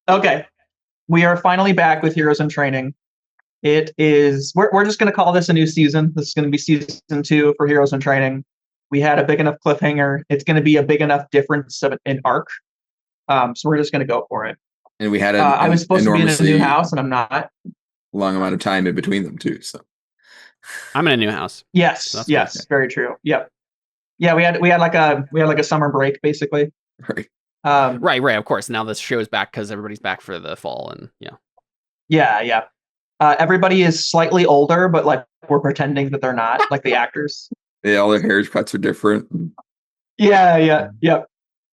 Okay, we are finally back with Heroes in Training. It is we're just going to call this a new season. This is going to be season 2 for Heroes in Training. We had a big enough cliffhanger. It's going to be a big enough difference of an arc. So we're just going to go for it. And we had I was supposed to be in a new enormously house, and I'm not. long amount of time in between them too. So I'm in a new house. Yes, So that's yes, good. very true. Yep. Yeah, we had like a summer break basically. right. Right. Of course. Now this show's back because everybody's back for the fall, and Yeah. Everybody is slightly older, but like we're pretending that they're not, like the actors. Yeah, all their haircuts are different. Yeah.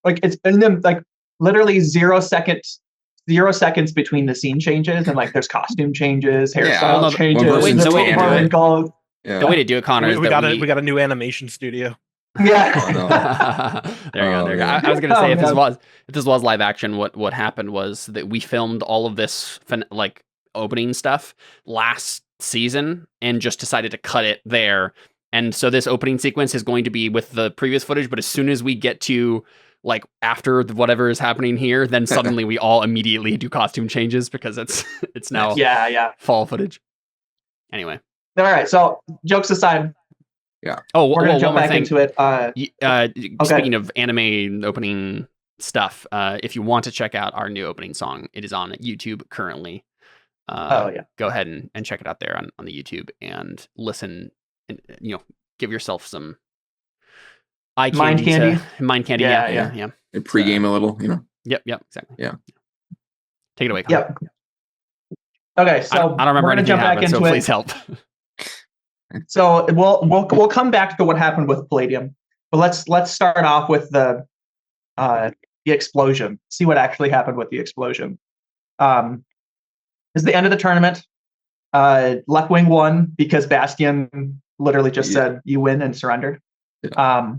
Like it's and then like literally 0 seconds between the scene changes, and like there's costume changes, hairstyle changes. Wait, the way to do it, Yeah. the way to do it, Connor, is we that got a new animation studio. Yeah. Oh, no. There you go. yeah. I was gonna say Oh, if this was live action, what happened was that we filmed all of this like opening stuff last season and just decided to cut it there. And so this opening sequence is going to be with the previous footage, but as soon as we get to like after whatever is happening here, then suddenly we all immediately do costume changes because it's now fall footage. Anyway. All right. So jokes aside, Oh, we're gonna jump one more back thing. into it. Speaking of anime opening stuff, if you want to check out our new opening song, it is on YouTube currently. Go ahead and check it out there on the YouTube and listen, and give yourself some eye candy. Mind candy. Yeah. And pregame a little, Yep, exactly. Yeah. Take it away, Connor. Yep. Okay, so I don't remember we're gonna anything jump back happened, into so it. please help. So we'll come back to what happened with Palladium, but let's start off with the explosion. See what actually happened with the explosion. Is the end of the tournament. Left Wing won because Bastion literally just said you win and surrendered. Yeah.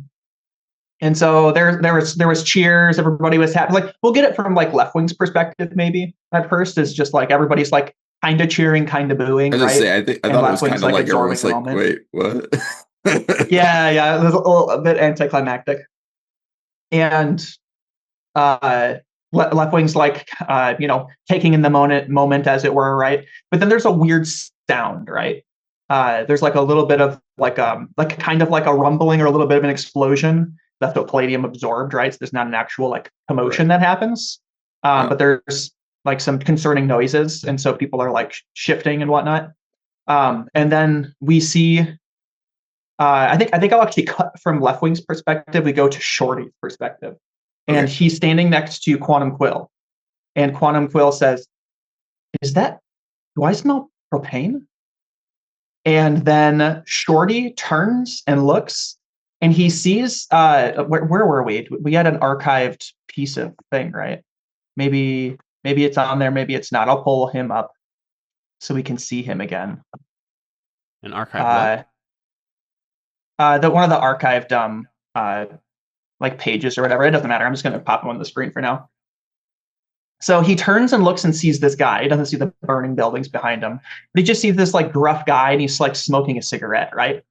And so there was cheers. Everybody was happy. Like we'll get it from like Left Wing's perspective. Maybe at first is just like everybody's like kind of cheering, kind of booing. I was right? I thought it was kind of like everyone's like, wait, what? Yeah. It was a little bit anticlimactic. And Left Wing's like taking in the moment as it were, right? But then there's a weird sound, right? There's like a little bit of like kind of like a rumbling or a little bit of an explosion. That's what Palladium absorbed, right? So there's not an actual like commotion that happens. But there's like some concerning noises, and so people are like shifting and whatnot. And then we see I think I'll actually cut from Left Wing's perspective. We go to Shorty's perspective. And he's standing next to Quantum Quill. And Quantum Quill says, do I smell propane? And then Shorty turns and looks, and he sees, where were we? We had an archived piece of thing, right? Maybe it's on there, maybe it's not. I'll pull him up so we can see him again. An archived one of the archived like pages or whatever. It doesn't matter. I'm just going to pop him on the screen for now. So he turns and looks and sees this guy. He doesn't see the burning buildings behind him, but he just sees this like gruff guy, and he's like smoking a cigarette, right?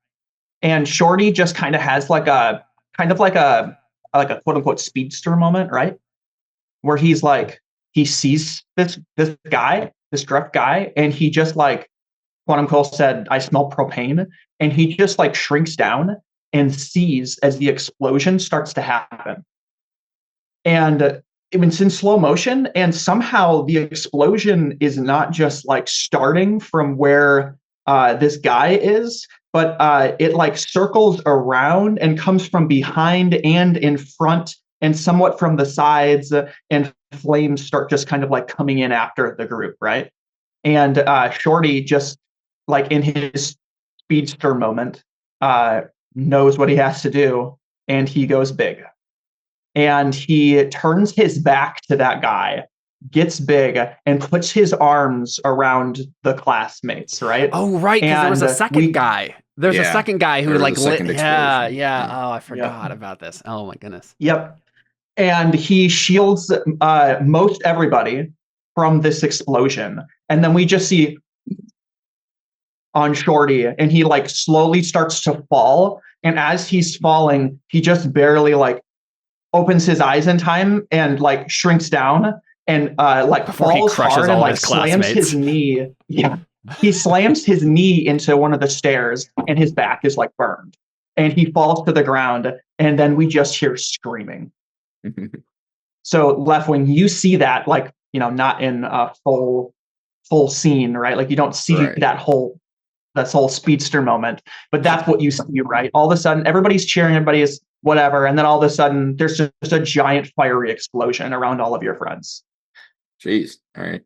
And Shorty just kind of has like a quote unquote speedster moment, right? Where he's like, he sees this guy, this gruff guy, and he just like, Quantum Quill said, I smell propane. And he just like shrinks down and sees as the explosion starts to happen. And it's in slow motion, and somehow the explosion is not just like starting from where this guy is, but it like circles around and comes from behind and in front and somewhat from the sides, and flames start just kind of like coming in after the group, right? And Shorty just like in his speedster moment knows what he has to do, and he goes big. And he turns his back to that guy, gets big, and puts his arms around the classmates, right? Oh, right, because there was a second guy. There's a second guy who like lit. Yeah. Oh, I forgot about this. Oh my goodness. Yep. And he shields most everybody from this explosion. And then we just see on Shorty, and he like slowly starts to fall. And as he's falling, he just barely like opens his eyes in time and like shrinks down. and Before he falls crushes hard and all like his slams classmates. his knee. Yeah, he slams his knee into one of the stairs, and his back is like burned, and he falls to the ground, and then we just hear screaming. So Leftwing, you see that, like, you know, not in a full scene, right? Like you don't see that whole speedster moment, but that's what you see, right? All of a sudden, everybody's cheering, everybody is whatever, and then all of a sudden, there's just a giant fiery explosion around all of your friends. Jeez. All right.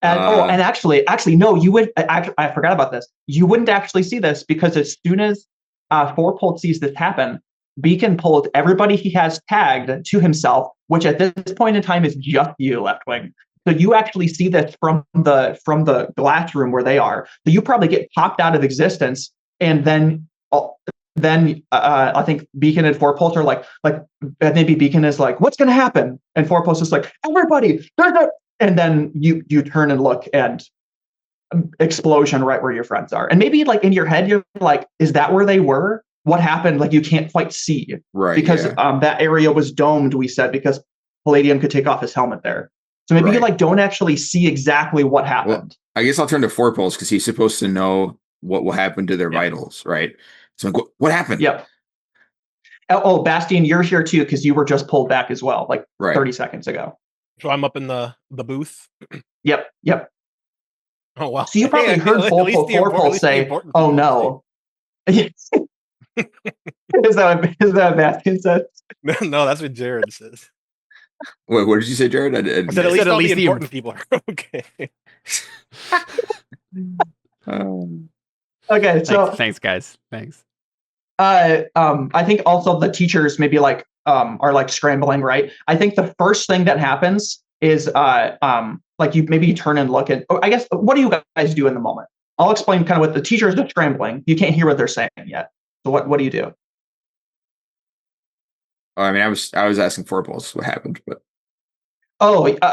And and actually, no, you would. I forgot about this. You wouldn't actually see this because as soon as Forepult sees this happen, Beacon pulls everybody he has tagged to himself, which at this point in time is just you, Leftwing. So you actually see this from the glass room where they are. So you probably get popped out of existence, and then I think Beacon and Forepult are like maybe Beacon is like, what's going to happen? And Forepult is like, everybody, and then you turn and look, and explosion right where your friends are. And maybe like in your head, you're like, is that where they were? What happened? Like you can't quite see, right? Because that area was domed. We said because Palladium could take off his helmet there. So maybe you like don't actually see exactly what happened. Well, I guess I'll turn to Forepulse because he's supposed to know what will happen to their vitals, right? So like, what happened? Yep. Oh, Bastian, you're here too because you were just pulled back as well, like 30 seconds ago. So I'm up in the booth. Yep. Oh wow! So you probably heard Forepulse say, "Oh no." Is that what Bastian said? No, that's what Jared says. Wait, what did you say, Jared? I said at least the important people are okay. Okay, so thanks, guys. Thanks. I think also the teachers maybe like are like scrambling, right? I think the first thing that happens is like you turn and look at. I guess what do you guys do in the moment? I'll explain kind of what the teachers are scrambling. You can't hear what they're saying yet. So what do you do? I mean, I was asking Forepulse what happened, but Forepulse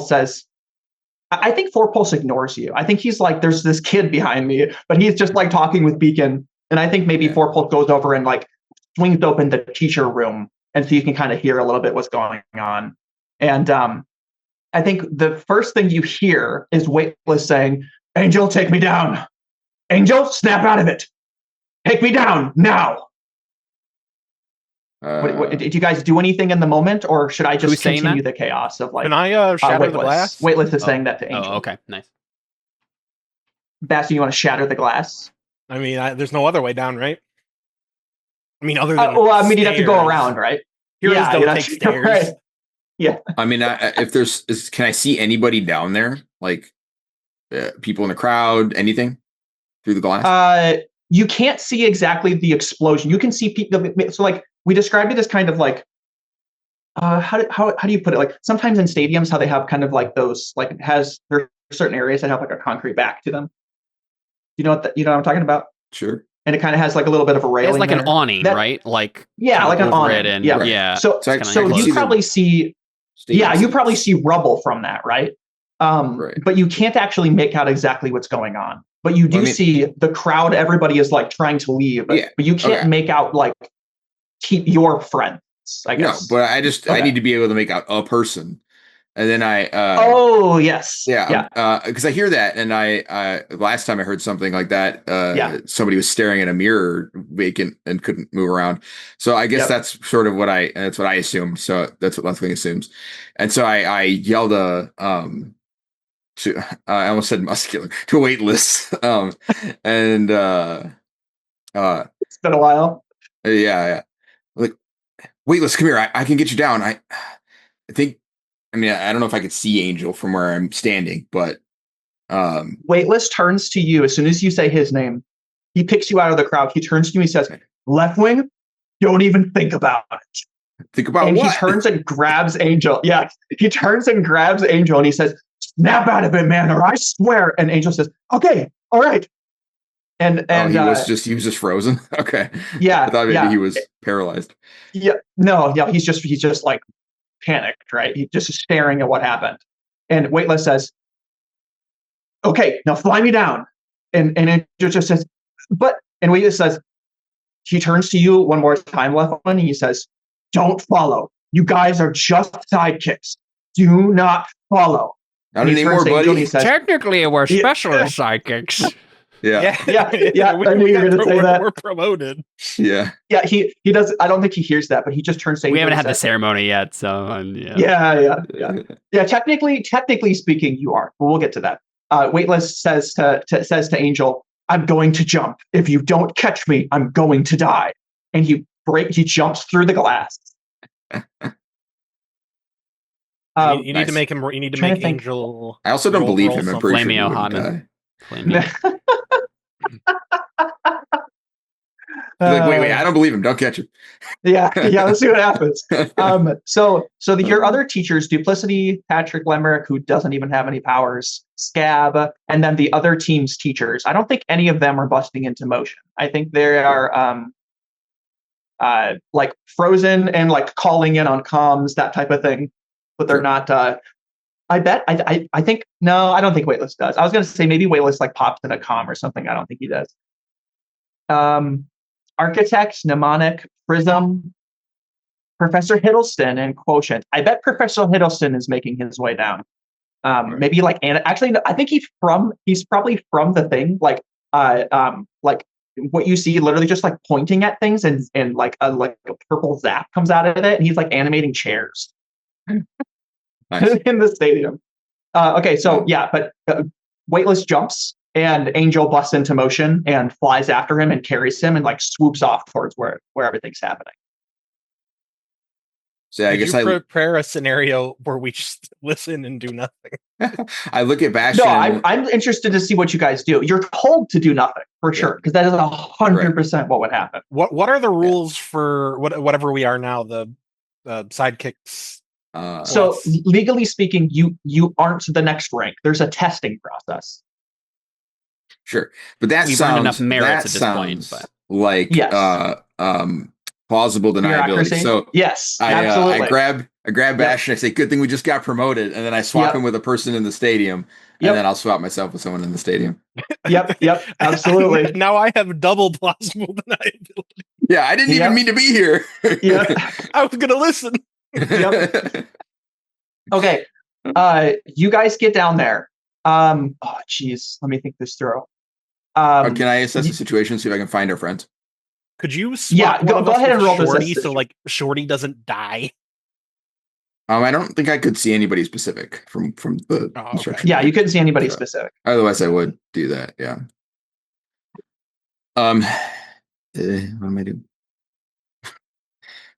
says, I think Forepulse ignores you. I think he's like, there's this kid behind me, but he's just like talking with Beacon, and I think maybe Forepulse goes over and like swings open the teacher room, and so you can kind of hear a little bit what's going on. And I think the first thing you hear is Weightless saying, "Angel, take me down. Angel, snap out of it. Take me down now." Did you guys do anything in the moment, or should I just continue the chaos of like? Can I shatter the glass? Weightless is saying that to Angel. Oh, okay, nice. Basti, you want to shatter the glass? I mean, there's no other way down, right? I mean, other than you'd have to go around, right? Heroes don't take stairs. Right. Yeah. I mean, if can I see anybody down there? Like people in the crowd, anything through the glass? You can't see exactly the explosion. You can see people. So like we described it as kind of like, how do you put it? Like sometimes in stadiums, how they have kind of like those, like there are certain areas that have like a concrete back to them. You know what I'm talking about? Sure. And it kind of has like a little bit of a railing. It's like an awning, right? Like like an awning. And, yeah. So you probably see. You probably see rubble from that, right? But you can't actually make out exactly what's going on. But you do see the crowd. Everybody is like trying to leave, but you can't make out like keep your friends. I guess. No, but I need to be able to make out a person, and then because I hear that, and I last time I heard something like that, somebody was staring at a mirror vacant and couldn't move around. So I guess that's sort of what I assumed. So that's what Leftwing assumes, and so I yelled I almost said muscular to a Weightless, and it's been a while. Like Weightless, come here. I can get you down. I think. I mean, I don't know if I could see Angel from where I'm standing, but Weightless turns to you as soon as you say his name. He picks you out of the crowd. He turns to you. He says, "Leftwing, don't even think about it." Think about and what? He turns and grabs Angel. Yeah, he turns and grabs Angel, and he says, "Snap out of it, man, or I swear." And Angel says, "Okay, all right." And he was just frozen. Okay. Yeah. I thought maybe he was paralyzed. Yeah. No. Yeah. He's just like panicked, right? He's just staring at what happened. And Weightless says, "Okay, now fly me down." And Angel just says, "But," and Weightless says, he turns to you one more time, Leftwing, and he says, "Don't follow. You guys are just sidekicks. Do not follow. Not anymore, buddy. Technically, we're specialist sidekicks. Yeah. I knew you were going to say that. We're promoted. Yeah. Yeah, he does. I don't think he hears that, but he just turns. We haven't had the ceremony yet, so yeah. Technically speaking, you are. But we'll get to that. Weightless says to Angel, "I'm going to jump. If you don't catch me, I'm going to die." And he jumps through the glass. You need to make him. You need to make Angel. I also don't believe him. I'm pretty sure he wouldn't die. Like, wait, I don't believe him. Don't catch him. Yeah, let's see what happens. So your other teachers, Duplicity, Patrick Lemerick, who doesn't even have any powers, Scab, and then the other team's teachers. I don't think any of them are busting into motion. I think they are like frozen and like calling in on comms, that type of thing. But they're not. I think no, I don't think Weightless does. I was going to say maybe Weightless like pops in a comm or something. I don't think he does. Architects, Mnemonic, Prism, Professor Hiddleston, and Quotient. I bet Professor Hiddleston is making his way down. Maybe like, and actually, I think he's probably from the thing. Like what you see, literally just like pointing at things, and like a purple zap comes out of it, and he's like animating chairs. Nice. In the stadium. Okay, so but Weightless jumps. And Angel busts into motion and flies after him and carries him and like swoops off towards where everything's happening. So I guess I prepare a scenario where we just listen and do nothing. I look at Bastion. No, I'm interested to see what you guys do. You're told to do nothing for sure, because that is 100% what would happen. What are the rules for whatever we are now? The sidekicks. So legally speaking, you aren't the next rank. There's a testing process. Sure, but that we've sounds earned enough merits at this point. But like plausible deniability. So yes, I grab Bastion. I say, "Good thing we just got promoted," and then I swap him with a person in the stadium, and then I'll swap myself with someone in the stadium. Yep, absolutely. Now I have double plausible deniability. Yeah, I didn't even mean to be here. I was gonna listen. Okay, you guys get down there. Oh geez, let me think this through. Can I assess the situation, see if I can find our friends? Could you swap go ahead and roll Shorty so like Shorty doesn't die? I don't think I could see anybody specific from the instruction. Yeah, you couldn't see anybody specific. Otherwise I would do that, yeah. What am I doing?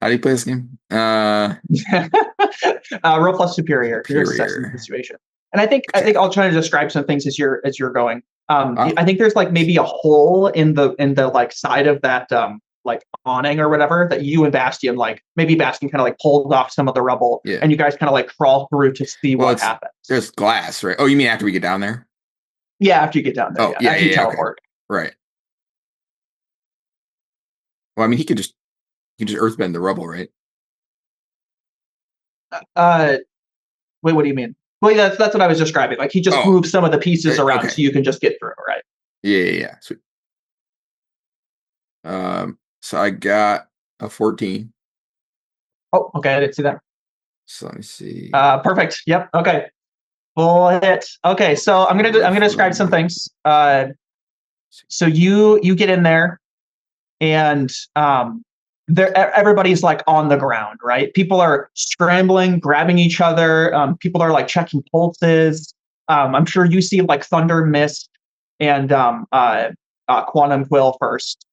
How do you play this game? Roll plus superior. You're assessing the situation. And I think I'll try to describe some things as you're going. I think there's like maybe a hole in the like side of that like awning or whatever that you and Bastion, like maybe Bastion kind of like pulled off some of the rubble, and you guys kind of like crawl through to see what happens. There's glass, right? Oh, you mean after we get down there? Yeah, after you get down there. After you teleport. Okay. Right. Well, I mean, he could just earthbend the rubble, right? Wait, what do you mean? Well, that's what I was describing. Like he just moves some of the pieces around so you can just get through, right? Yeah. Sweet. So I got a 14. Oh, okay. I didn't see that. So let me see. Perfect. Yep. Okay. Full hit. Okay. So I'm gonna describe some things. So you get in there, and everybody's like on the ground, right? People are scrambling, grabbing each other. People are like checking pulses. I'm sure you see like Thunder, Mist, and Quantum Quill first.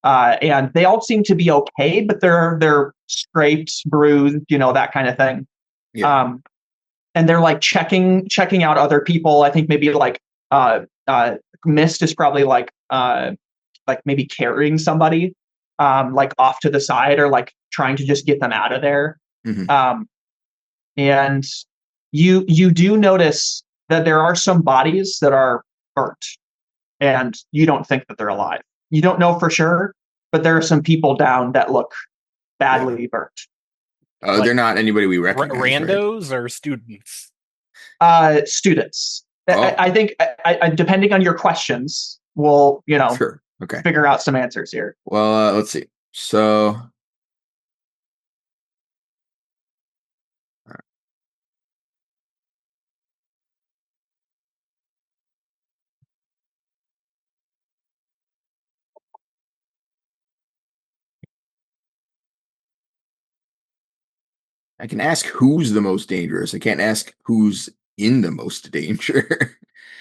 And they all seem to be okay, but they're scraped, bruised, that kind of thing. Yeah. And they're like checking out other people. I think maybe like Mist is probably like maybe carrying somebody like off to the side, or like trying to just get them out of there. Mm-hmm. And you do notice that there are some bodies that are burnt, and you don't think that they're alive. You don't know for sure, but there are some people down that look badly burnt. Oh, they're not anybody we recognize. Randos or students? Students. I think depending on your questions, we'll sure. Okay. Figure out some answers here. Well, let's see. So I can ask who's the most dangerous. I can't ask who's in the most danger.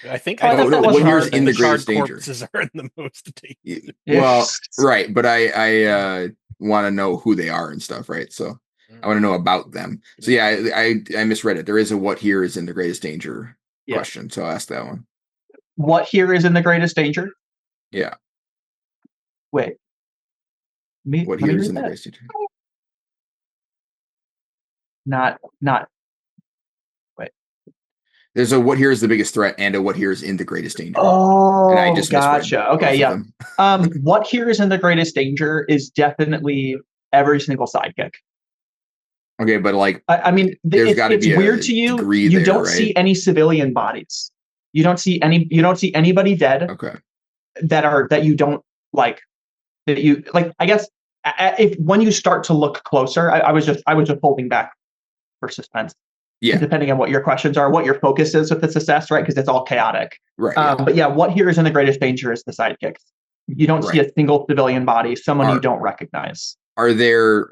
I think Oh, I thought that was what here's hard. in the the charred greatest danger? corpses are in the most danger. Well, right, but I want to know who they are and stuff, right? So I want to know about them. So yeah, I misread it. There is a what here is in the greatest danger question. So I'll ask that one. What here is in the greatest danger? Yeah. Wait. What here is in the greatest danger? Not. Wait. There's a what here is the biggest threat and a what here is in the greatest danger. Oh, and I just gotcha. Okay, yeah. What here is in the greatest danger is definitely every single sidekick. Okay, but like, I mean, it's weird to you. You don't see any civilian bodies. You don't see anybody dead. Okay. That you don't like. That you like. I guess if when you start to look closer, I was just holding back for suspense. Yeah. Depending on what your questions are, what your focus is with this assess, right? Because it's all chaotic. Right. But yeah, what here is in the greatest danger is the sidekicks. You don't see a single civilian body, someone you don't recognize. Are there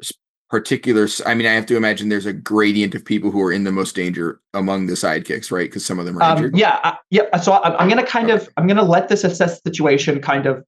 particular? I mean, I have to imagine there's a gradient of people who are in the most danger among the sidekicks, right? Because some of them are injured. Yeah. So I'm going to I'm going to let this assess situation kind of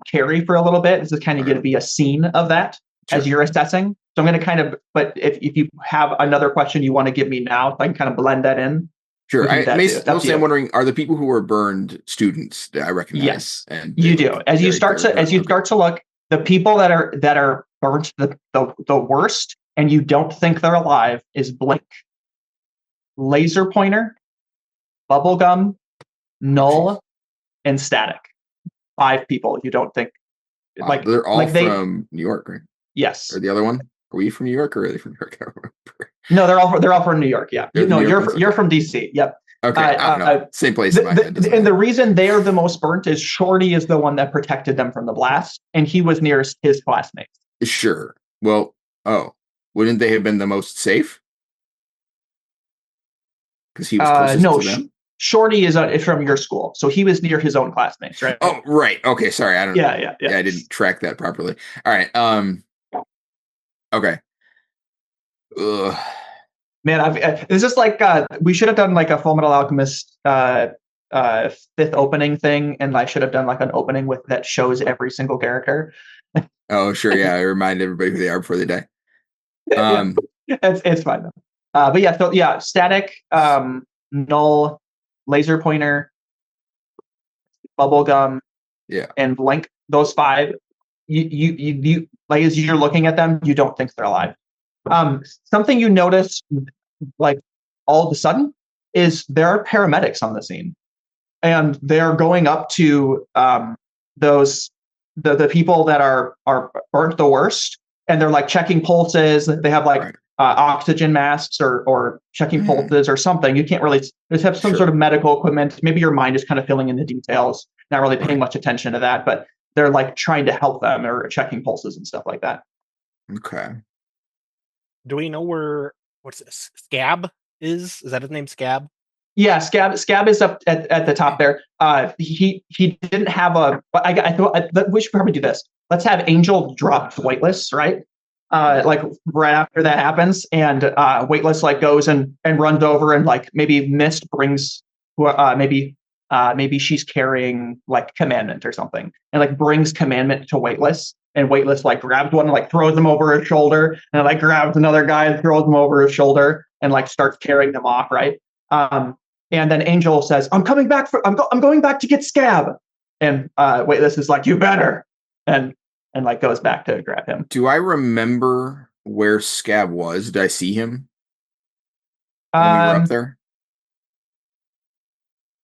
carry for a little bit. This is kind of going to be a scene of that as you're assessing. So I'm going to kind of, but if you have another question you want to give me now, I can kind of blend that in. Sure. Mostly I'm wondering, are the people who are burned students that I recognize? Yes, and you do. As you start to look, the people that are burnt the worst, and you don't think they're alive, is Blink, Laser Pointer, Bubblegum, Null, and Static. 5 people you don't think. Like they're all from New York, right? Yes. Or the other one? Are we from New York or are they from New York? I don't remember. No, they're all from New York. Yeah. You're from DC. Yep. Okay. I don't know. Same place in my head. And the reason they are the most burnt is Shorty is the one that protected them from the blast, and he was near his classmates. Sure. Well, wouldn't they have been the most safe? Because he was closest to them. Shorty is from your school, so he was near his own classmates, right? Oh, right. Okay, sorry. I don't. Yeah. I didn't track that properly. All right. Okay. Ugh. Man, it's just like we should have done like a Fullmetal Alchemist 5th opening thing, and I should have done like an opening with that shows every single character. Oh, sure. Yeah, I remind everybody who they are before they die. It's fine though. But yeah, so yeah, Static, Null, Laser Pointer, Bubblegum, and Blink. Those 5, you like as you're looking at them, you don't think they're alive. Something you notice, like all of a sudden, is there are paramedics on the scene, and they're going up to the people that are burnt the worst, and they're like checking pulses. They have like oxygen masks or checking pulses or something. You can't really just have some sort of medical equipment. Maybe your mind is kind of filling in the details, not really paying much attention to that, but they're like trying to help them or checking pulses and stuff like that. Okay. Do we know where what's this? Scab is? Is that his name? Scab? Yeah, Scab is up at the top there. He didn't have a. I thought we should probably do this. Let's have Angel drop Weightless, right? Like right after that happens, and Weightless like goes and runs over, and like maybe Mist brings maybe she's carrying like Commandment or something, and like brings Commandment to Weightless, and Weightless like grabs one and like throws him over his shoulder, and like grabs another guy and throws him over his shoulder, and like starts carrying them off, right? And then Angel says, "I'm coming back I'm going back to get Scab," and Weightless is like, "You better," and like goes back to grab him. Do I remember where Scab was? Did I see him when we were up there?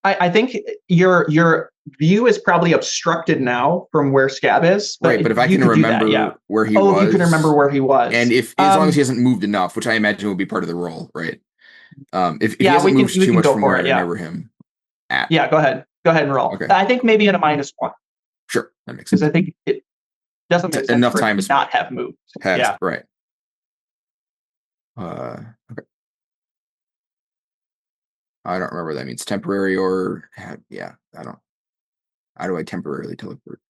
I think your view is probably obstructed now from where Scab is. Right, but if I can remember where he was. Oh, you can remember where he was. And if as long as he hasn't moved enough, which I imagine will be part of the role, right? If he hasn't moved too much from where I remember him at. Yeah, go ahead and roll. Okay. I think maybe at a -1. Sure, that makes sense. Because I think it doesn't make sense enough time to not have moved. Yeah, right. Okay. I don't remember what that means. Temporary or I don't. How do I temporarily teleport?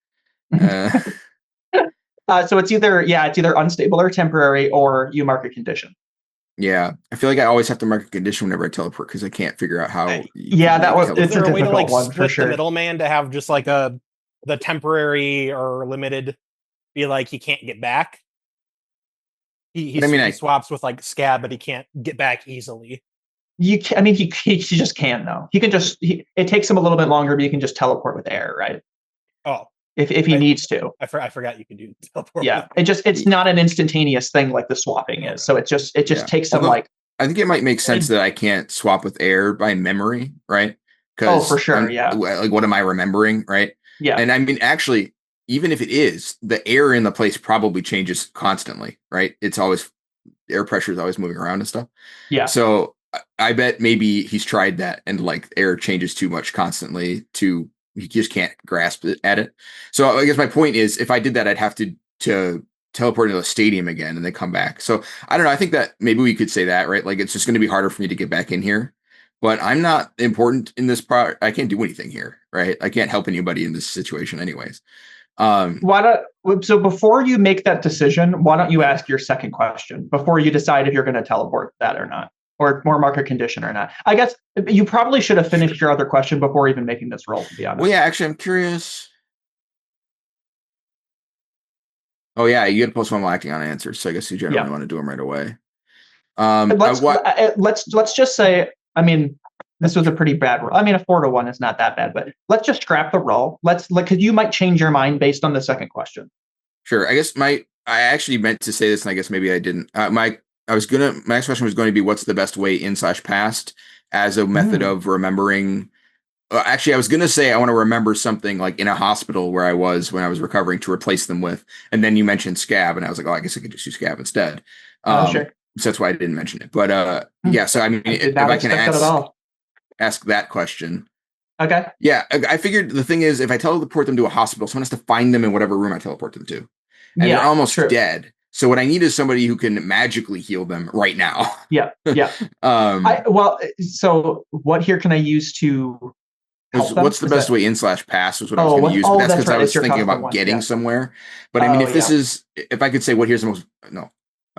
So it's either unstable or temporary, or you mark a condition. Yeah, I feel like I always have to mark a condition whenever I teleport because I can't figure out how. It's Is there a a way to difficult like one for split sure. the middleman to have just like the temporary or limited be like he can't get back? He swaps with like Scab, but he can't get back easily. He just can though. He can just. It takes him a little bit longer, but you can just teleport with air, right? Oh, if he needs to. I forgot you can do teleport. Yeah, it's not an instantaneous thing like the swapping is. So it just takes some like. I think it might make sense that I can't swap with air by memory, right? Oh, for sure, yeah. Like, what am I remembering, right? Yeah, and I mean, actually, even if it is, the air in the place probably changes constantly, right? It's always air pressure is always moving around and stuff. Yeah. So I bet maybe he's tried that and like air changes too much constantly to he just can't grasp it at it. So I guess my point is, if I did that, I'd have to teleport into the stadium again and then come back. So I don't know. I think that maybe we could say that, right? Like it's just going to be harder for me to get back in here. But I'm not important in this part. I can't do anything here, right? I can't help anybody in this situation, anyways. So before you make that decision, why don't you ask your second question before you decide if you're going to teleport that or not, or more market condition or not? I guess you probably should have finished your other question before even making this roll, to be honest. Well, yeah, actually, I'm curious. Oh yeah, you get to postpone while acting on answers, so I guess you generally want to do them right away. Let's just say, I mean, this was a pretty bad roll. I mean, a 4-1 is not that bad, but let's just scrap the roll. Because you might change your mind based on the second question. Sure. I guess I actually meant to say this, and I guess maybe I didn't. My next question was going to be, what's the best way in/past as a method of remembering? Actually, I was going to say I want to remember something like in a hospital where I was when I was recovering to replace them with. And then you mentioned Scab, and I was like, oh, I guess I could just use Scab instead. Sure. So that's why I didn't mention it. But yeah, so I mean, if I can ask that question. Okay. Yeah, I figured the thing is, if I teleport them to a hospital, someone has to find them in whatever room I teleport them to. And they're almost dead. So what I need is somebody who can magically heal them right now. Yeah. So what here can I use to what's the best way in/past was what I was going to use, but that's because I was thinking about getting somewhere. But I mean, if I could say what here's the most,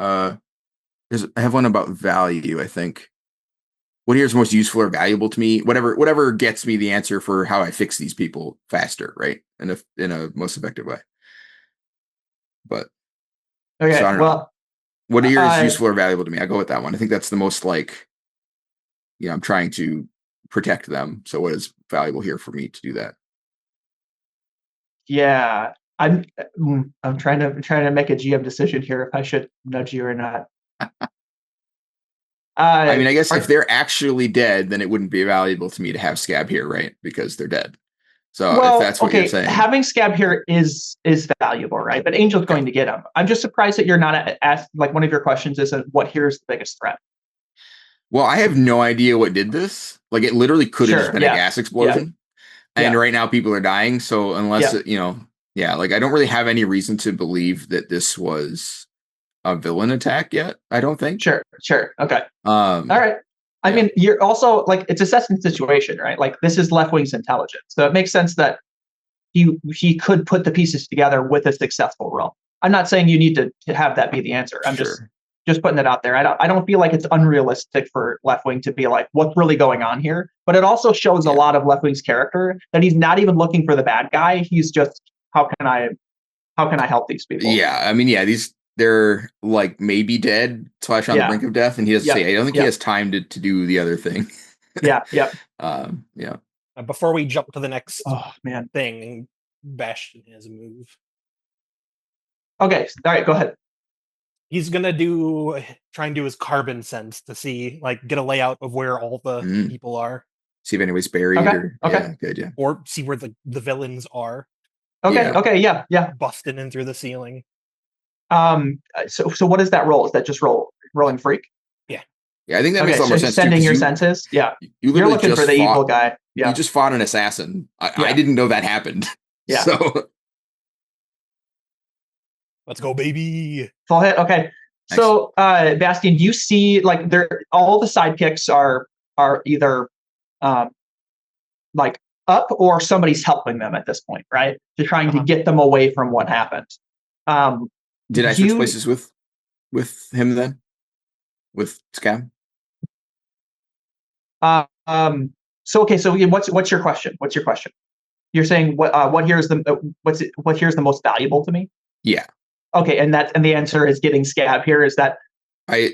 I have one about value, I think. What here's most useful or valuable to me, whatever gets me the answer for how I fix these people faster, right? In a most effective way. But okay, so I don't know. What here is useful or valuable to me? I go with that one. I think that's the most like, I'm trying to protect them. So what is valuable here for me to do that? Yeah, I'm trying to make a GM decision here if I should nudge you or not. I mean, I guess if they're actually dead, then it wouldn't be valuable to me to have Scab here, right? Because they're dead. So if that's what you're saying, having Scab here is valuable, right? But Angel's going to get him. I'm just surprised that you're not asked, like one of your questions isn't what here's the biggest threat. Well, I have no idea what did this. Like it literally could have just been a gas explosion. Yeah. And right now people are dying. So unless, like I don't really have any reason to believe that this was a villain attack yet. I don't think. Sure. Okay. All right. I mean, you're also like, it's assessing situation, right? Like this is Left Wing's intelligence. So it makes sense that he could put the pieces together with a successful roll. I'm not saying you need to have that be the answer. I'm just putting it out there. I don't feel like it's unrealistic for Left Wing to be like, what's really going on here? But it also shows a lot of Left Wing's character that he's not even looking for the bad guy. He's just, how can I help these people? Yeah. I mean, they're like maybe dead / on the brink of death. And he doesn't say, I don't think he has time to do the other thing. Before we jump to the next thing, Bastion has a move. Okay. All right, go ahead. He's gonna try and do his carbon sense to see, like, get a layout of where all the people are. See if anybody's buried. Okay. Good, yeah. Or see where the villains are. Okay. Yeah. Busting in through the ceiling. So what is that roll? Is that just rolling freak? Yeah. Yeah, I think that makes a lot more sense. Sending your senses. Yeah. You're looking for the evil guy. Yeah. You just fought an assassin. I didn't know that happened. Yeah. So let's go, baby. Full hit. Okay. Nice. So, Bastian, you see, like, all the sidekicks are either, like up or somebody's helping them at this point, right? To trying to get them away from what happened. Did I switch places with him then? with scab? So what's your question? What's your question? You're saying what here is the most valuable to me? Yeah. Okay, and the answer is getting scab here. Is that?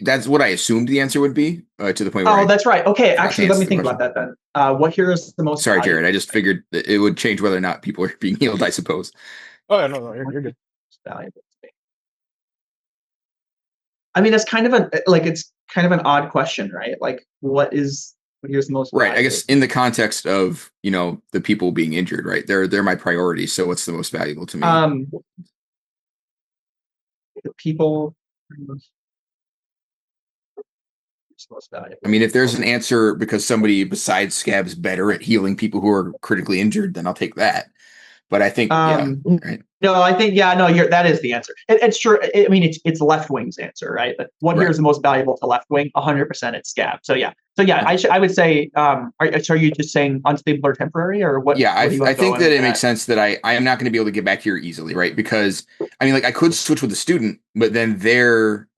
That's what I assumed the answer would be, to the point where. Oh, that's right. Okay, actually, let me think about that then. What here is the most? Sorry, Jared. I just figured that it would change whether or not people are being healed, I suppose. Oh no, you're good. Valuable to me. I mean, it's kind of an odd question, right? Like, what here's the most right? valuable? I guess in the context of the people being injured, right? They're my priority. So what's the most valuable to me? The people. Most valuable. I mean, if there's an answer because somebody besides scab's better at healing people who are critically injured, then I'll take that. But I think, right? No, I think, that is the answer. It's true. I mean, it's left wing's answer, right? But what here is the most valuable to left wing? 100% it's scab. So yeah. I would say, are you just saying unstable or temporary, or what? Yeah, I think that it makes sense that I am not going to be able to get back here easily, right? Because I mean, like I could switch with a student, but then they're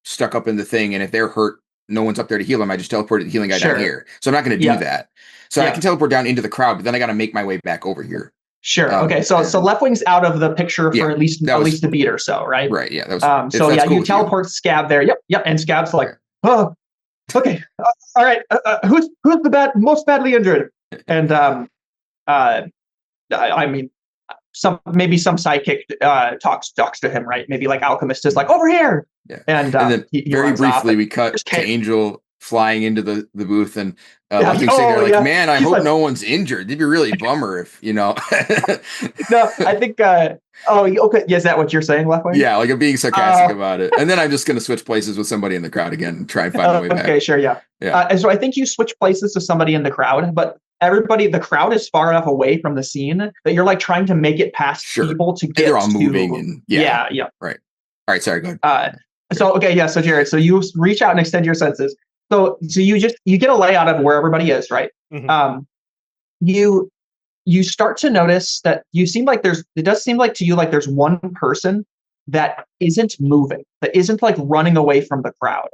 stuck up in the thing, and if they're hurt, no one's up there to heal them. I just teleported the healing guy down here. So I'm not going to do that. So I can teleport down into the crowd, but then I got to make my way back over here. Sure. Okay. So left wing's out of the picture for at least a beat or so, right? Right. Yeah. That was. You teleport scab there. Yep. And scab's like, oh, okay. All right. Who's the most badly injured? And I mean, some sidekick talks to him, right? Maybe like Alchemist is like over here. Yeah. And then very briefly we cut to Angel flying into the booth, and left wing sitting there like, man, I hope no one's injured. It'd be really bummer if No, I think. Okay. Is that what you're saying, left wing? Yeah, like I'm being sarcastic about it, and then I'm just going to switch places with somebody in the crowd again and try and find my way back. Okay, sure, yeah. And so I think you switch places with somebody in the crowd, but the crowd is far enough away from the scene that you're like trying to make it past people to get. They're all moving and yeah. Right. All right. Sorry. Go ahead. So Jared. So you reach out and extend your senses. So you get a layout of where everybody is, right? Mm-hmm. You start to notice that it does seem like to you like there's one person that isn't moving, that isn't like running away from the crowd.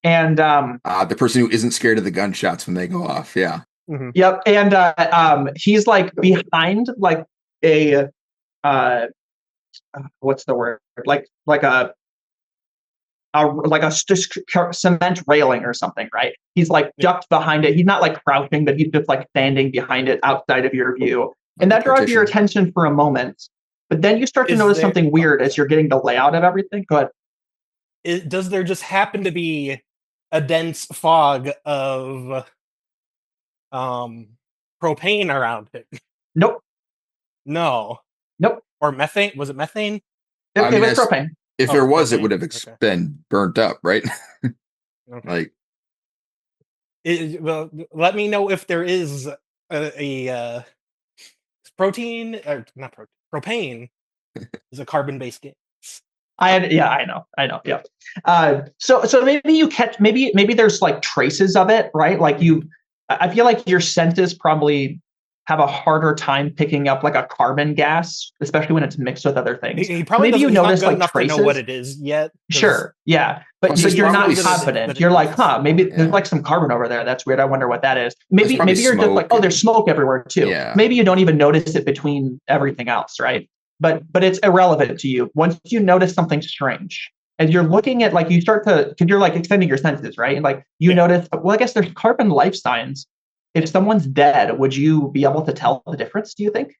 And the person who isn't scared of the gunshots when they go off. Yeah. Mm-hmm. Yep. And he's like behind like a what's the word? Like a cement railing or something, right? He's like ducked behind it. He's not like crouching, but he's just like standing behind it outside of your view. And that draws your attention for a moment. But then you start to notice something weird as you're getting the layout of everything. Go ahead. Does there just happen to be a dense fog of propane around it? Nope. No. Nope. Or methane? Was it methane? It was propane. If there was, it would have been burnt up, right? Okay. Well, let me know if there is a protein, or not protein. Propane is a carbon-based gas. I know. Yeah. So maybe you catch, maybe there's like traces of it, right? Like I feel like your senses probably have a harder time picking up like a carbon gas, especially when it's mixed with other things. He probably maybe you notice like traces. To know what it is yet. Sure, yeah, but you're not confident. You're like, maybe there's like some carbon over there. That's weird. I wonder what that is. Maybe you're just like, there's smoke everywhere too. Yeah. Maybe you don't even notice it between everything else, right? But it's irrelevant to you. Once you notice something strange, and you're looking at like because you're like extending your senses, right? And like you notice, well, I guess there's carbon life signs. If someone's dead, would you be able to tell the difference, do you think?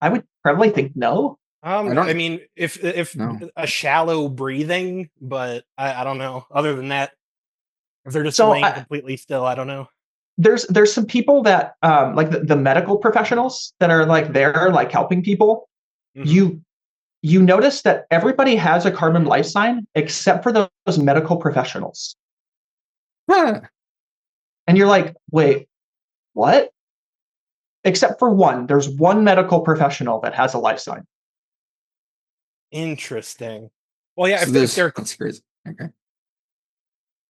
I would probably think no. I mean, if a shallow breathing, but I don't know. Other than that, if they're just laying completely still, I don't know. There's some people that like the medical professionals that are like there, like helping people. Mm-hmm. You notice that everybody has a carbon life sign except for those medical professionals. Huh. And you're like, wait. What? Except for one. There's one medical professional that has a life sign. Interesting. Well, yeah, so that's crazy. Okay.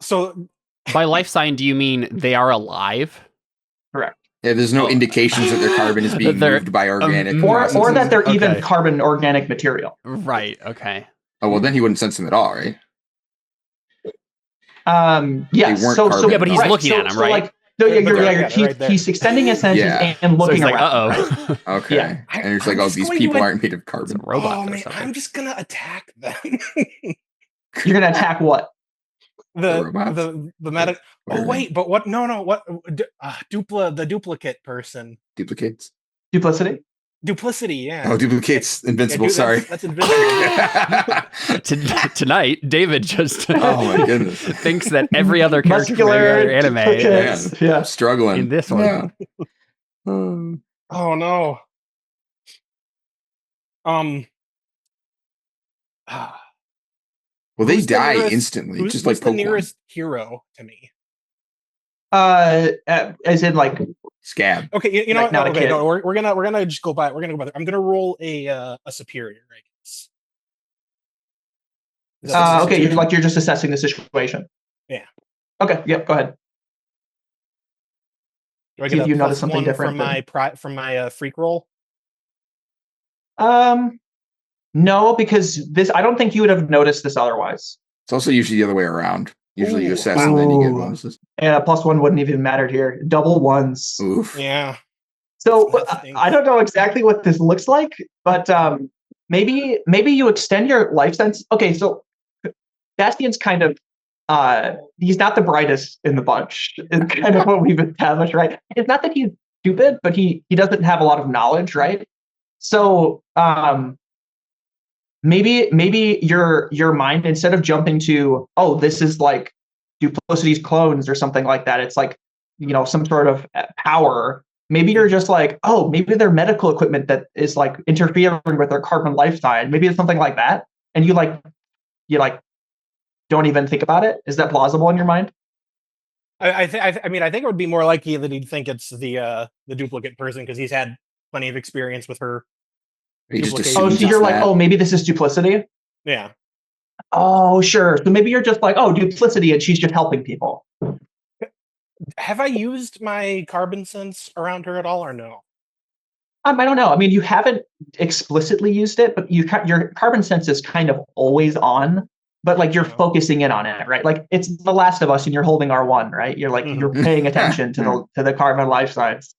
So by life sign, do you mean they are alive? Correct. Yeah, there's no indications that their carbon is being moved by organic or that they're even carbon organic material. Right. Okay. Oh, well, then he wouldn't sense them at all, right? Yes. Yeah, but he's looking at him, right? He's extending his senses and looking so around. Uh-oh. Right? Okay. Yeah. And it's like, these people aren't made of carbon. Robots man, I'm just gonna attack them. You're gonna attack what? The medic. Oh wait, but what? No. What? The duplicate person. Duplicates. Duplicity, yeah. Oh, duplicates invincible. Sorry, that's invincible. Tonight, David just oh my goodness thinks that every other character from every other anime is struggling in this one. Oh no. Well, they die instantly. Who's just like the nearest hero to me? As in like Scab. Okay, you know what? No, okay, no, we're gonna just go by. We're gonna go by. I'm gonna roll a superior, I guess. Okay, you're just assessing the situation. Yeah. Okay. Yep. Go ahead. Do I get you notice something different from my freak roll? No, because this. I don't think you would have noticed this otherwise. It's also usually the other way around. Usually you assess and then you get bonuses. Yeah, +1 wouldn't even matter here. Double ones. Oof. Yeah. So I don't know exactly what this looks like, but maybe you extend your life sense. Okay, so Bastian's kind of he's not the brightest in the bunch. Is kind of what we've established, right? It's not that he's stupid, but he doesn't have a lot of knowledge, right? So maybe your mind, instead of jumping to, oh, this is like Duplicity's clones or something like that, it's like, some sort of power. Maybe you're just like, oh, maybe they're medical equipment that is like interfering with their carbon lifestyle. Maybe it's something like that, and you don't even think about it. Is that plausible in your mind? I think it would be more likely that he'd think it's the duplicate person because he's had plenty of experience with her. So you're like, oh, maybe this is Duplicity? Yeah. Oh, sure. So maybe you're just like, oh, Duplicity, and she's just helping people. Have I used my carbon sense around her at all, or no? I don't know. I mean, you haven't explicitly used it, but your carbon sense is kind of always on, but like you're focusing in on it, right? Like it's The Last of Us, and you're holding R1, right? You're like you're paying attention to the carbon life science.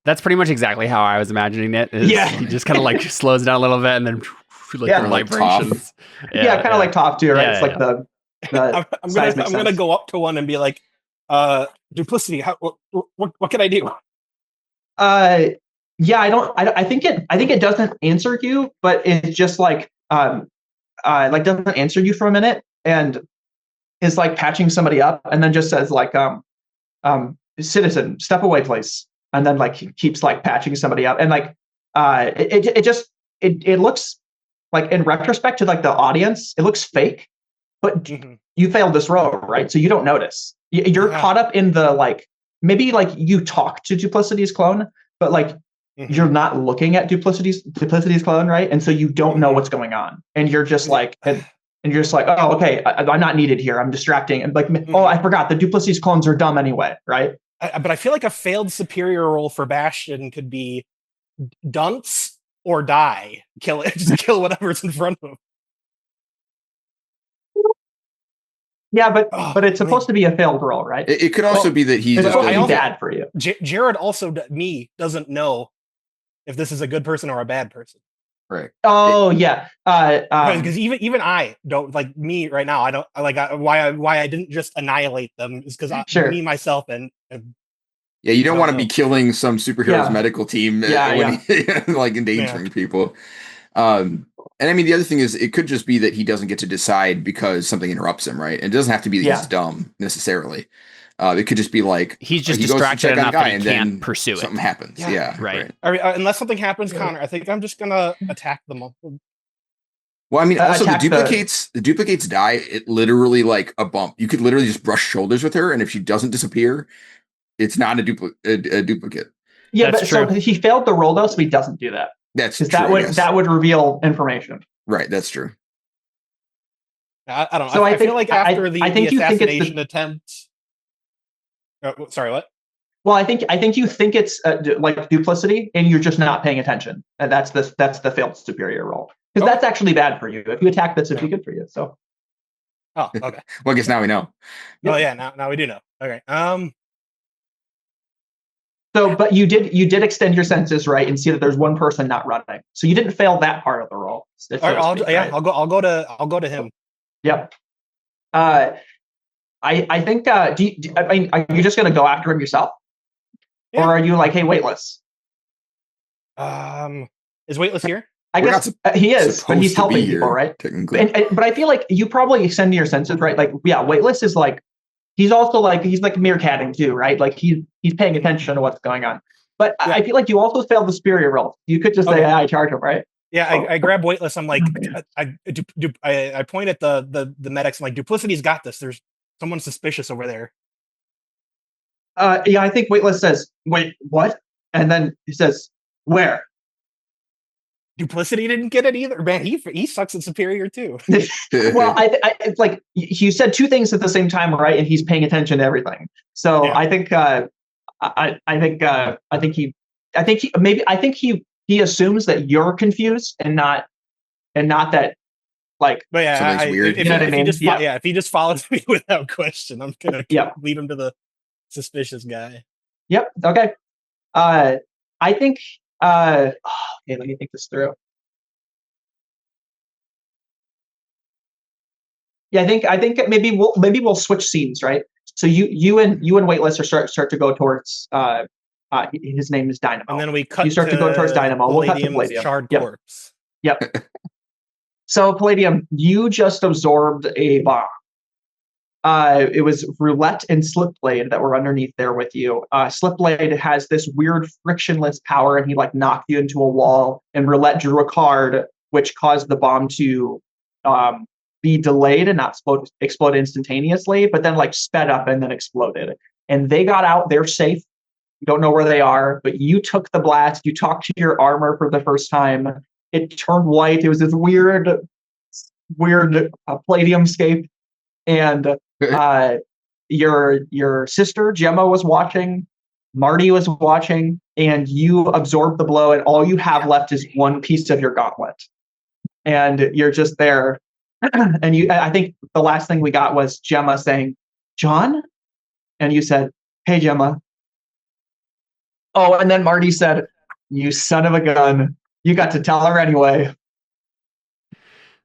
That's pretty much exactly how I was imagining it. He just kind of like slows down a little bit and then like vibrations. Kind of like top tier, right? It's like the I'm gonna go up to one and be like, Duplicity, what can I do? I think it doesn't answer you, but it's just like doesn't answer you for a minute and is like patching somebody up, and then just says like citizen, step away, please. And then like he keeps like patching somebody up, and like it looks like, in retrospect to like the audience, it looks fake, but you failed this roll, right? So you don't notice. You're caught up in the like, maybe like you talk to Duplicity's clone, but like you're not looking at Duplicity's clone, right? And so you don't know what's going on, and you're just like, and you're just like, oh, okay, I'm not needed here. I'm distracting, and like, oh, I forgot the Duplicity's clones are dumb anyway, right? But I feel like a failed superior roll for Bastion could be dunce or die. Kill it. Just kill whatever's in front of him. Yeah, but it's supposed to be a failed roll, right? It could also be that he's bad for you. Jared also doesn't know if this is a good person or a bad person. Right. Oh yeah. Because even I don't, like me right now. I don't like why I didn't just annihilate them is because me myself and yeah, you don't want to be killing some superhero's medical team like endangering people. And I mean, the other thing is, it could just be that he doesn't get to decide because something interrupts him, right? And it doesn't have to be that he's dumb necessarily. It could just be like he's just distracted enough that he can't pursue it. Something happens. Yeah, right. Unless something happens, Connor, I think I'm just gonna attack them all. Well, I mean, also the duplicates die. It literally like a bump. You could literally just brush shoulders with her, and if she doesn't disappear, it's not a duplicate. Yeah, but so he failed the roll though, so he doesn't do that. That's true. That would reveal information. Right. That's true. I don't know. So I feel like after the assassination attempt. Sorry, what? Well, I think you think it's like Duplicity, and you're just not paying attention, and that's the failed superior roll, because that's actually bad for you. If you attack, that's good for you. So Oh, okay. Well, I guess now we know. Oh yeah, now we do know. Okay. So, but you did extend your senses, right, and see that there's one person not running. So you didn't fail that part of the roll. I'll go to him. Yep. I think. I mean, are you just going to go after him yourself, or are you like, hey, Weightless? Is Weightless here? I guess he is, but he's helping people, right? Technically. But I feel like you probably extend your senses, right? Like, yeah, Weightless is like, he's also like, he's like meerkatting too, right? Like he's paying attention to what's going on. But yeah. I feel like you also failed the superior roll. You could just say, I charge him, right? Yeah, I grab Weightless. I'm like, I point at the medics. I'm like, Duplicity's got this. There's someone suspicious over there. Yeah, I think Weightless says, wait, what? And then he says, where? Duplicity didn't get it either. Man, he sucks at superior too. Well, it's like you said two things at the same time, right? And he's paying attention to everything. So yeah. I think he assumes that you're confused and not that, like. But yeah, something's weird. If he just follows me without question, I'm gonna lead him to the suspicious guy. Yep. Okay. I think. Okay, let me think this through. Yeah, I think maybe we'll switch scenes, right? So you and Weightless are start to go towards his name is Dynamo. And then we cut. You start to go towards Dynamo. We'll cut to Palladium. Charred corpse. Yep. So Palladium, you just absorbed a bomb. It was Roulette and Slipblade that were underneath there with you. Slipblade has this weird frictionless power, and he like knocked you into a wall. And Roulette drew a card, which caused the bomb to be delayed and not explode instantaneously, but then like sped up and then exploded. And they got out. They're safe. You don't know where they are, but you took the blast. You talked to your armor for the first time. It turned white. It was this weird Palladium-scape. And your sister Gemma was watching, Marty was watching, and you absorbed the blow, and all you have left is one piece of your gauntlet, and you're just there. And I think the last thing we got was Gemma saying, "John," and you said, "Hey, Gemma." Oh, and then Marty said, "You son of a gun! You got to tell her anyway."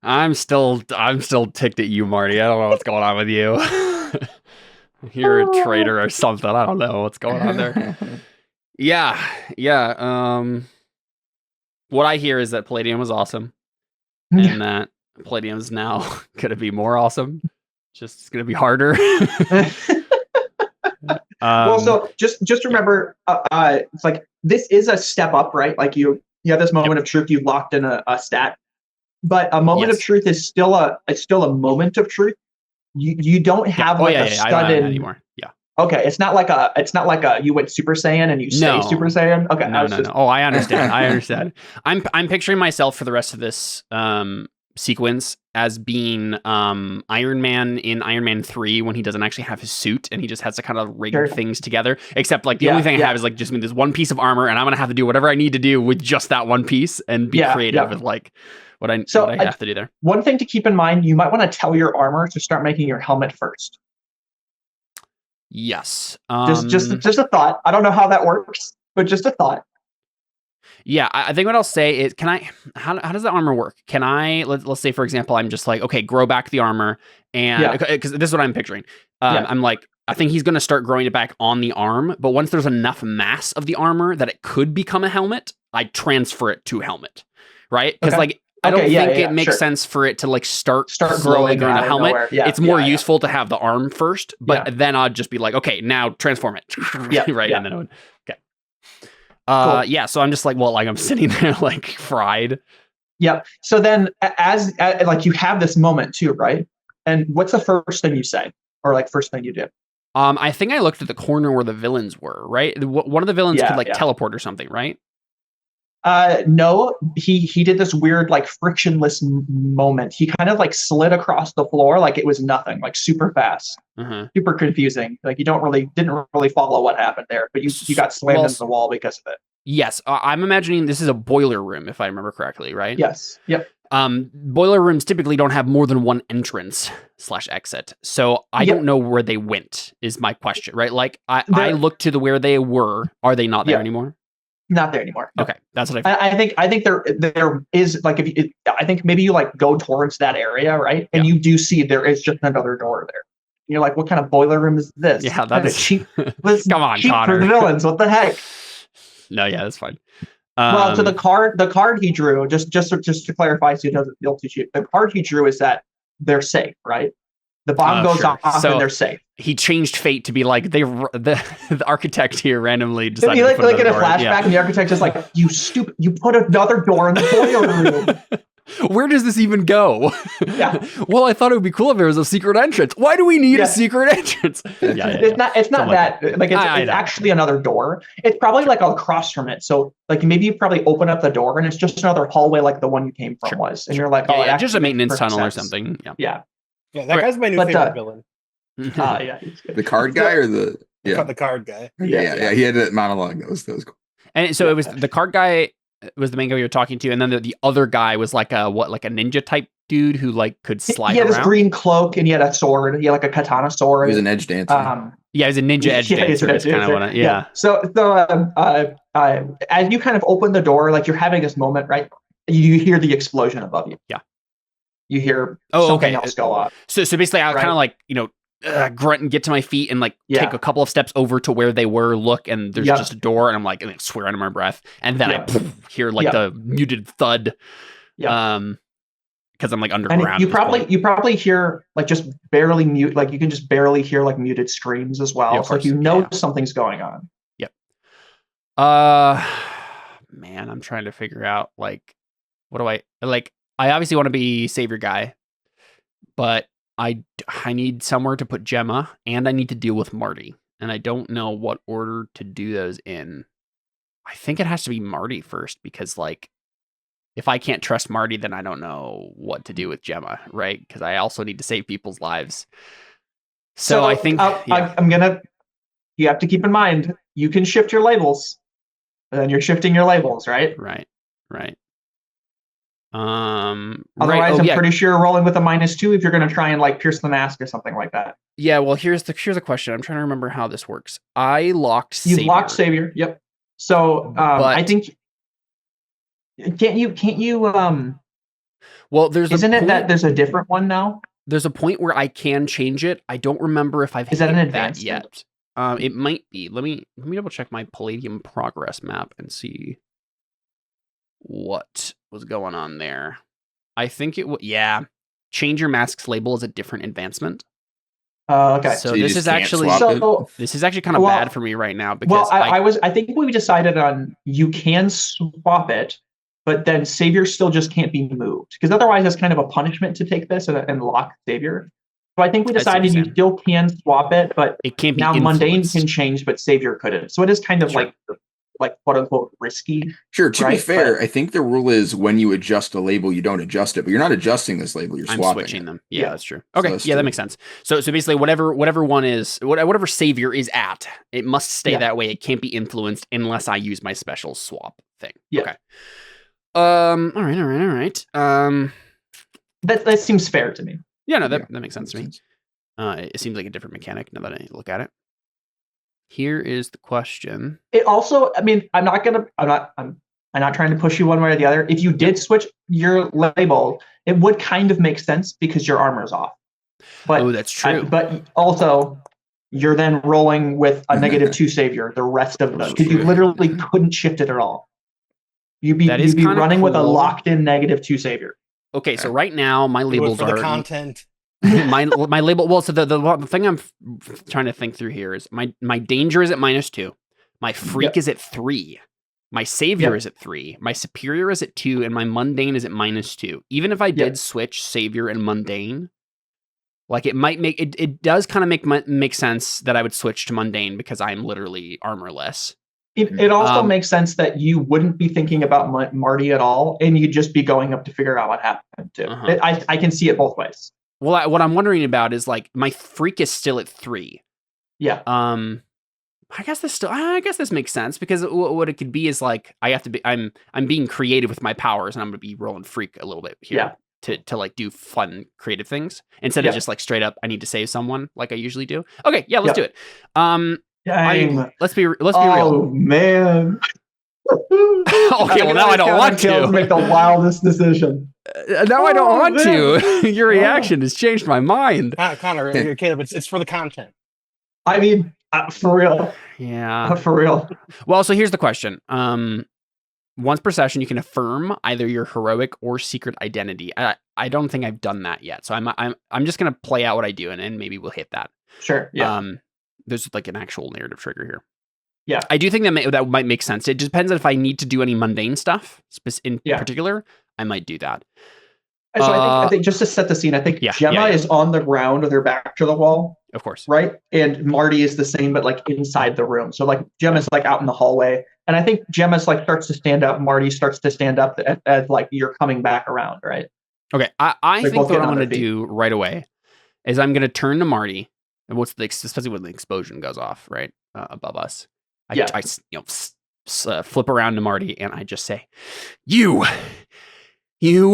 I'm still ticked at you, Marty. I don't know what's going on with you. You're a traitor or something. I don't know what's going on there. Yeah. What I hear is that Palladium was awesome, and that Palladium is now gonna be more awesome. Just it's gonna be harder. Well, so just remember, it's like this is a step up, right? Like you have this moment of truth. You locked in a stat. But a moment of truth is still a moment of truth. You don't have a studded I don't have anymore. Yeah. Okay, it's not like a you went Super Saiyan and you stay Super Saiyan. Okay. No. Oh, I understand. I'm picturing myself for the rest of this sequence as being Iron Man in Iron Man 3 when he doesn't actually have his suit and he just has to kind of rig things together. Except like the only thing I have is like just this one piece of armor, and I'm gonna have to do whatever I need to do with just that one piece and be creative with like what I have to do there. One thing to keep in mind, you might want to tell your armor to start making your helmet first. Yes. Just a thought. I don't know how that works, but just a thought. Yeah, I think what I'll say is, how does the armor work? Can I, let's say, for example, I'm just like, okay, grow back the armor. And because this is what I'm picturing. I'm like, I think he's going to start growing it back on the arm. But once there's enough mass of the armor that it could become a helmet, I transfer it to helmet. Right? Because I don't think it makes sense for it to like start growing around a helmet. It's more useful to have the arm first, but then I'd just be like, okay, now transform it. Right. And then it would, cool. Yeah. So I'm just like, well, like I'm sitting there like fried. Yep. So then as like you have this moment too, right? And what's the first thing you say or like first thing you do? I think I looked at the corner where the villains were, right? One of the villains could like teleport or something, right? No, he did this weird like frictionless moment. He kind of like slid across the floor like it was nothing, like super fast, super confusing. Like you didn't really follow what happened there, but you got slammed into the wall because of it. Yes, I'm imagining this is a boiler room if I remember correctly, right? Yes. Yep. Boiler rooms typically don't have more than one entrance/exit. So I don't know where they went is my question, right? Like I looked to where they were. Are they not there anymore? Not there anymore. No. Okay. That's what I think there is like, I think maybe you like go towards that area, right? And you do see there is just another door there. And you're like, what kind of boiler room is this? Yeah, that's cheap. Come on, cheap Connor. for the villains. What the heck? No, yeah, that's fine. Well, so the card he drew, just to clarify, so he doesn't feel too cheap. The card he drew is that they're safe, right? The bomb goes off and they're safe. He changed fate to be like the architect here randomly decided. Like in a flashback, and the architect is like, "You stupid! You put another door in the boiler room." Where does this even go? Yeah. Well, I thought it would be cool if there was a secret entrance. Why do we need a secret entrance? It's not that. Like it's actually another door. It's probably like across from it. So like maybe you probably open up the door and it's just another hallway like the one you came from was, and you're like, just a maintenance tunnel or something. Yeah. Yeah, that guy's my new favorite villain. Yeah, he's good. The card guy or the the card guy. Yeah, he had a monologue that was cool. And so it was the card guy was the main guy you were talking to, and then the other guy was like a ninja type dude who like could slide. He had around. His green cloak and he had a sword. He had like a katana sword. He was an edge dancer. He was a ninja edge dancer. That's kind of what. Yeah. So as you kind of open the door, like you're having this moment, right? You hear the explosion above you. Yeah. You hear something else go off. So basically, I kind of like grunt and get to my feet and like take a couple of steps over to where they were, look, and there's just a door, and I'm like, and I swear under my breath, and then I hear like the muted thud, because I'm like underground. And you probably hear like just barely mute, like you can just barely hear like muted screams as well. Yeah, so like something's going on. Yep. Man, I'm trying to figure out like what do I like. I obviously want to be savior guy, but I need somewhere to put Gemma, and I need to deal with Marty, and I don't know what order to do those in. I think it has to be Marty first, because like if I can't trust Marty, then I don't know what to do with Gemma, right? Because I also need to save people's lives. So I think you have to keep in mind, you can shift your labels, and then you're shifting your labels, right? Right. Otherwise, I'm pretty sure you're rolling with a -2 if you're going to try and like pierce the mask or something like that. Yeah, well, here's the question. I'm trying to remember how this works. I locked Savior. You locked Savior. Yep. So I think can't you well, isn't it that there's a different one now? There's a point where I can change it. I don't remember if I've hit that yet. It might be. Let me double check my Palladium progress map and see what was going on there. I think it change your mask's label is a different advancement. Okay. So this is actually kind of bad for me right now, because I think we decided on you can swap it, but then Savior still just can't be moved, because otherwise that's kind of a punishment to take this and lock Savior. So I think we decided you still can swap it, but it can't be now influenced. Mundane can change, but Savior couldn't. So it is kind of like quote unquote risky. Sure. To be fair, I think the rule is when you adjust a label, you don't adjust it, but you're not adjusting this label. You're swapping. I'm switching them. Yeah, that's true. Okay. So that makes sense. So basically whatever one is, whatever Savior is at, it must stay that way. It can't be influenced unless I use my special swap thing. Yeah. Okay. All right. That seems fair to me. Yeah, no, that makes sense to me. It seems like a different mechanic now that I look at it. Here is the question. It also, I mean, I'm not trying to push you one way or the other. If you did switch your label, it would kind of make sense because your armor's off. But that's true. But also, you're then rolling with a -2 Savior the rest of them, because you literally couldn't shift it at all. You'd be running with a locked-in -2 Savior. Okay, so right now my labels are the content. my label. Well, so the thing I'm trying to think through here is my danger is at -2, my freak is at 3, my savior is at 3, my superior is at 2, and my mundane is at -2. Even if I did switch savior and mundane, like it might make it does kind of make sense that I would switch to mundane because I'm literally armorless. It also makes sense that you wouldn't be thinking about Marty at all, and you'd just be going up to figure out what happened too. I can see it both ways. Well, what I'm wondering about is like my freak is still at 3. Yeah. I guess this makes sense, because what it could be is like I'm being creative with my powers, and I'm gonna be rolling freak a little bit here to like do fun creative things instead of just like straight up I need to save someone like I usually do. Okay, yeah, let's do it. Let's be real. Oh man. Okay, well now I don't want to make the wildest decision. Now I don't want to. Your reaction has changed my mind. Connor, Caleb, it's for the content. I mean, for real. Yeah. For real. Well, so here's the question. Once per session, you can affirm either your heroic or secret identity. I don't think I've done that yet, so I'm just gonna play out what I do, and maybe we'll hit that. Sure. Yeah. There's like an actual narrative trigger here. Yeah. I do think that might make sense. It just depends on if I need to do any mundane stuff in particular. I might do that. So I think just to set the scene, I think Gemma is on the ground with her back to the wall. Of course. Right? And Marty is the same, but like inside the room. So like Gemma's like out in the hallway. And I think Gemma's like starts to stand up. Marty starts to stand up as like you're coming back around, right? Okay. I think what I'm going to do right away is I'm going to turn to Marty, and especially when the explosion goes off, right? Above us. I flip around to Marty and I just say, You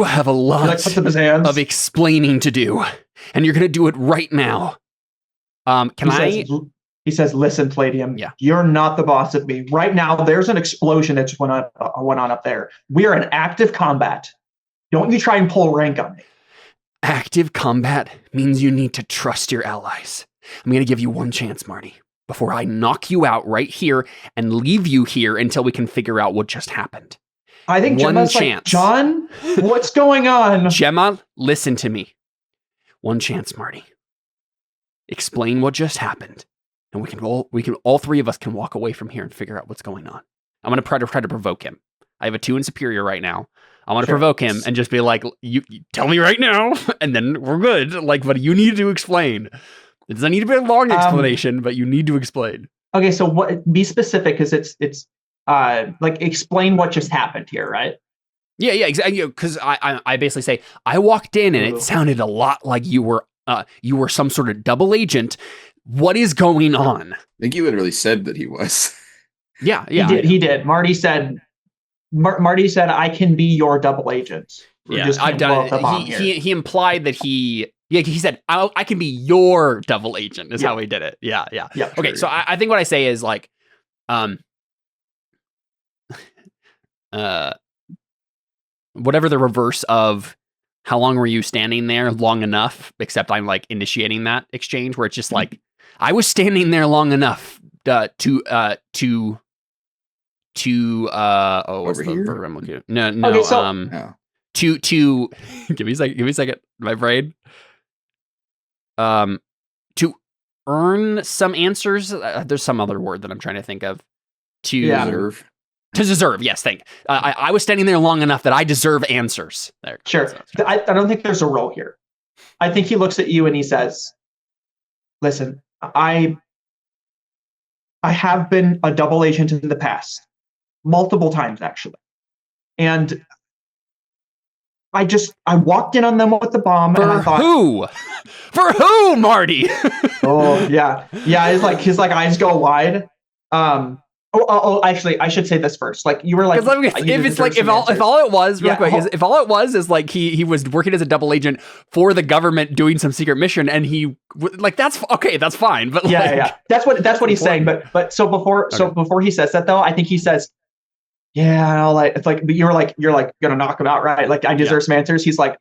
have a lot of explaining to do, and you're going to do it right now. He says, listen, Palladium, you're not the boss of me. Right now, there's an explosion that just went on up there. We are in active combat. Don't you try and pull rank on me. Active combat means you need to trust your allies. I'm going to give you one chance, Marty, before I knock you out right here and leave you here until we can figure out what just happened. I think Gemma's like, John, what's going on? Gemma, listen to me. One chance, Marty. Explain what just happened, and all three of us can walk away from here and figure out what's going on. I'm going to try to provoke him. I have a 2 in superior right now. I want to provoke him and just be like, you tell me right now, and then we're good. Like, but you need to explain. It doesn't need to be a long explanation, but you need to explain. Okay, so be specific, because it's like explain what just happened here, right? Yeah, exactly. Because I basically say I walked in and it sounded a lot like you were some sort of double agent. What is going on? I think you literally said that he was. Yeah. He did. Marty said, I can be your double agent. I've done it. He implied that he said, I can be your double agent is how he did it. Yeah. Okay, so I think what I say is like, whatever the reverse of how long were you standing there, long enough, except I'm like initiating that exchange where it's just like, I was standing there long enough what's the verb I'm looking at? No. Okay, so, to give me a second, my brain. To earn some answers. There's some other word that I'm trying to think of. To deserve, yes, thank you. I was standing there long enough that I deserve answers. There. Sure. I don't think there's a role here. I think he looks at you and he says, listen, I have been a double agent in the past. Multiple times, actually. And I walked in on them with the bomb. For and I thought, For who, Marty? Oh, yeah. Yeah, his eyes go wide. Actually, I should say this first. Like you were like, if all it was is like he was working as a double agent for the government doing some secret mission, and he like that's okay, that's fine. But that's what he's saying. But so before he says that though, I think he says, it's like you're gonna knock him out, right? Like I deserve some answers. He's like,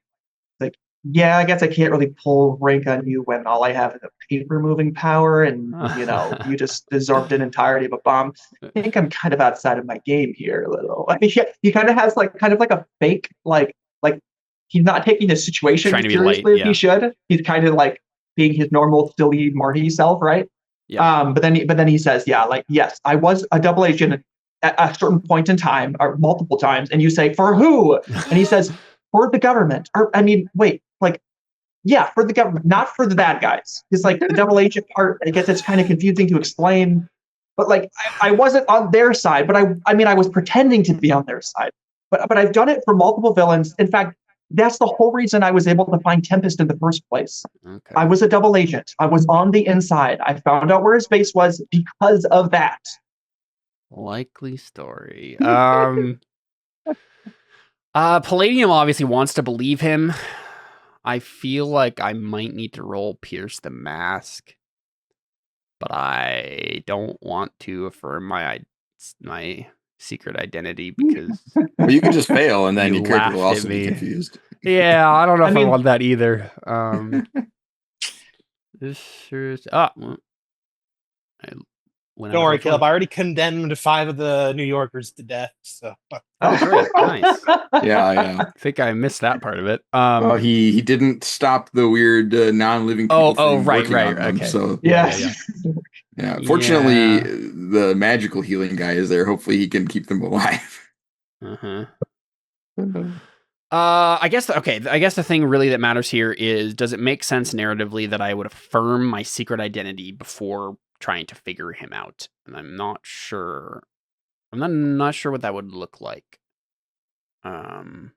yeah, I guess I can't really pull rank on you when all I have is a paper moving power, and you just absorbed an entirety of a bomb. I think I'm kind of outside of my game here a little. I mean, he kind of has like a fake like he's not taking the situation seriously as he should. He's kind of like being his normal silly Marty self, right? Yeah. But then he says, yes, I was a double agent at a certain point in time, or multiple times, and you say, for who? And he says, for the government. Or I mean, wait. For the government, not for the bad guys. It's like the double agent part, I guess it's kind of confusing to explain. But like, I wasn't on their side, but I was pretending to be on their side. But I've done it for multiple villains. In fact, That's the whole reason I was able to find Tempest in the first place. Okay. I was a double agent. I was on the inside. I found out where his base was because of that. Likely story. Palladium obviously wants to believe him. I feel like I might need to roll Pierce the Mask, but I don't want to affirm my secret identity because you can just fail and then you your character will laughed also at be me. confused. Yeah, I don't know if I want that either. This sure is. Don't worry, Caleb. I already condemned 5 of the New Yorkers to death. So. Oh, great, nice. Yeah. I think I missed that part of it. Well, he didn't stop the weird non-living people from working on them. Okay. So yeah. Fortunately, the magical healing guy is there. Hopefully, he can keep them alive. I guess the thing really that matters here is, does it make sense narratively that I would affirm my secret identity before trying to figure him out? And I'm not sure. I'm not sure what that would look like. Oh,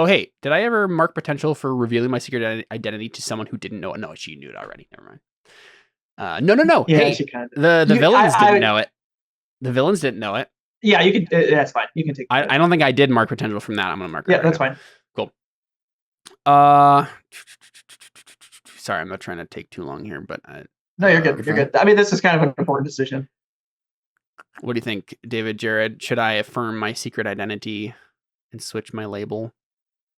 hey, did I ever mark potential for revealing my secret identity to someone who didn't know it? No, she knew it already. Never mind. No. Yeah, hey, she kind of. The villains didn't know it. The villains didn't know it. Yeah, you could. That's fine. You can take. I don't think I did mark potential from that. I'm gonna mark it. Yeah, that's fine. Cool. Sorry, I'm not trying to take too long here, but no, you're good. You're good. I mean, this is kind of an important decision. What do you think, David, Jared? Should I affirm my secret identity and switch my label?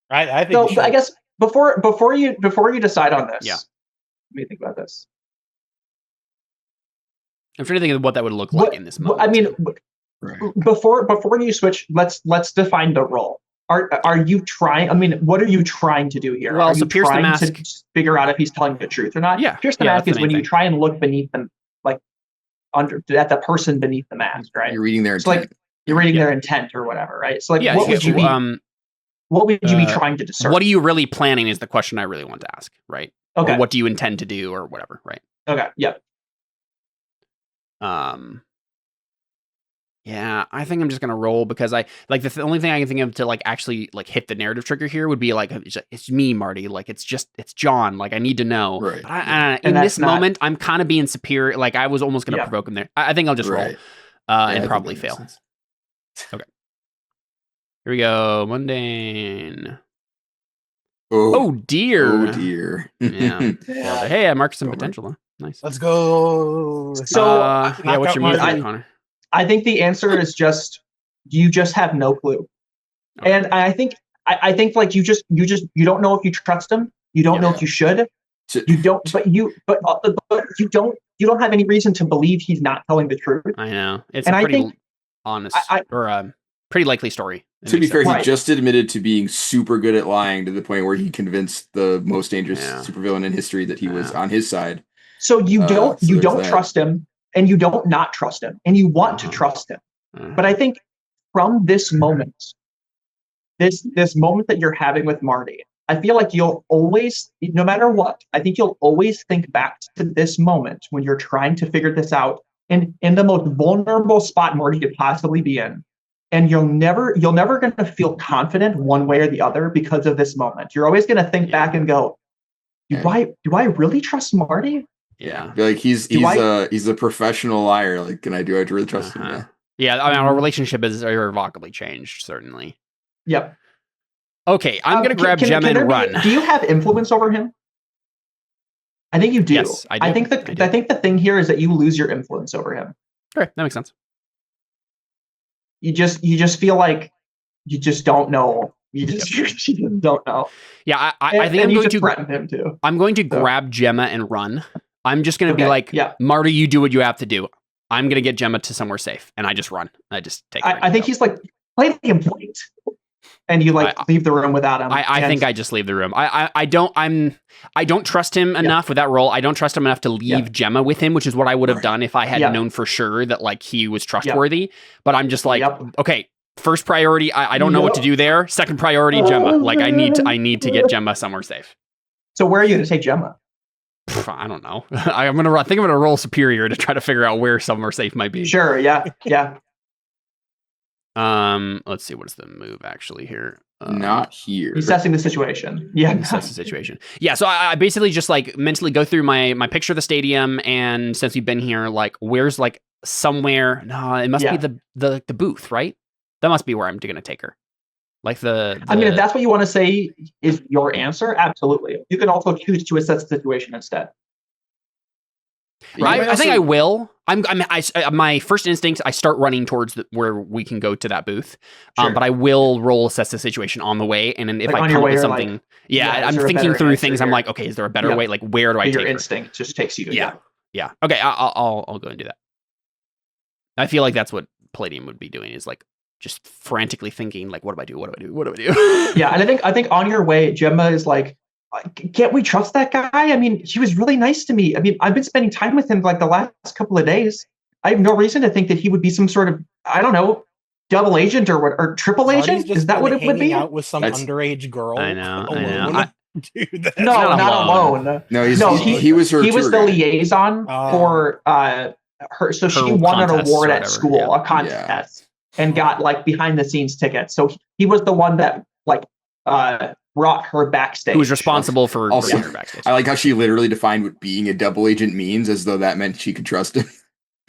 I think. So I guess before you decide on this, yeah. Let me think about this. I'm trying to think of what that would look like in this moment. I mean, before you switch, let's define the role. Are you trying? I mean, what are you trying to do here? Well, are so you Pierce the trying Mask to figure out if he's telling the truth or not? Yeah, Pierce the Mask is when you try and look beneath them, like at the person beneath the mask, right? You're reading their intent. Like you're reading their intent or whatever, right? So like, what would you be trying to discern? What are you really planning is the question I really want to ask, right? Okay. Or what do you intend to do or whatever, right? Okay. Yep. Yeah, I think I'm just gonna roll because I like the only thing I can think of to like actually like hit the narrative trigger here would be like it's me, Marty. Like it's John. Like I need to know. Right. But in this moment, I'm kind of being superior. Like I was almost gonna provoke him there. I think I'll just roll and probably fail. Okay. Here we go. Mundane. Oh dear. Yeah. Hey, I marked some potential. Huh? Nice. Let's go. So what's your move, Connor? I think the answer is you just have no clue. Okay. And I think like you don't know if you trust him. You don't know if you should. You don't, but you don't have any reason to believe he's not telling the truth. I know. It's a pretty honest or a pretty likely story. To be fair, he just admitted to being super good at lying to the point where he convinced the most dangerous supervillain in history that he was on his side. So you don't trust him. And you don't not trust him, and you want to trust him. But I think from this moment, this moment that you're having with Marty, I feel like you'll always, no matter what, I think you'll always think back to this moment when you're trying to figure this out in the most vulnerable spot Marty could possibly be in. And you're never going to feel confident one way or the other because of this moment. You're always going to think back and go, do I really trust Marty? Yeah, like he's a professional liar. Like, can I really trust him? Yeah, I mean, our relationship is irrevocably changed, certainly. Yep. Okay, I'm gonna grab Gemma and run. Do you have influence over him? I think you do. Yes, I do. I think the thing here is that you lose your influence over him. Okay, that makes sense. You just feel like you just don't know. You just don't know. Yeah, I think I'm going to threaten him too. I'm going to grab Gemma and run. I'm just going to be like, Marty, you do what you have to do. I'm going to get Gemma to somewhere safe. And I just run. I just take her. I think he's like, play the point. And you leave the room without him. I think I just leave the room. I don't trust him enough with that role. I don't trust him enough to leave Gemma with him, which is what I would have done if I had known for sure that like he was trustworthy. But I'm just like, okay, first priority, I don't know what to do there. Second priority, Gemma. Like I need to get Gemma somewhere safe. So where are you going to take Gemma? I don't know. I think I'm gonna roll superior to try to figure out where somewhere safe might be. Sure. Yeah. Let's see. What's the move actually here? Not here. Assessing the situation. Yeah. Assess the situation. Yeah, so I basically just like mentally go through my picture of the stadium, and since we've been here, like where's like somewhere? No, it must be the booth, right? That must be where I'm gonna take her. Like the I mean, if that's what you want to say is your answer, absolutely. You can also choose to assess the situation instead. I think I will. My first instinct, I start running towards where we can go to that booth. Sure. But I will roll assess the situation on the way, and then if like I come up with something, like, I'm thinking through things. I'm like, okay, is there a better way? Like, where do I take your her? instinct just takes you to yeah. Okay, I'll go and do that. I feel like that's what Palladium would be doing, is like just frantically thinking, like, what do I do? What do I do? What do I do? Yeah, and I think on your way, Gemma is like, can't we trust that guy? I mean, he was really nice to me. I mean, I've been spending time with him like the last couple of days. I have no reason to think that he would be some sort of, I don't know, double agent or triple agent. Is that what it would be? Out with some underage girl. I know. Dude, not alone. No, he was her. He was the liaison for her. So she won an award at school, a contest, and got like behind the scenes tickets. So he was the one that like brought her backstage. Who was responsible for bringing her backstage. I like how she literally defined what being a double agent means, as though that meant she could trust him.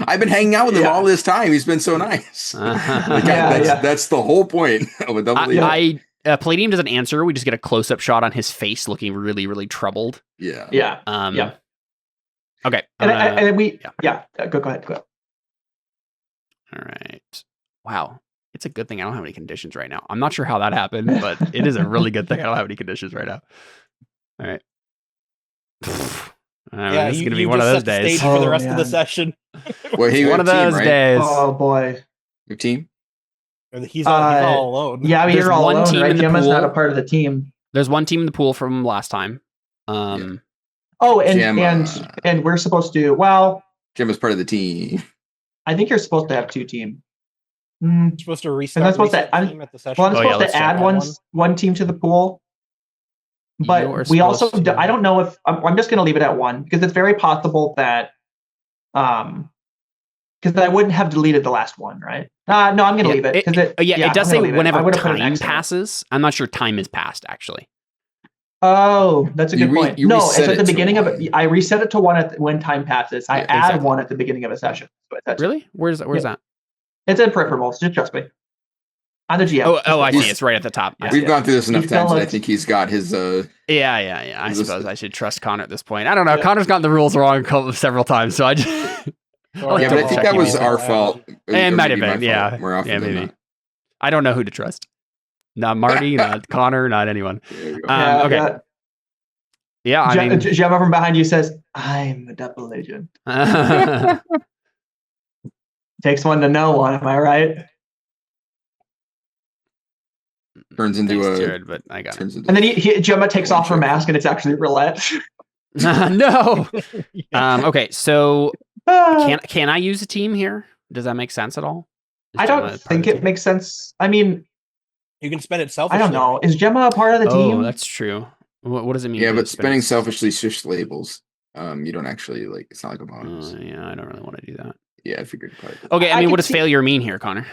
I've been hanging out with him all this time. He's been so nice. That's the whole point of a double agent. Palladium doesn't answer. We just get a close-up shot on his face, looking really, really troubled. Yeah. Okay. Go ahead. All right. Wow. It's a good thing I don't have any conditions right now. I'm not sure how that happened, but it is a really good thing I don't have any conditions right now. All right. This is going to be one of those days. For the rest of the session. Well, one of those days. Oh, boy. Your team? He's all alone. Yeah, you're all alone, right? Gemma's not a part of the team. There's one team in the pool from last time. And we're supposed to, well... Gemma's part of the team. I think you're supposed to have two teams. You're supposed to restart. I'm supposed to add one team to the pool. But we also, I don't know if, I'm just going to leave it at one, because it's very possible that, because I wouldn't have deleted the last one, right? No, I'm going to leave it. It does say whenever time passes. I'm not sure time is passed, actually. Oh, that's a good point. No, it's at the beginning of it. I reset it to one when time passes. I add one at the beginning of a session. Really? Where's that? It's in peripherals. Just trust me. On the GM. Oh, I see. It's right at the top. We've gone through this enough times, and I think he's got his. Yeah. I suppose I should trust Connor at this point. I don't know. Connor's gotten the rules wrong several times, so I just. But I think that was our fault. It might have been. Yeah. Maybe. I don't know who to trust. Not Marty, not Connor, not anyone. Okay. Yeah, I mean, Gemma from behind you says, "I'm a double agent." Takes one to know one. Am I right? Turns into Jared, but I got it. And then Gemma takes off her mask, and it's actually roulette. No. Okay, so can I use a team here? Does that make sense at all? I don't think it makes sense. I mean, you can spend it selfishly. I don't know. Is Gemma a part of the team? Oh, that's true. What does it mean? Yeah, but spending selfishly is just labels. You don't actually like. It's not like a bonus. Yeah, I don't really want to do that. Yeah, I figured. Okay, I mean, what does failure mean here, Connor?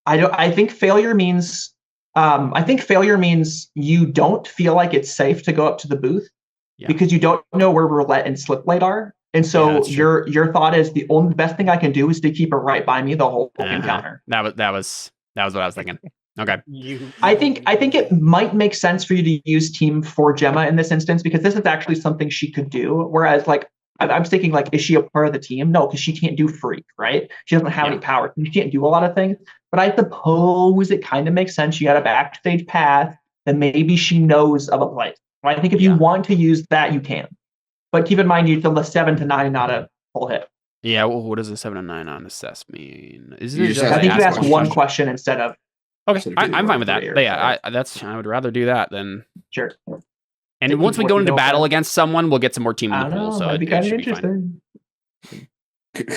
I think failure means. I think failure means you don't feel like it's safe to go up to the booth because you don't know where roulette and slip blade are, and so your thought is the only best thing I can do is to keep her right by me the whole encounter. That was what I was thinking. Okay. I think it might make sense for you to use team for Gemma in this instance because this is actually something she could do. Whereas, like, I'm thinking, like, is she a part of the team? No, because she can't do freak, right? She doesn't have any power. She can't do a lot of things. But I suppose it kind of makes sense. She got a backstage path, then maybe she knows of a place. I think if you want to use that, you can. But keep in mind, you still a 7 to 9, not a full hit. Yeah. Well, what does a 7 to 9 on assess mean? I think you ask one question instead of. Okay, I'm fine with that. Yeah, I would rather do that than sure. And once we go into battle against someone, we'll get some more team in the pool. So it'd be kind of interesting.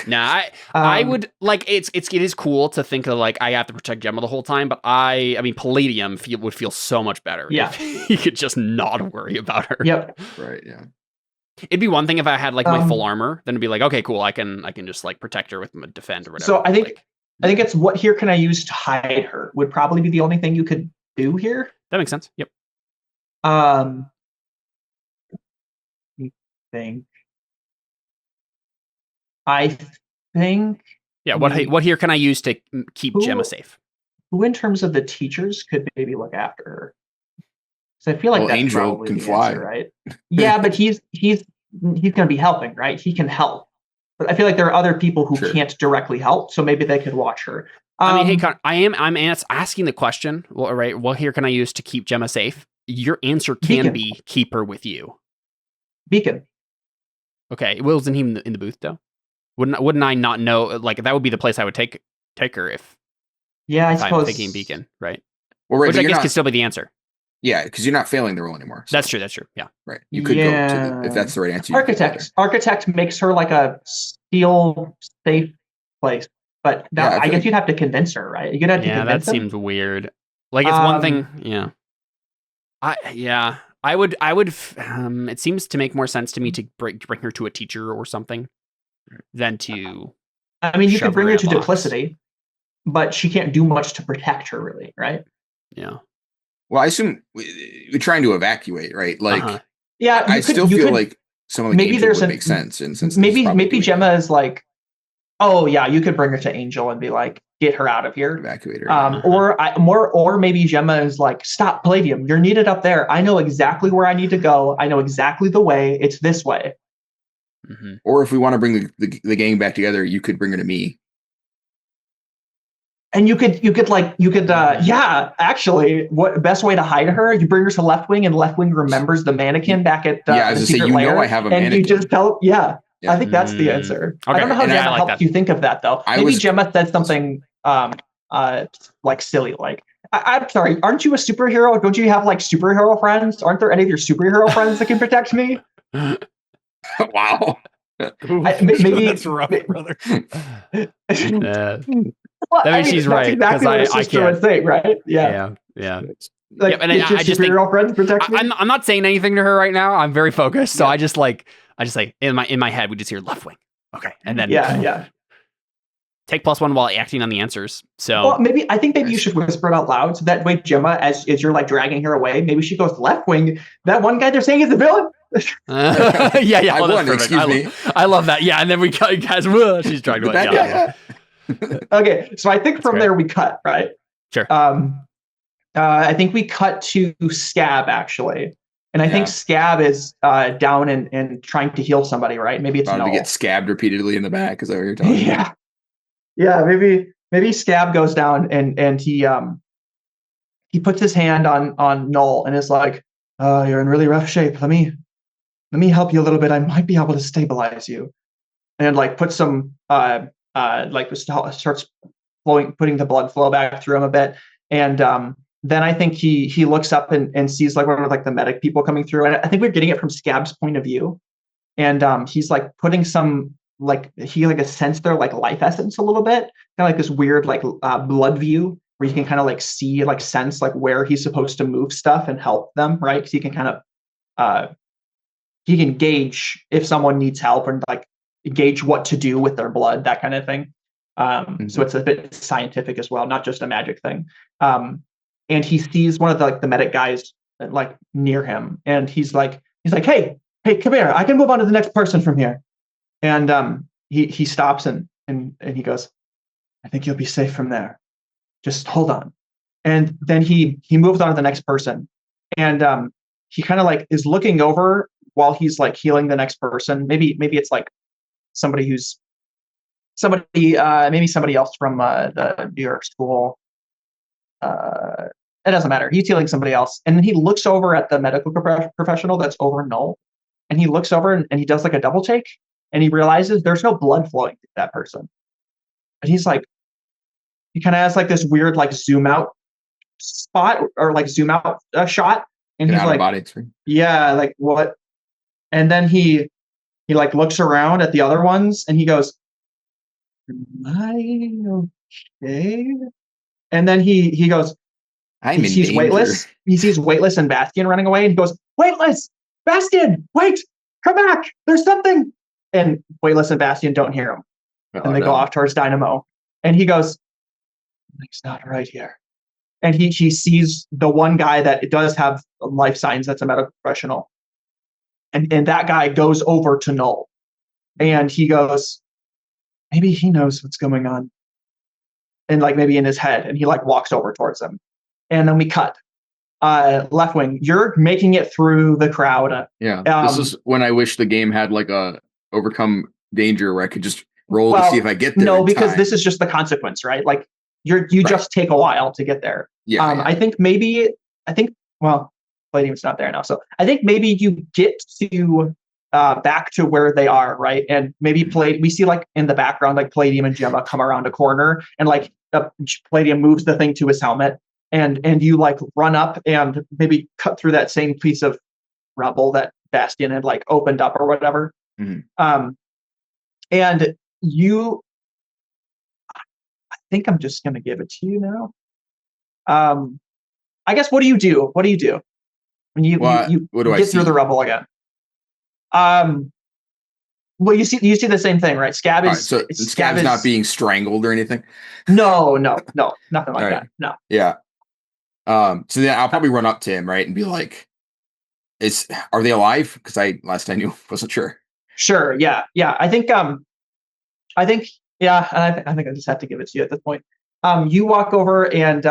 Nah, I would like it is cool to think of like I have to protect Gemma the whole time, but I mean Palladium would feel so much better. Yeah, if he could just not worry about her. Yep. Right. Yeah. It'd be one thing if I had like my full armor, then it'd be like, okay, cool, I can just like protect her with my defend or whatever. So I think I think it's what here can I use to hide her would probably be the only thing you could do here. That makes sense. Yep. I think. Yeah. What here can I use to keep Gemma safe? Who, in terms of the teachers, could maybe look after her? So I feel like that's Angel probably can the fly, answer, right? Yeah, but he's going to be helping, right? He can help. But I feel like there are other people who can't directly help, so maybe they could watch her. I mean, hey, Con, I'm asking the question, right? What here can I use to keep Gemma safe? Your answer can be keep her with you. Beacon. Okay, wasn't he in the booth though? Wouldn't I not know? Like that would be the place I would take her if. Yeah, I suppose. I'm thinking Beacon, right? Well, right, which I guess could still be the answer. Yeah, because you're not failing the roll anymore. So. That's true. Yeah. Right. You could go to if that's the right answer. Architect makes her like a steel safe place, but I guess you'd have to convince her, right? You'd have to convince that seems weird. Like it's one thing. Yeah. I would. It seems to make more sense to me to bring her to a teacher or something than to. I mean, you could bring her to duplicity, but she can't do much to protect her, really, right? Yeah. Well, I assume we're trying to evacuate, right? Like, yeah, I still feel like some of the maybe there's would make sense, and since maybe Gemma is like, oh yeah, you could bring her to Angel and be like, get her out of here, evacuate her. Or maybe Gemma is like, stop, Palladium, you're needed up there. I know exactly where I need to go. I know exactly the way. It's this way. Mm-hmm. Or if we want to bring the gang back together, you could bring her to me. And you could actually, what best way to hide her? You bring her to Left Wing, and Left Wing remembers the mannequin back at I was the secret lair, I have a mannequin. And you just tell, I think that's the answer. Okay. I don't know how Gemma helped you think of that though. Maybe Gemma said something like silly, like, I'm sorry, aren't you a superhero? Don't you have like superhero friends? Aren't there any of your superhero friends that can protect me? Wow. Maybe that's rough, brother. Well, I mean, she's right. Exactly what a sister would say, right? Yeah. Like, and I just think friends protect me? I'm not saying anything to her right now. I'm very focused, so I just say in my head we just hear Left Wing, okay, and then take +1 while acting on the answers. So I think maybe you should whisper it out loud, so that way Gemma, as you're like dragging her away, maybe she goes Left Wing. That one guy they're saying is the villain. I won. Excuse me. I love that. Yeah, and then we cut guys. She's dragged away. Yeah. Okay, so I think from there we cut, right? Sure. I think we cut to Scab actually, and I think Scab is down and trying to heal somebody, right? Maybe it's to get scabbed repeatedly in the back. Is that what you're talking about? Yeah. Maybe Scab goes down and he puts his hand on Null and is like, "You're in really rough shape. Let me help you a little bit. I might be able to stabilize you," and like put some starts putting the blood flow back through him a bit, and then I think he looks up and sees like one of like the medic people coming through, and I think we're getting it from Scab's point of view, and he's like putting some like he like sensed their like life essence a little bit, kind of like this weird like blood view where you can kind of like see like sense like where he's supposed to move stuff and help them, right? Because he can kind of he can gauge if someone needs help and like gauge what to do with their blood, that kind of thing. So it's a bit scientific as well, not just a magic thing. And he sees one of the medic guys like near him, and he's like, hey, come here. I can move on to the next person from here. And he stops and he goes, I think you'll be safe from there. Just hold on. And then he moves on to the next person, and he kind of like is looking over while he's like healing the next person. Maybe it's like maybe somebody else from the New York school. It doesn't matter. He's healing somebody else, and then he looks over at the medical professional that's over Null, and he looks over and he does like a double take, and he realizes there's no blood flowing to that person, and he's like, he kind of has like this weird like zoom out spot or like zoom out shot, and he's like, yeah, like what? And then he like looks around at the other ones, and he goes, am I okay? And then he goes, he sees Weightless. He sees Weightless and Bastion running away, and he goes, Weightless, Bastion, wait, come back. There's something. And Weightless and Bastion don't hear him, and they go off towards Dynamo. And he goes, Something's not right here. And he sees the one guy that does have life signs that's a medical professional. And that guy goes over to Null. And he goes, maybe he knows what's going on. And like maybe in his head. And he like walks over towards him. And then we cut. Left wing, you're making it through the crowd. Yeah. This is when I wish the game had like a overcome danger where I could just roll to see if I get there. No, because this is just the consequence, right? Like you just take a while to get there. Yeah. I think Palladium's not there now. So I think maybe you get to back to where they are, right? And maybe we see like in the background, like Palladium and Gemma come around a corner and like Palladium moves the thing to his helmet. And you like run up and maybe cut through that same piece of rubble that Bastion had like opened up or whatever. Mm-hmm. And you, I think I'm just going to give it to you now. I guess, what do you do? When you get through the rubble again? Well, you see the same thing, right? Scab is Scab's not being strangled or anything. No, nothing like that. No. Yeah. So then I'll probably run up to him, right, and be like, are they alive? Because last I knew, wasn't sure. Sure. Yeah. I think I just have to give it to you at this point. You walk over and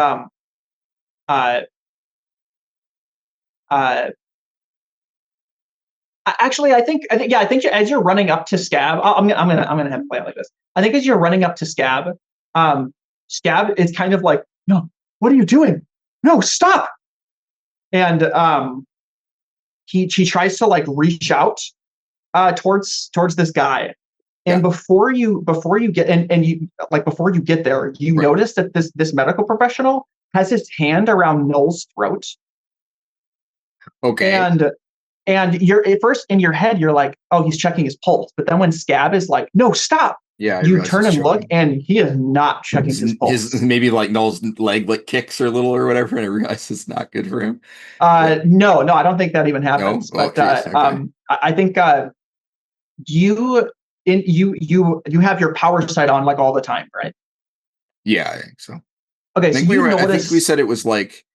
actually, I think as you're running up to Scab, I'm gonna have to play it like this. I think as you're running up to Scab, Scab is kind of like, no, what are you doing? No, stop! And he tries to like reach out towards this guy, and before you get before you get there, you notice that this medical professional has his hand around Null's throat. Okay. And you're at first in your head, you're like, oh, he's checking his pulse. But then when Scab is like, no, stop. Yeah. You turn and look, and he is not checking his pulse. Maybe like Null's leg like kicks or a little or whatever, and I realize it's not good for him. No, I don't think that even happens. No? But I think you have your power sight on like all the time, right? Yeah, I think so. Okay, I think we said it was like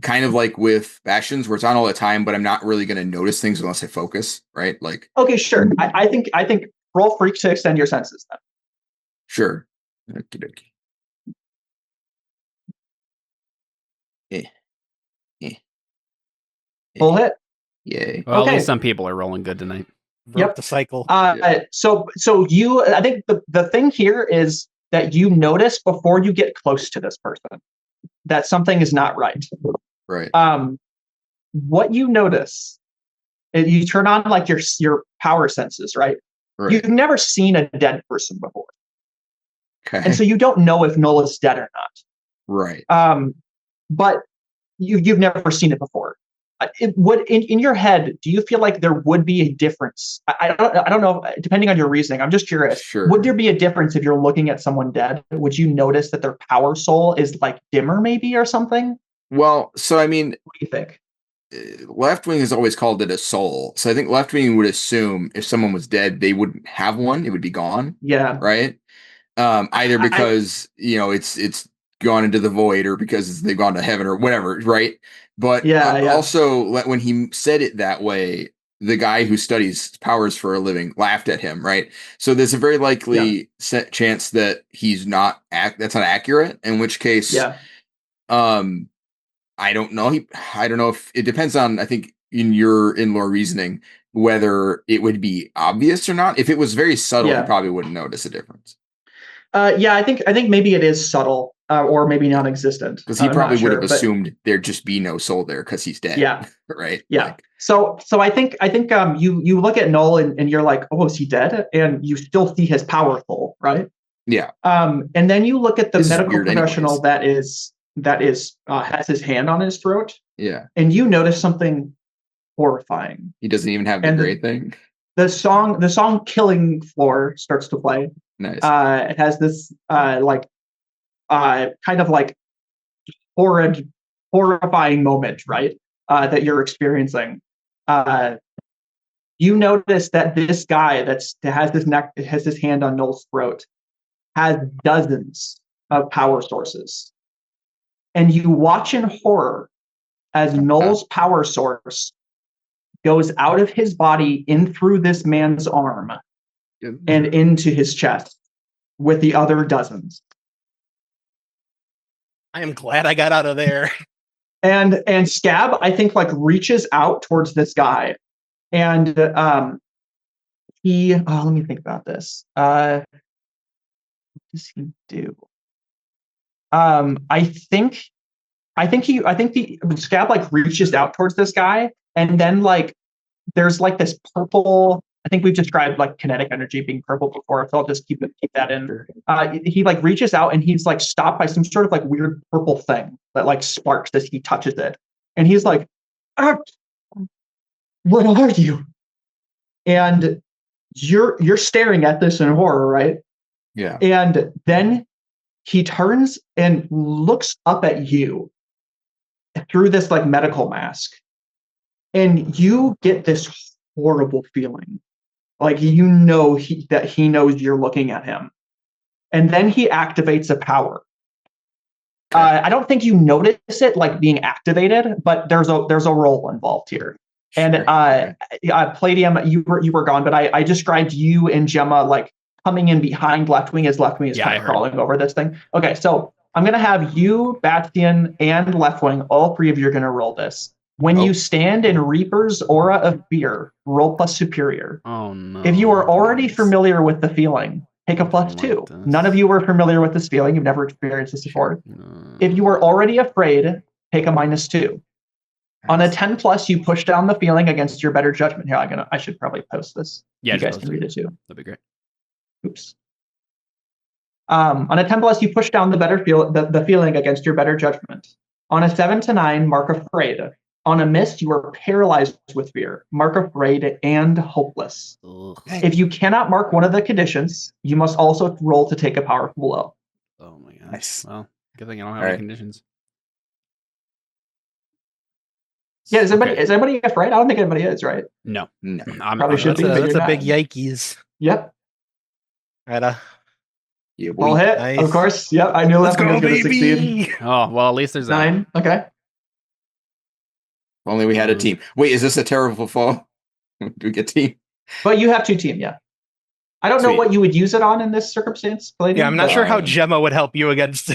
kind of like with Bastions where it's on all the time, but I'm not really going to notice things unless I focus, right? Like, okay, sure. I think roll freak to extend your senses then. Sure. Okey-dokey. Full hit. Yay. Well, at least some people are rolling good tonight. Broke the cycle. So I think the thing here is that you notice before you get close to this person that something is not right. Right. What you notice, you turn on like your power senses, right? You've never seen a dead person before. Okay. And so you don't know if Null is dead or not. Right. But you've never seen it before. In your head, do you feel like there would be a difference? I don't know, depending on your reasoning. I'm just curious. Sure. Would there be a difference if you're looking at someone dead? Would you notice that their power soul is like dimmer maybe or something? Well, so I mean, what do you think? Left Wing has always called it a soul. So I think Left Wing would assume if someone was dead, they wouldn't have one. It would be gone. Yeah. Right. Either because, it's gone into the void or because they've gone to heaven or whatever. Right. But also when he said it that way, the guy who studies powers for a living laughed at him. Right. So there's a very likely chance that he's that's not accurate, in which case, I don't know. I don't know if it depends on, I think in your in-lore reasoning, whether it would be obvious or not. If it was very subtle, you probably wouldn't notice a difference. I think maybe it is subtle or maybe non-existent. Because he probably would have assumed there'd just be no soul there because he's dead. Yeah. Right. Yeah. Like, so I think you look at Null and you're like, oh, is he dead? And you still see his powerful, right? Yeah. And then you look at the medical professional that has his hand on his throat. Yeah. And you notice something horrifying. He doesn't even have the great thing. The song Killing Floor starts to play. Nice. It has this kind of like horrifying moment, right? That you're experiencing. You notice that this guy has his hand on Null's throat has dozens of power sources. And you watch in horror as Noel's power source goes out of his body in through this man's arm and into his chest with the other dozens. I am glad I got out of there. And Scab, I think, like reaches out towards this guy, and he. Oh, let me think about this. What does he do? I think the Scab like reaches out towards this guy, and then like there's like this purple. I think we've described like kinetic energy being purple before, so I'll just keep that in. He like reaches out and he's like stopped by some sort of like weird purple thing that like sparks as he touches it, and he's like, "What are you?" And you're staring at this in horror, right? Yeah. And then he turns and looks up at you through this like medical mask, and you get this horrible feeling. Like, you know, that he knows you're looking at him. And then he activates a power. Okay. I don't think you notice it like being activated, but there's a role involved here. And Palladium, you were gone, but I described you and Gemma like coming in behind Leftwing as Leftwing is kind of crawling over this thing. Okay, so I'm gonna have you, Bastian, and Leftwing, all three of you are gonna roll this. When you stand in Reaper's aura of fear, roll plus superior. Oh no. If you are already familiar with the feeling, take a +2. None of you were familiar with this feeling. You've never experienced this before. If you are already afraid, take a -2. On a 10+, you push down the feeling against your better judgment. Here, I should probably post this. Yeah, you guys can read it too. That'd be great. Oops. On a 10+, you push down the feeling against your better judgment. On a 7 to 9, mark afraid. On a miss, you are paralyzed with fear, mark afraid, and hopeless. Ugh. If you cannot mark one of the conditions, you must also roll to take a powerful blow. Oh my gosh. Nice. Well, good thing I don't have any conditions. Yeah, is anybody afraid? I don't think anybody is, right? No. Probably should be. That's a big yikes. Yep. Right. All hit, nice. Of course. Yep, I knew Leftwing was going to succeed. Oh, well, at least there's 9. Okay. If only we had a team. Wait, is this a terrible fall? Do we get team? But you have 2 team, yeah. I don't know what you would use it on in this circumstance. Palladium, yeah, I'm not sure how Gemma would help you against.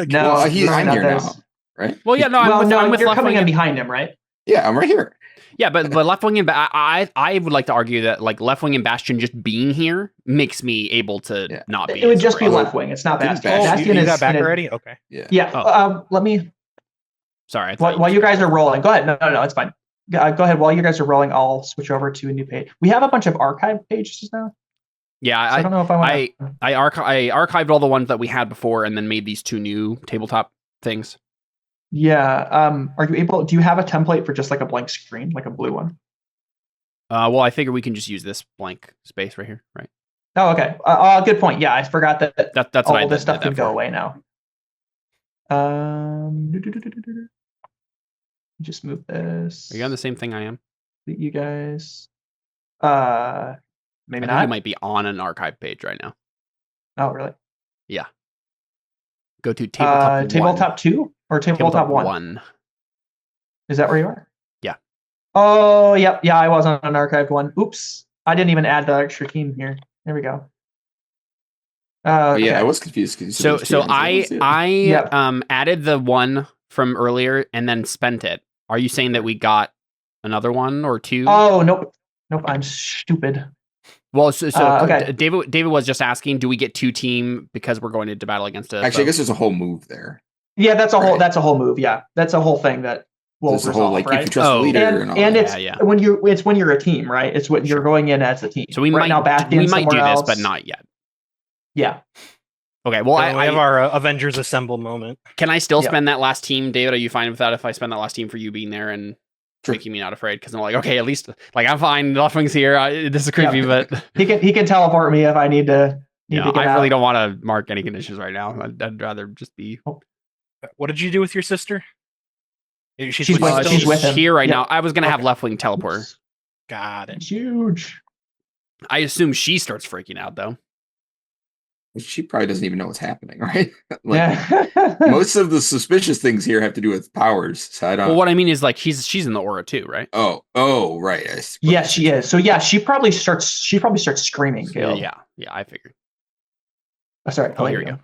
No, I'm here now, right? Well, yeah, no, I'm with you're coming in behind him, right? Yeah, I'm right here. Yeah, but Leftwing and I would like to argue that like Leftwing and Bastion just being here makes me able to not be. It would just be Leftwing. It's not Bastion. Bastion you got back already? Okay. Yeah. Let me. Sorry. While you guys are rolling, go ahead. No, it's fine. Go ahead. While you guys are rolling, I'll switch over to a new page. We have a bunch of archive pages now. Yeah, so I don't know if I want. I archived all the ones that we had before, and then made these 2 new tabletop things. Yeah. Are you able? Do you have a template for just like a blank screen, like a blue one? Well, I figure we can just use this blank space right here, right? Oh, okay. Good point. Yeah, I forgot that's all this stuff can go away now. Just move this. Are you on the same thing I am? You guys. Maybe not. You might be on an archive page right now. Oh, really? Yeah. Go to tabletop 1. Tabletop 2 or tabletop 1? Is that where you are? Yeah. Oh, yep. Yeah, I was on an archived one. Oops. I didn't even add the extra team here. There we go. Okay. Yeah, I was confused. So I added the one from earlier and then spent it. Are you saying that we got another one or 2? Oh, nope. I'm stupid. Well, okay. David was just asking, do we get 2 team because we're going into battle against a Actually, I guess there's a whole move there. Yeah, that's a whole move. Yeah, that's a whole thing that will resolve, whole, like, right? If you trust the leader and it's when you're a team, right? It's when you're going in as a team. So we might do this, but not yet. Yeah. Okay. Well, we have our Avengers Assemble moment. Can I still spend that last team, David? Are you fine with that? If I spend that last team for you being there and making me not afraid, because I'm like, okay, at least like I'm fine. Leftwing's here. This is creepy, but he can teleport me if I need to. I really don't want to mark any conditions right now. I'd rather just be. What did you do with your sister? She's with him here right now. I was gonna have Leftwing teleport. Got it. It's huge. I assume she starts freaking out though. she probably doesn't even know what's happening, right? Most of the suspicious things here have to do with powers. So I don't. Well, what I mean is like she's in the aura too, right? Oh, right. Yeah, she is. So yeah, she probably starts screaming. Caleb. Yeah, I figured. Oh, sorry. Oh, here we go.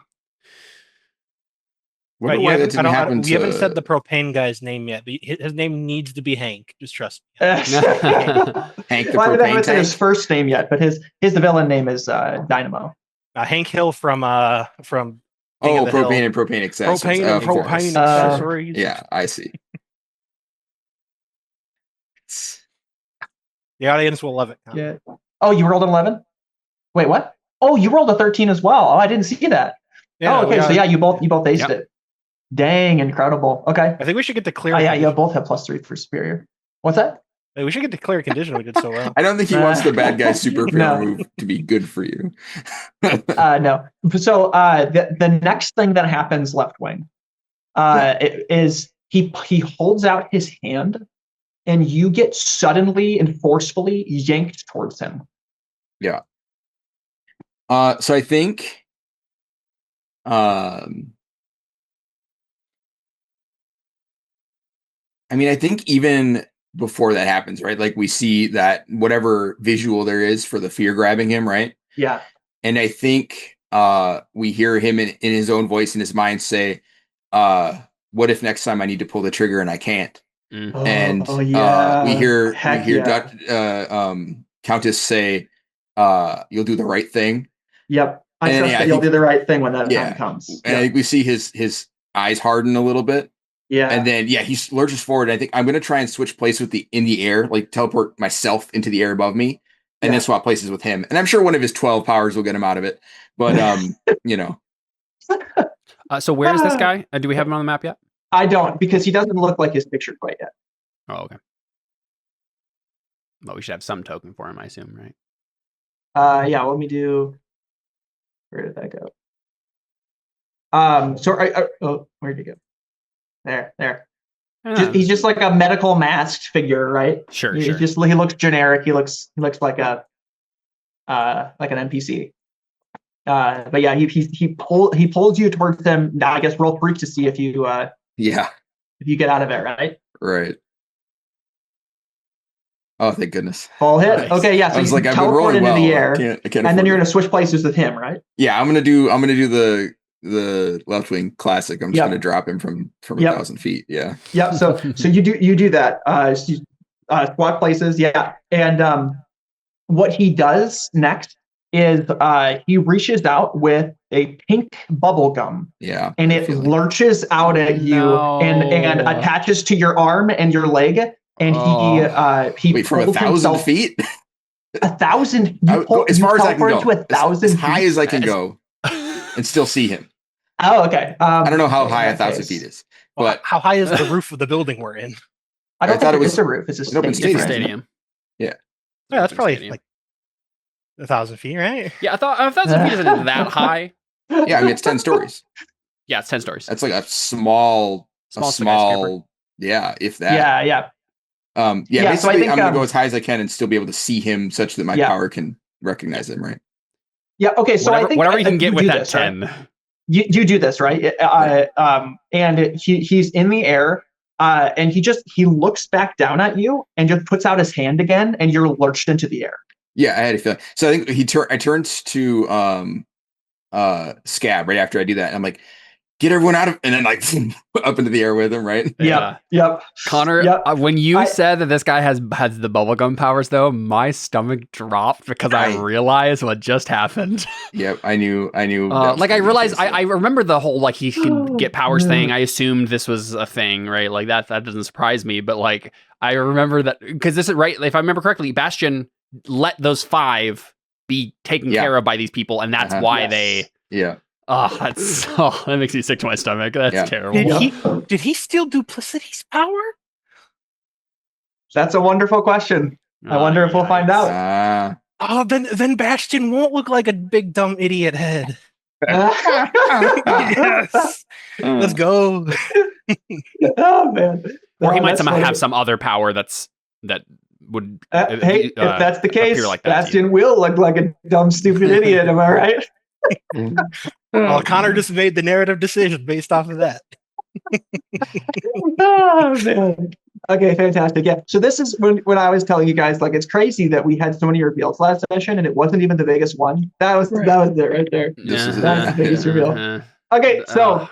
Right, we haven't said the propane guy's name yet, but his name needs to be Hank. Just trust me. Hank the well, propane I haven't said tank? his first name yet, but the villain name is Dynamo. Hank Hill from Propane and propane accessories. Propane accessories. Yeah, I see. The audience will love it. Yeah. Oh, you rolled an 11? Wait, what? Oh, you rolled a 13 as well. Oh, I didn't see that. Yeah, okay. So yeah, you both aced it. Dang, incredible. Okay. I think we should get the clear. Oh yeah, you both have +3 for superior. What's that? We should get the clear condition. We did so well. I don't think he wants the bad guy superhero move to be good for you. No. So the next thing that happens, left wing, is he holds out his hand, and you get suddenly and forcefully yanked towards him. Yeah. So I think. I think even before that happens, right? Like we see that whatever visual there is for the fear grabbing him, right? Yeah. And I think we hear him in his own voice in his mind say, what if next time I need to pull the trigger and I can't? And we hear Countess say, you'll do the right thing. Yep. I trust that you'll do the right thing when that time comes. And I think we see his eyes harden a little bit. Yeah. And then he lurches forward. I think I'm gonna try and switch place in the air, like teleport myself into the air above me, and then swap places with him. And I'm sure one of his 12 powers will get him out of it. But So where is this guy? Do we have him on the map yet? I don't, because he doesn't look like his picture quite yet. Oh, okay. Well, we should have some token for him, I assume, right? Yeah, let me do. Where did that go? Where'd you go? There. He's just like a medical masked figure, right? Sure. He looks generic. He looks like an NPC. But yeah, he pulls you towards him. Now I guess roll freak to see if you if you get out of it, right? Right. Oh, thank goodness. Full hit. Nice. Okay, yeah. So I was you like, I've been rolling into well. the air, I can't and then you're gonna switch places with him, right? Yeah, I'm gonna do the left wing classic. I'm just gonna drop him from 1,000 feet. Yeah. Yep. So you do that. Swap places. Yeah. And what he does next is he reaches out with a pink bubble gum. Yeah. And it lurches out at you and attaches to your arm and your leg. And he wait, from 1,000 feet. 1,000. As far as I can go. 1,000 as high as I can go, and still see him. Oh, okay. I don't know how high 1,000 feet is, but how high is the roof of the building we're in? I thought it was a roof. It's an open stadium. Yeah. Yeah, that's probably like 1,000 feet, right? Yeah, I thought 1,000 feet isn't that high. Yeah, I mean it's 10 stories. Yeah, it's 10 stories. That's like a small. Yeah, if that. Yeah. Basically, so I think, I'm gonna go as high as I can and still be able to see him, such that my power can recognize him, right? Yeah. Okay. So I think whatever you can get with that this, 10. Right? You do this, right? And he's in the air, and he looks back down at you and just puts out his hand again, and you're lurched into the air. Yeah, I had a feeling. So I think I turns to Scab right after I do that, and I'm like, get everyone out of, and then like up into the air with him, right? Yeah. Yep. Connor, when you said that this guy has the bubblegum powers, though, my stomach dropped because I realized what just happened. Yep, I knew. I realized, I remember the whole like he can get powers thing. I assumed this was a thing, right? Like that doesn't surprise me, but like I remember that because this is right. If I remember correctly, Bastion let those 5 be taken care of by these people, and that's why they. Yeah. That makes me sick to my stomach. That's terrible. Did he steal Duplicity's power? That's a wonderful question. I wonder if we'll find out. Then Bastion won't look like a big dumb idiot head. Yes. Let's go. Oh man. Or he might somehow have some other power that would. If that's the case, like Bastion will look like a dumb, stupid idiot. Am I right? Well, Connor just made the narrative decision based off of that. Oh, man. Okay, fantastic. Yeah. So this is when I was telling you guys, like, it's crazy that we had so many reveals last session, and it wasn't even the biggest one. That was it right there. This is That's the biggest reveal. Okay, so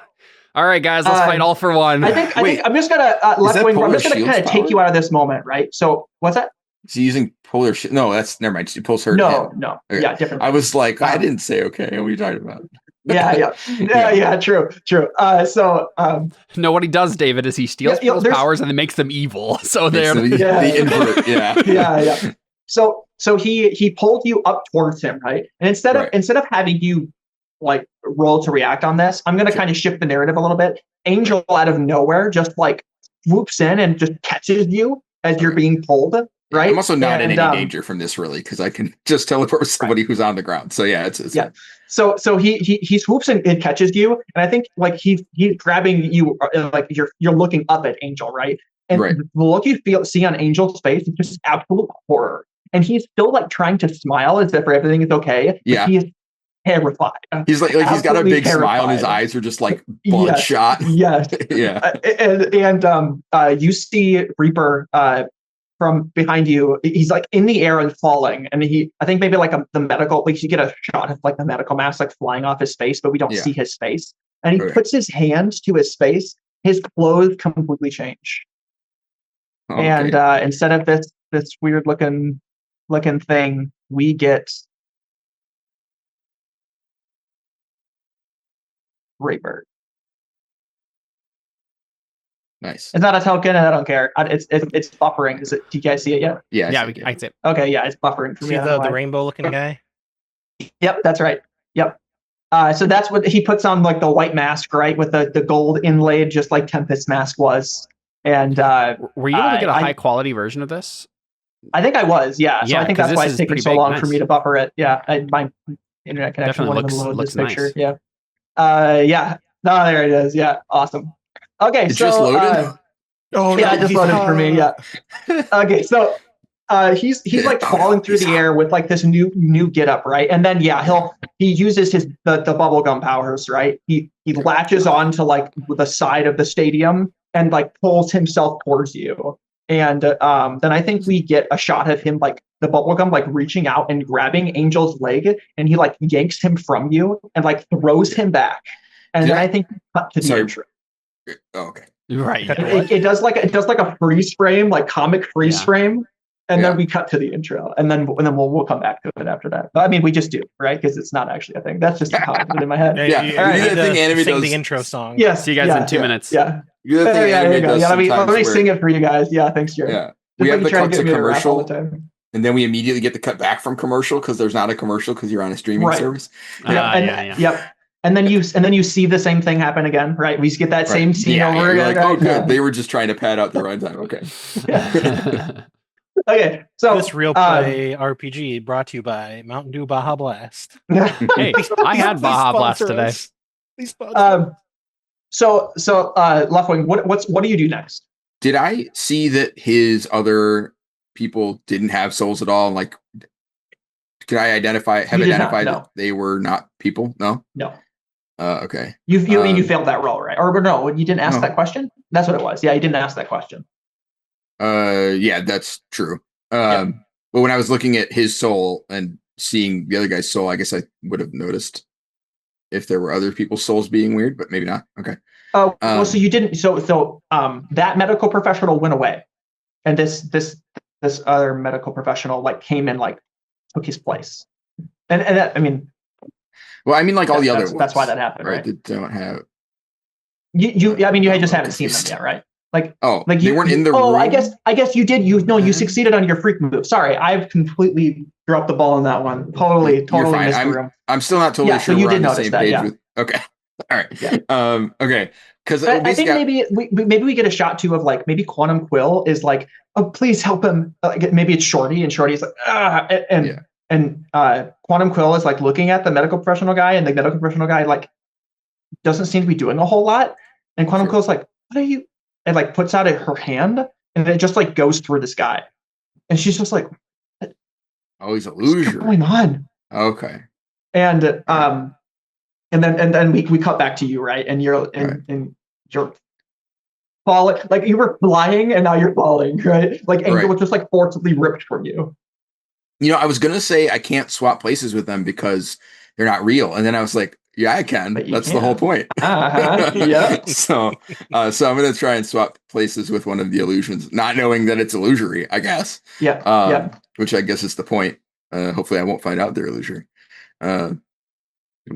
all right, guys, let's fight all for one. I think I'm just gonna Leftwing. I'm just gonna kind of take you out of this moment, right? So what's that? Is he using polar shield? No, that's never mind. She pulls her. No. Okay. Yeah, different. I was like, I didn't say okay. What are you talking about? Yeah. True. No, what he does, David, is he steals people's powers and then makes them evil. So they're the invert. Yeah. So he pulled you up towards him, right? And instead of having you like roll to react on this, I'm gonna kind of shift the narrative a little bit. Angel out of nowhere just like swoops in and just catches you as you're being pulled. Right. I'm also not in any danger from this, really, because I can just teleport with somebody who's on the ground. So yeah, it's So he swoops in and catches you, and I think like he's grabbing you, like you're looking up at Angel, right? And the look you see on Angel's face is just absolute horror, and he's still like trying to smile as if everything is okay. Yeah, he is terrified. He's like he's got a big smile, and his eyes are just like bloodshot. Yes. Yeah. And you see Reaper from behind you. He's like in the air and falling, and I think maybe like the medical, like you get a shot of like the medical mask like flying off his face, but we don't see his face. And he puts his hands to his face. His clothes completely change, and instead of this weird looking thing, we get Reaper. Nice. It's not a token, and I don't care. It's buffering. Do you guys see it yet? Yeah, I can see it. Okay, yeah, it's buffering for me. See the rainbow looking guy? Yep, that's right. Yep. So that's what he puts on, like the white mask, right, with the gold inlaid, just like Tempest's mask was. And were you able to get a high quality version of this? I think I was, yeah. So I think that's why it's taking so long for me to buffer it. Yeah, my internet connection won't even load this picture. Nice. Yeah. No, there it is. Yeah, awesome. Okay, it just loaded. It just loaded for me. Yeah. Okay, so he's like falling through the air with like this new getup, right? And then he uses the bubblegum powers, right? He latches on to like the side of the stadium and like pulls himself towards you. And then I think we get a shot of him like the bubblegum like reaching out and grabbing Angel's leg, and he like yanks him from you and like throws him back. And then I think cut to the intro. Oh, okay. Right. It does like a freeze frame, like comic freeze frame, and then we cut to the intro, and then we'll come back to it after that. But I mean, we just do, right? Because it's not actually a thing. That's just how I put it in my head. All right. Thing anime does the intro song. Yes. See you guys in 2 minutes. Yeah. Let me sing it for you guys. Yeah. Thanks, Jared. Yeah. We have the cut to commercial, and then we immediately get the cut back from commercial because there's not a commercial because you're on a streaming service. Yep. And then you see the same thing happen again, right? We get that same scene over again. Like, good. They were just trying to pad out the runtime. Okay. Okay. So this real play RPG brought to you by Mountain Dew Baja Blast. Hey, I had Baja Blast today. So Leftwing, what do you do next? Did I see that his other people didn't have souls at all? Like, could I identified that they were not people? No. Okay. You mean you failed that roll, right? Or no, you didn't ask that question? That's what it was. Yeah, you didn't ask that question. Yeah, that's true. But when I was looking at his soul and seeing the other guy's soul, I guess I would have noticed if there were other people's souls being weird, but maybe not. Okay. Oh, well, so you didn't. So that medical professional went away, and this other medical professional like came and like took his place, and that, I mean. Well, I mean, like all the other ones. That's why that happened, right? That don't have. You just haven't seen them yet, right? Like, like they weren't in the room. Oh, I guess you did. You succeeded on your freak move. Sorry, I've completely dropped the ball on that one. Totally missed the room. I'm still not totally sure. So you did notice the same page with. Okay, all right. Yeah. Okay, because I think maybe we get a shot too of like maybe Quantum Quill is like, oh, please help him. Maybe it's Shorty, and Shorty's like, and Quantum Quill is like looking at the medical professional guy, and the medical professional guy like doesn't seem to be doing a whole lot. And Quantum Quill's like, what are you? And like puts out her hand, and it just like goes through this guy, and she's just like, "Oh, he's a loser." What's going on? Okay. And and then we cut back to you, right? And you're and you're falling, like you were flying and now you're falling, right? Like Angel was just like forcibly ripped from you. I was gonna say I can't swap places with them because they're not real, and then I was like, yeah, I can. That's the whole point. Yeah. So I'm gonna try and swap places with one of the illusions, not knowing that it's illusory, I guess. Yeah. Which I guess is the point. Hopefully, I won't find out they're illusory. And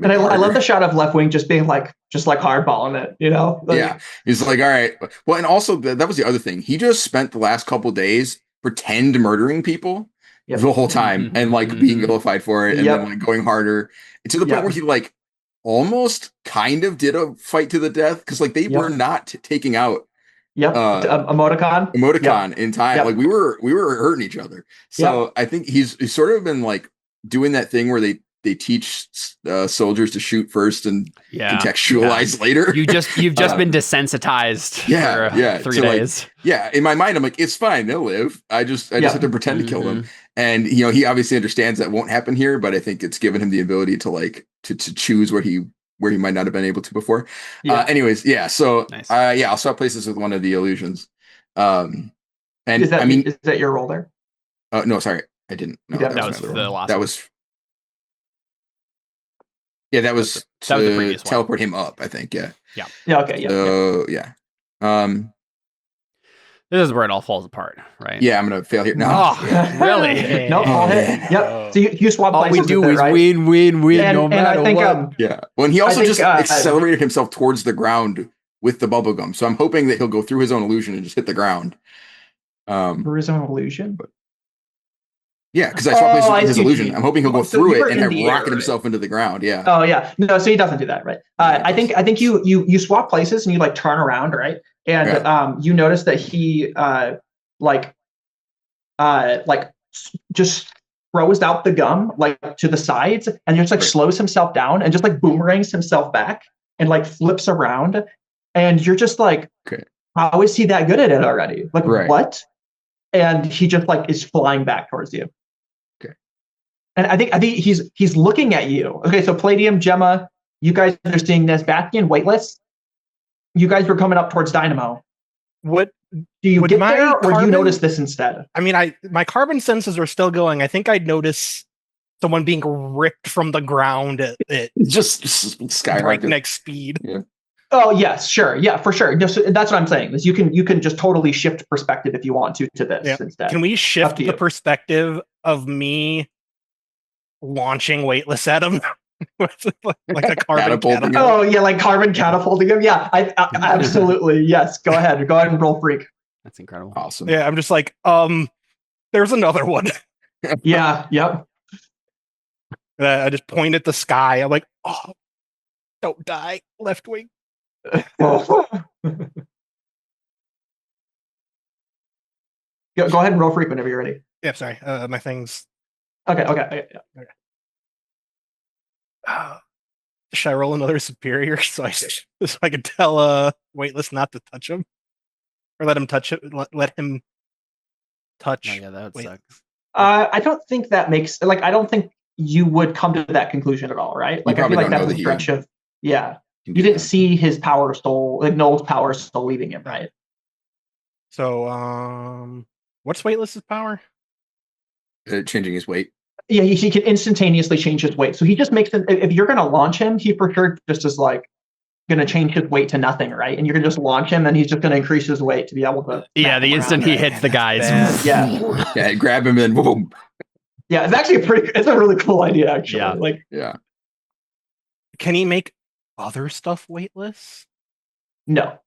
I love the shot of Left Wing just being like hardballing it, Yeah, he's like, all right. Well, and also that was the other thing. He just spent the last couple days pretend murdering people the whole time and like being vilified for it, and then like going harder to the point where he like almost kind of did a fight to the death because like they were not taking out emoticon in time. Like we were hurting each other. So I think he's sort of been like doing that thing where they teach soldiers to shoot first and contextualize later. You've just been desensitized for 3 days. Like, in my mind, I'm like, it's fine, they'll live. I just have to pretend to kill them. And he obviously understands that won't happen here, but I think it's given him the ability to like to choose where he might not have been able to before. Anyways, so nice. I'll swap places with one of the illusions. And is that your role there? No, sorry, I didn't. No, that was the last. That was. Yeah, that was the previous teleport him up, I think. Yeah. Okay. So, this is where it all falls apart, right? Yeah, I'm gonna fail here. No, really? No, all hit. Yep. So you swap all places. All we do is win, no matter what. Well, and he also just accelerated himself towards the ground with the bubblegum. So I'm hoping that he'll go through his own illusion and just hit the ground. For his own illusion. Yeah, because I saw places with his illusion. I'm hoping he'll go through it and then rocket himself into the ground. Yeah. Oh yeah. No, so he doesn't do that, right? I think you swap places and you like turn around, right? And you notice that he just throws out the gum like to the sides and just like slows himself down and just like boomerangs himself back and like flips around, and you're just like, how is he that good at it already? Like what? And he just like is flying back towards you. And I think he's looking at you. Okay, so Palladium, Gemma, you guys are seeing this. Bastion, Weightless, you guys were coming up towards Dynamo. What do you get there, or do you notice this instead? I mean, my carbon senses are still going. I think I'd notice someone being ripped from the ground at just skyrocket breakneck speed. Yeah. Oh yes, sure, yeah, for sure. That's what I'm saying. Is you can just totally shift perspective if you want to this instead. Can we shift the perspective of me launching Weightless at him like a carbon catapult? Oh yeah, like carbon catapulting him. Yeah, I absolutely yes. Go ahead and roll freak. That's incredible. Awesome. Yeah, I'm just like, there's another one. Yeah. Yep. I just point at the sky. I'm like, oh, don't die, Left Wing. Go ahead and roll freak whenever you're ready. Yeah, sorry. My thing's okay. Should I roll another superior so I can tell Weightless not to touch him, or let him touch it? Let him touch. Oh, yeah, that sucks. I don't think that makes I don't think you would come to that conclusion at all, right? Like I feel like that's a stretch of You didn't see his power soul, like Noel's power soul leaving him, right? So, what's Weightless's power? Changing his weight. Yeah, he can instantaneously change his weight. So he just makes it. If you're going to launch him, he for sure just is like going to change his weight to nothing, right? And you're going to just launch him, and he's just going to increase his weight to be able to. Yeah, the instant he hits the guys. Yeah, grab him and boom. Yeah, it's actually it's a really cool idea, actually. Yeah. Can he make other stuff weightless? No.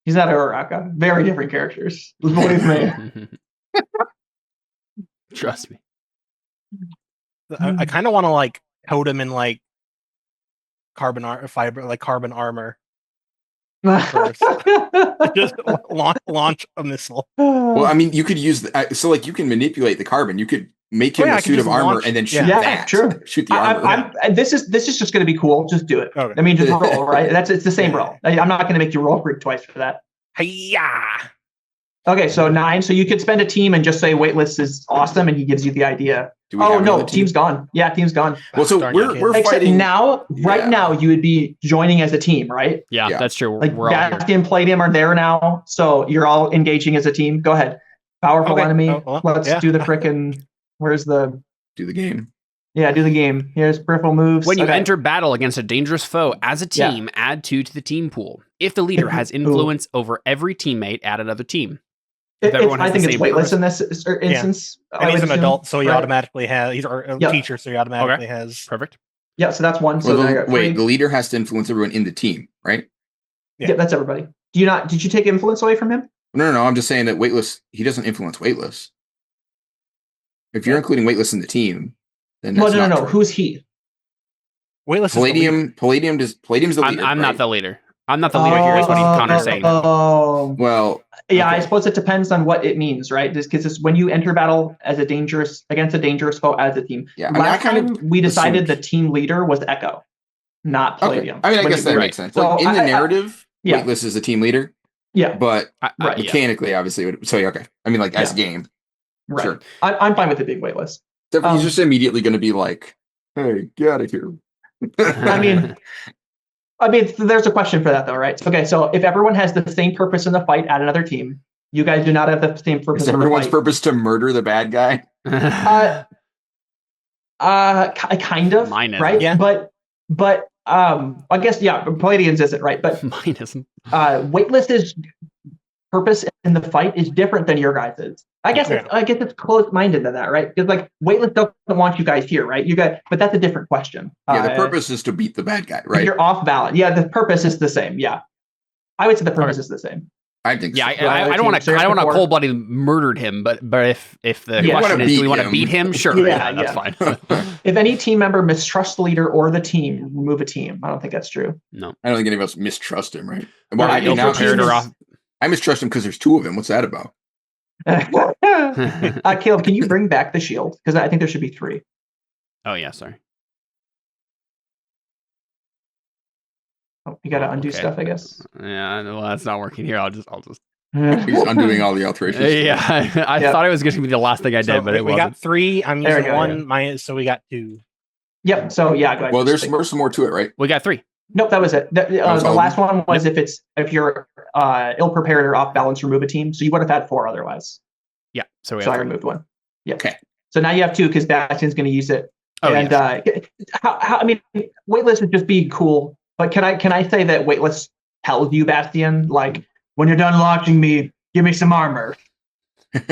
He's not Uraraka. Very different characters. Believe me. Trust me. I kind of want to coat him in carbon armor. First. Just launch a missile. Well, I mean, you could use you can manipulate the carbon. You could make him a suit of armor and then shoot that. True. Shoot the armor. This is just going to be cool. Just do it. Okay. I mean, just roll, right? It's the same roll. I'm not going to make you roll freak twice for that. Yeah. Okay, so 9. So you could spend a team and just say Weightless is awesome, and he gives you the idea. Do we have no, another team? team's gone. Yeah, team's gone. Well, so we're Except fighting now. Right now, you would be joining as a team, right? Yeah, that's true. Like We're all here. Bastion, Palladium are there now, so you're all engaging as a team. Go ahead. Powerful enemy. Let's do the frickin'. Where's the? Do the game. Yeah, do the game. Here's peripheral moves. When you enter battle against a dangerous foe as a team, add 2 to the team pool. If the leader has influence over every teammate, add another team. I think it's weightless in this instance. And he's an adult, so he automatically has. He's a teacher, so he automatically has. Perfect. Yeah, so that's one. So the leader has to influence everyone in the team, right? Yeah, that's everybody. Did you take influence away from him? No. I'm just saying that weightless. He doesn't influence weightless. If you're including weightless in the team, then that's no. Who's he? Weightless. Palladium's the leader. I'm not the leader. I'm not the leader here. Is what Connor's saying. Well. Yeah, I suppose it depends on what it means, right? Just because when you enter battle against a dangerous foe as a team. Yeah, last time we decided the team leader was Echo, not Palladium. Okay. I mean, I guess that makes sense. So in the narrative, weightless is the team leader. Yeah, but mechanically, obviously, I mean, as a game, right? Sure. I'm fine with it being weightless. He's just immediately going to be like, "Hey, get out of here." I mean, there's a question for that though, right? Okay, so if everyone has the same purpose in the fight at another team, you guys do not have the same purpose. Is everyone's purpose to murder the bad guy? Kind of. Mine isn't. Right? Yeah. But I guess Palladium's isn't, right? But mine isn't. Weightless's purpose in the fight is different than your guys's. I guess it's close-minded to that, right? Because Weightless doesn't want you guys here, right? But that's a different question. Yeah, the purpose is to beat the bad guy, right? You're off balance. Yeah, the purpose is the same. Yeah, I would say the purpose is the same. I think. Yeah, so. I don't want to cold-blooded murdered him, but if the question is, do we want to beat him? Sure, that's fine. If any team member mistrusts the leader or the team, remove a team. I don't think that's true. No, I don't think any of us mistrust him, right? I mistrust him because there's 2 of them. What's that about? Caleb, can you bring back the shield? Because I think there should be 3. Oh yeah, sorry. Oh, you got to undo stuff, I guess. Yeah, well, that's not working here. I'll just. He's undoing all the alterations. Yeah, I thought it was going to be the last thing I did, but it wasn't. We got 3. I'm using 1. So we got 2. Yep. So go ahead. Well, there's some more to it, right? We got 3. Nope, that was it. The last one was if you're ill prepared or off balance, remove a team. So you would have had 4 otherwise. Yeah. So I removed 1. Yeah. Okay. So now you have 2 because Bastion's going to use it. Oh, and I mean, weightless is just being cool. But can I say that weightless tells you, Bastion, when you're done launching me, give me some armor. Is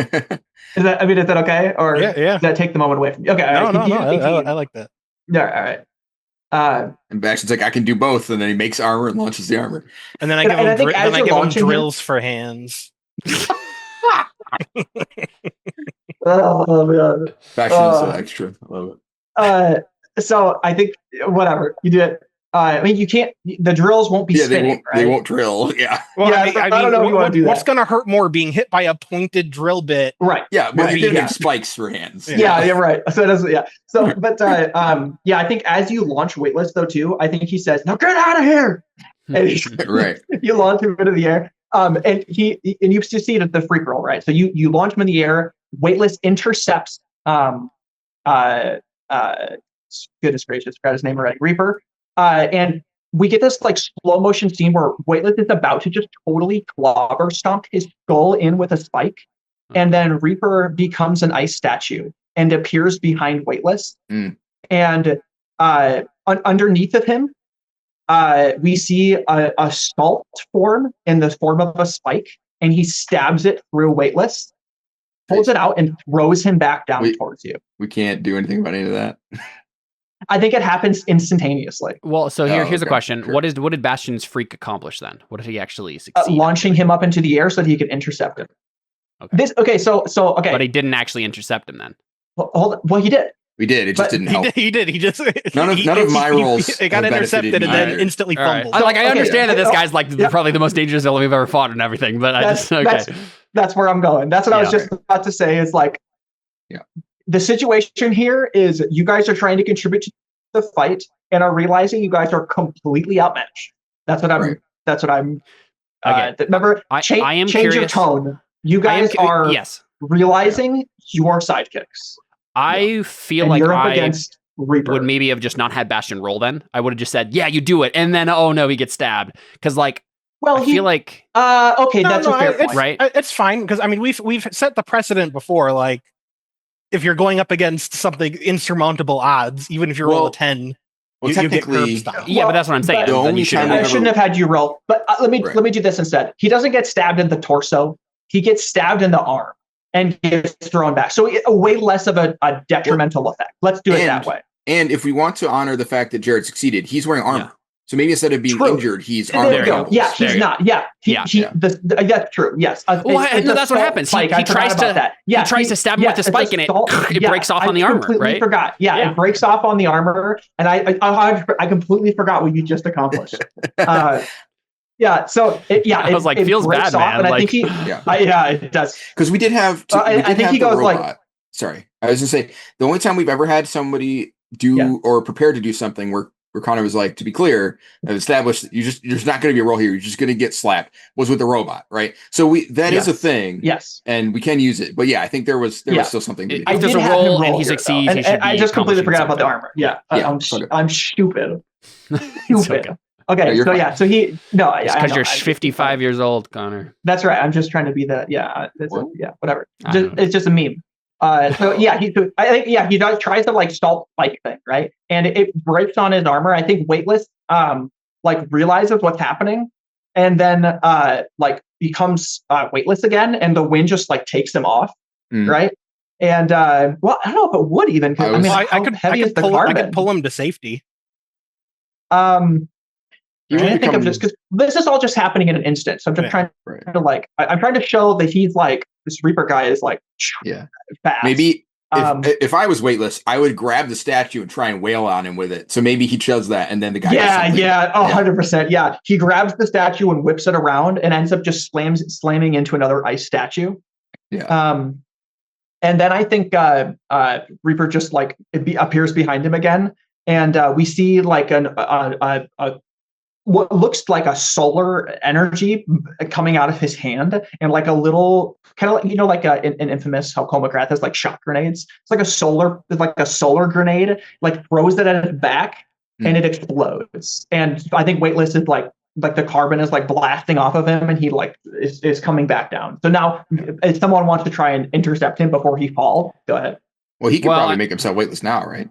that okay? Or does that take the moment away from you? Okay. No. I like that. Yeah. All right. And Bastion's like, I can do both, and then he makes armor and launches the armor. And then I give him drills for hands. Oh man. Bastion's extra. I love it. So I think whatever you do it. I mean, you can't. The drills won't be spinning. They won't drill. Yeah. Well, I don't know if you want to do that. What's going to hurt more, being hit by a pointed drill bit? Right. Yeah, but you're getting spikes for hands. Yeah, you're right. So it doesn't. Yeah. So, but I think as you launch weightless though too, I think he says, "Now get out of here!" And right. You launch him into the air. And you succeed at the free roll, right? So you launch him in the air. Weightless intercepts. Goodness gracious, forgot his name already. Reaper. And we get this slow motion scene where Weightless is about to just totally clobber stomp his skull in with a spike, and then Reaper becomes an ice statue and appears behind Weightless. And underneath of him, we see a salt form in the form of a spike, and he stabs it through Weightless, pulls it out, and throws him back down towards you. We can't do anything about any of that. I think it happens instantaneously. Well, so here's a question. Sure. What did Bastion's freak accomplish then? What did he actually succeed? Launching him up into the air so that he could intercept him. Okay. So But he didn't actually intercept him then. Well, he did. We did. It just didn't help. He did. He just none of my rolls. It got intercepted and then instantly fumbled. Right. I understand that this guy's probably the most dangerous villain we've ever fought and everything, but that's where I'm going. That's what I was just about to say. Is the situation here is you guys are trying to contribute to the fight and are realizing you guys are completely outmatched. That's what I'm. Right. That's what I'm. Remember, change your tone. You guys are realizing your sidekicks. I feel and like you're up I against Reaper. would maybe have just not had Bastion roll then. I would have just said, yeah, you do it. And then, oh no, he gets stabbed. Because like, Well, I feel like... okay, that's a fair point. Right? It's fine, because I mean, we've set the precedent before, like, if you're going up against something insurmountable odds, even if you roll a 10, you get curb style. Yeah, but that's what I'm saying. The only time I shouldn't have had you roll. But let me do this instead. He doesn't get stabbed in the torso. He gets stabbed in the arm and gets thrown back. So way less of a detrimental effect. Let's do it that way. And if we want to honor the fact that Jared succeeded, he's wearing armor. Yeah. So maybe instead of being injured, he's armor. There you go. Yeah, he's not. Yeah, that's true. Yes. Well, no, that's what happens. He tries to. Yeah, he tries to stab him with the spike, and it breaks off on the armor. Right? Forgot. Yeah, it breaks off on the armor, and I completely forgot what you just accomplished. Yeah. So I was like, feels bad, man. And I think it does. Because we did have. I think he goes like. Sorry, I was gonna say the only time we've ever had somebody do or prepare to do something where Connor was like, to be clear, I've established there's not going to be a roll here. You're just going to get slapped. Was with the robot, right? So that is a thing. Yes, and we can use it. But yeah, I think there was still something. To if there's a roll and he succeeds, and I just completely forgot about the armor. Yeah, I'm stupid. Stupid. Okay, so he because you're 55 years old, Connor. That's right. I'm just trying to be whatever. It's just a meme. I think he tries to like stall spike thing, right? And it breaks on his armor. I think Weightless like realizes what's happening and then like becomes weightless again, and the wind just like takes him off, right? And well, I don't know if it would even. I could pull him to safety. I'm trying to think of this because this is all just happening in an instant. So I'm just trying to like, I'm trying to show that he's like, this Reaper guy is like, fast. Maybe if I was weightless, I would grab the statue and try and wail on him with it. So maybe he does that, and then the guy. 100%. Yeah, he grabs the statue and whips it around, and ends up just slamming into another ice statue. Yeah. And then I think Reaper just like appears behind him again, and we see like what looks like a solar energy coming out of his hand, and like a little kind of like, like in Infamous, how Cole McGrath has like shot grenades. It's like a solar grenade, like throws it at his back and it explodes. And I think Weightless is like the carbon is like blasting off of him, and he like is coming back down. So now if someone wants to try and intercept him before he falls, go ahead. Well, he can probably make himself weightless now, right?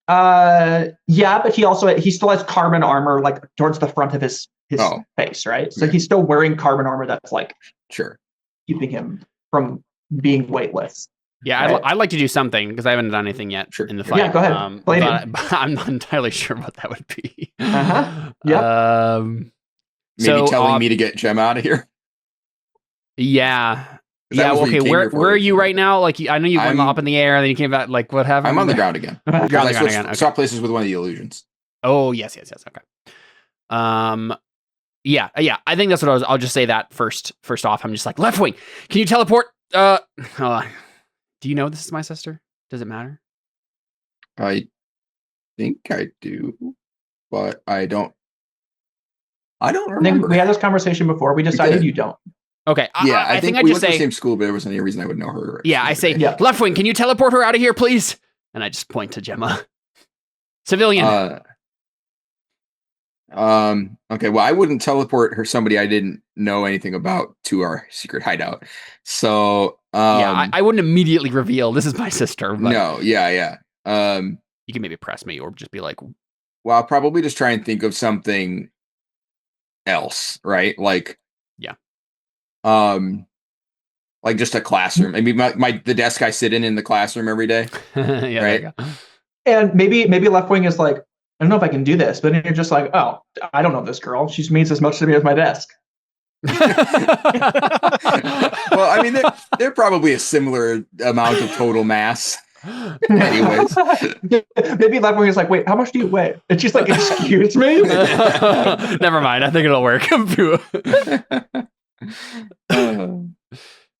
But he still has carbon armor like towards the front of his face, right? So he's still wearing carbon armor that's like keeping him from being weightless. Yeah, right? I'd like to do something because I haven't done anything yet in the fight. Yeah, go ahead. But I'm not entirely sure what that would be. Yeah. Maybe telling me to get Gem out of here. Yeah. Yeah. Okay. Where are you right now? Like, I know you went up in the air, and then you came back. Like, what happened? I'm on the ground again. You're on the ground again. Okay. Swap places with one of the illusions. Oh yes. Okay. Yeah. I think that's what I'll just say that first off. I'm just like, left wing. Can you teleport? Do you know this is my sister? Does it matter? I think I do, but I don't remember. I think we had this conversation before. We decided you don't. Okay. Yeah, I think I we just went say to the same school, but there wasn't any reason I would know her. Yeah, I say, left wing, can you teleport her out of here, please? And I just point to Gemma. Civilian. Okay. Well, I wouldn't teleport her somebody I didn't know anything about to our secret hideout. So I wouldn't immediately reveal this is my sister. But no. Yeah. You can maybe press me or just be like, well, I'll probably just try and think of something else, right? Like. Like just a classroom. I mean, the desk I sit in the classroom every day. Yeah, right. And maybe left wing is like, I don't know if I can do this, but then you're just like, oh, I don't know this girl. She means as much to me as my desk. Well, I mean, they're probably a similar amount of total mass. Anyways, maybe left wing is like, wait, how much do you weigh? And she's like, excuse me. Never mind. I think it'll work.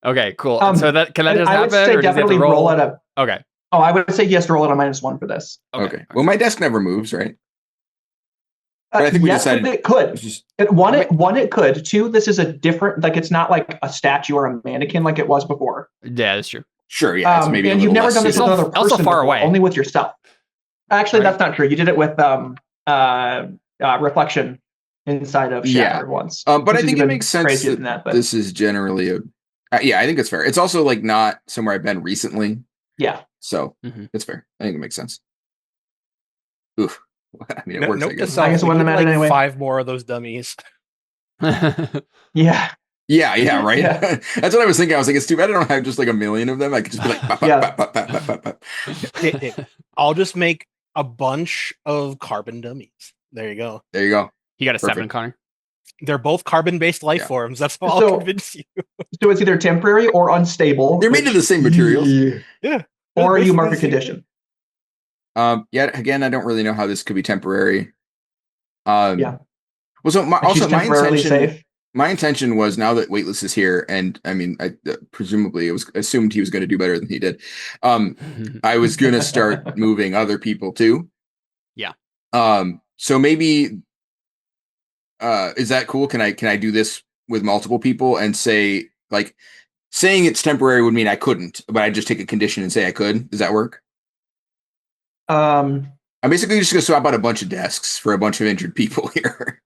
Okay, cool. So that can that just happen? I would say definitely roll at a. Okay. Oh, I would say he has to roll at a -1 for this. Okay. Well, my desk never moves, right? But I think we decided it could. It could. 2, this is a different. Like, it's not like a statue or a mannequin like it was before. Yeah, that's true. Sure, yeah, it's maybe and you've never less done this with another person also far before, away. only with yourself. Actually, Right. that's not true. You did it with reflection inside of Shatter once. But I think it makes sense that this is generally a yeah, I think it's fair. It's also like not somewhere I've been recently. Yeah. So it's fair. I think it makes sense. Oof. I mean, it works. Note I guess. to I guess it wouldn't self, matter anyway. 5 more of those dummies. Yeah. Yeah, right. Yeah. That's what I was thinking. I was like, it's too bad I don't have just like a million of them. I could just be like, pop, Yeah. pop, pop, pop, pop, pop, pop. I'll just make a bunch of carbon dummies. There you go. There you go. You got a Perfect. 7, Connor. They're both carbon-based life Yeah. forms. That's how I'll convince you. So it's either temporary or unstable. They're made of the same materials. Yeah. Or you mark a Basically, condition. Yet again, I don't really know how this could be temporary. Yeah. Well, so my temporarily safe. My intention was, now that Weightless is here, and I mean, presumably it was assumed he was going to do better than he did. I was going to start moving other people too. Yeah. So maybe, is that cool? Can I do this with multiple people and say, like, saying it's temporary would mean I couldn't, but I just take a condition and say I could? Does that work? I'm basically just going to swap out a bunch of desks for a bunch of injured people here.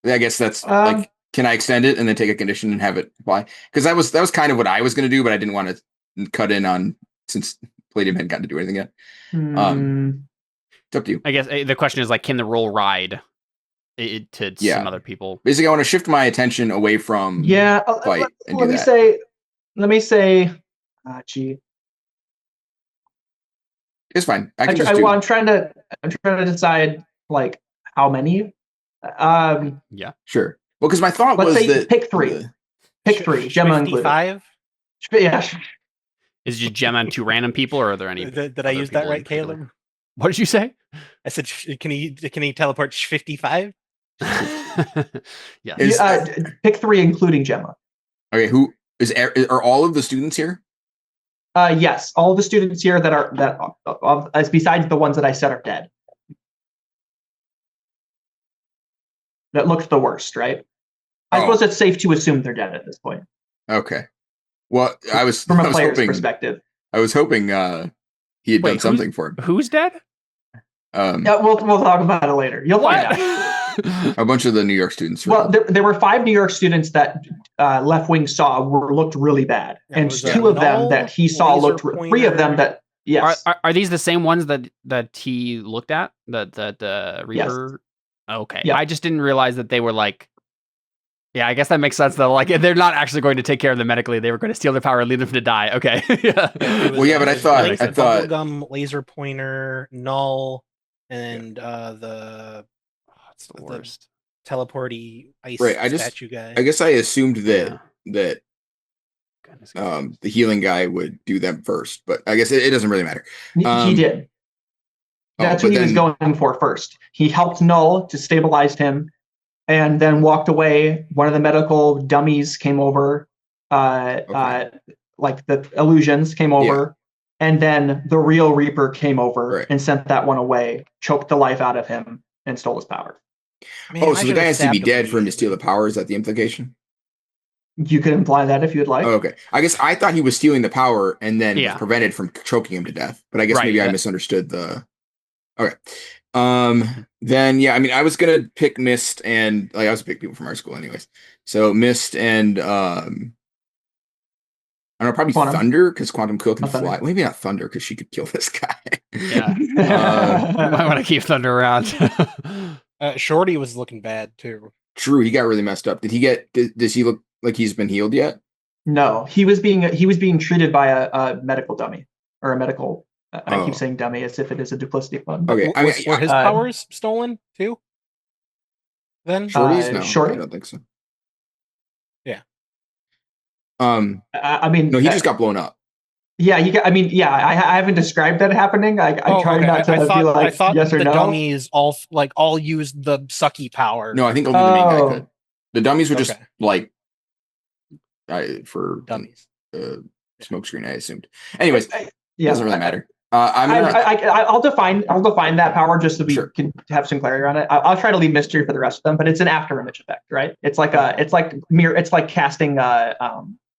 I guess that's like, can I extend it and then take a condition and have it apply? Because that was kind of what I was going to do, but I didn't want to cut in on, since Palladium hadn't gotten to do anything yet. It's up to you. I guess the question is, like, can the roll ride it to some other people? Basically, I want to shift my attention away from fight and do that. Let me say, gee. It's fine. I'm trying to decide, like, how many. Yeah, sure. Well, because my thought was that pick 3. Pick 3. Gemma included. 55? Yeah. Is your Gemma 2 random people, or are there any? Did I use that right, Caleb? What did you say? I said, can he teleport 55? Yeah. Pick 3, including Gemma. Okay. Who are all of the students here? Yes, all the students here as besides the ones that I said are dead. That looked the worst, right? I suppose it's safe to assume they're dead at this point. Okay. Well, from a player's perspective. I was hoping he had done something for him. Who's dead? Yeah, we'll talk about it later. You'll find out. A bunch of the New York students. Well, there were 5 New York students that Left Wing saw looked really bad, and 2 of them that he saw looked. 3 of them that yes. Are these the same ones that he looked at? That Reaper. Yes. Okay. Yeah. I just didn't realize that they were like. Yeah, I guess that makes sense though. Like, they're not actually going to take care of them medically. They were going to steal their power and leave them to die. Okay. Yeah. But I thought bubblegum, laser pointer, null, and the worst teleporty ice statue guy. I guess I assumed that the healing guy would do them first, but I guess it doesn't really matter. He did. That's what he was going for first. He helped Null to stabilize him, and then walked away. One of the medical dummies came over, like the illusions came over, and then the real Reaper came over and sent that one away, choked the life out of him, and stole his power. Man, so the guy has to be dead for him to steal the power? Is that the implication? You could imply that if you'd like. Oh, okay. I guess I thought he was stealing the power and then was prevented from choking him to death. But I guess maybe I misunderstood the... Okay. Then, I mean, I was going to pick Mist and... I was pick people from our school anyways. So Mist and... I don't know, probably Quantum. Thunder, because Quantum Quill can fly. Thunder. Maybe not Thunder, because she could kill this guy. Yeah. You might want to keep Thunder around. Shorty was looking bad too. True, he got really messed up. Does he look like he's been healed yet? No, he was being treated by a medical dummy or a medical. I keep saying dummy as if it is a duplicity fund. Okay, were his powers stolen too? Then Shorty's no, Shorty? I don't think so. Yeah. I mean, no, he just got blown up. Yeah, I haven't described that happening. I try not to be like I thought yes or the no. Dummies all used the sucky power. No, I think only the main guy could. The dummies were just like for dummies. Smoke screen, I assumed. Anyways, it doesn't really matter. I'll define that power just so we can have some clarity around it. I'll try to leave mystery for the rest of them, but it's an after image effect, right? It's like casting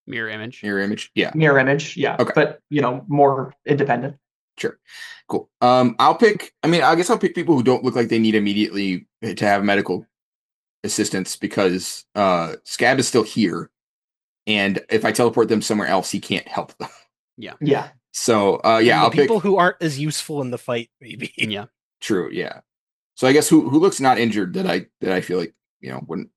Mirror image. Yeah. Mirror image. Yeah. Okay. But more independent. Sure. Cool. I'll pick. I mean, I guess I'll pick people who don't look like they need immediately to have medical assistance because Scab is still here, and if I teleport them somewhere else, he can't help them. Yeah. So I'll pick people who aren't as useful in the fight, maybe. Yeah. True. Yeah. So I guess who looks not injured that I feel like wouldn't.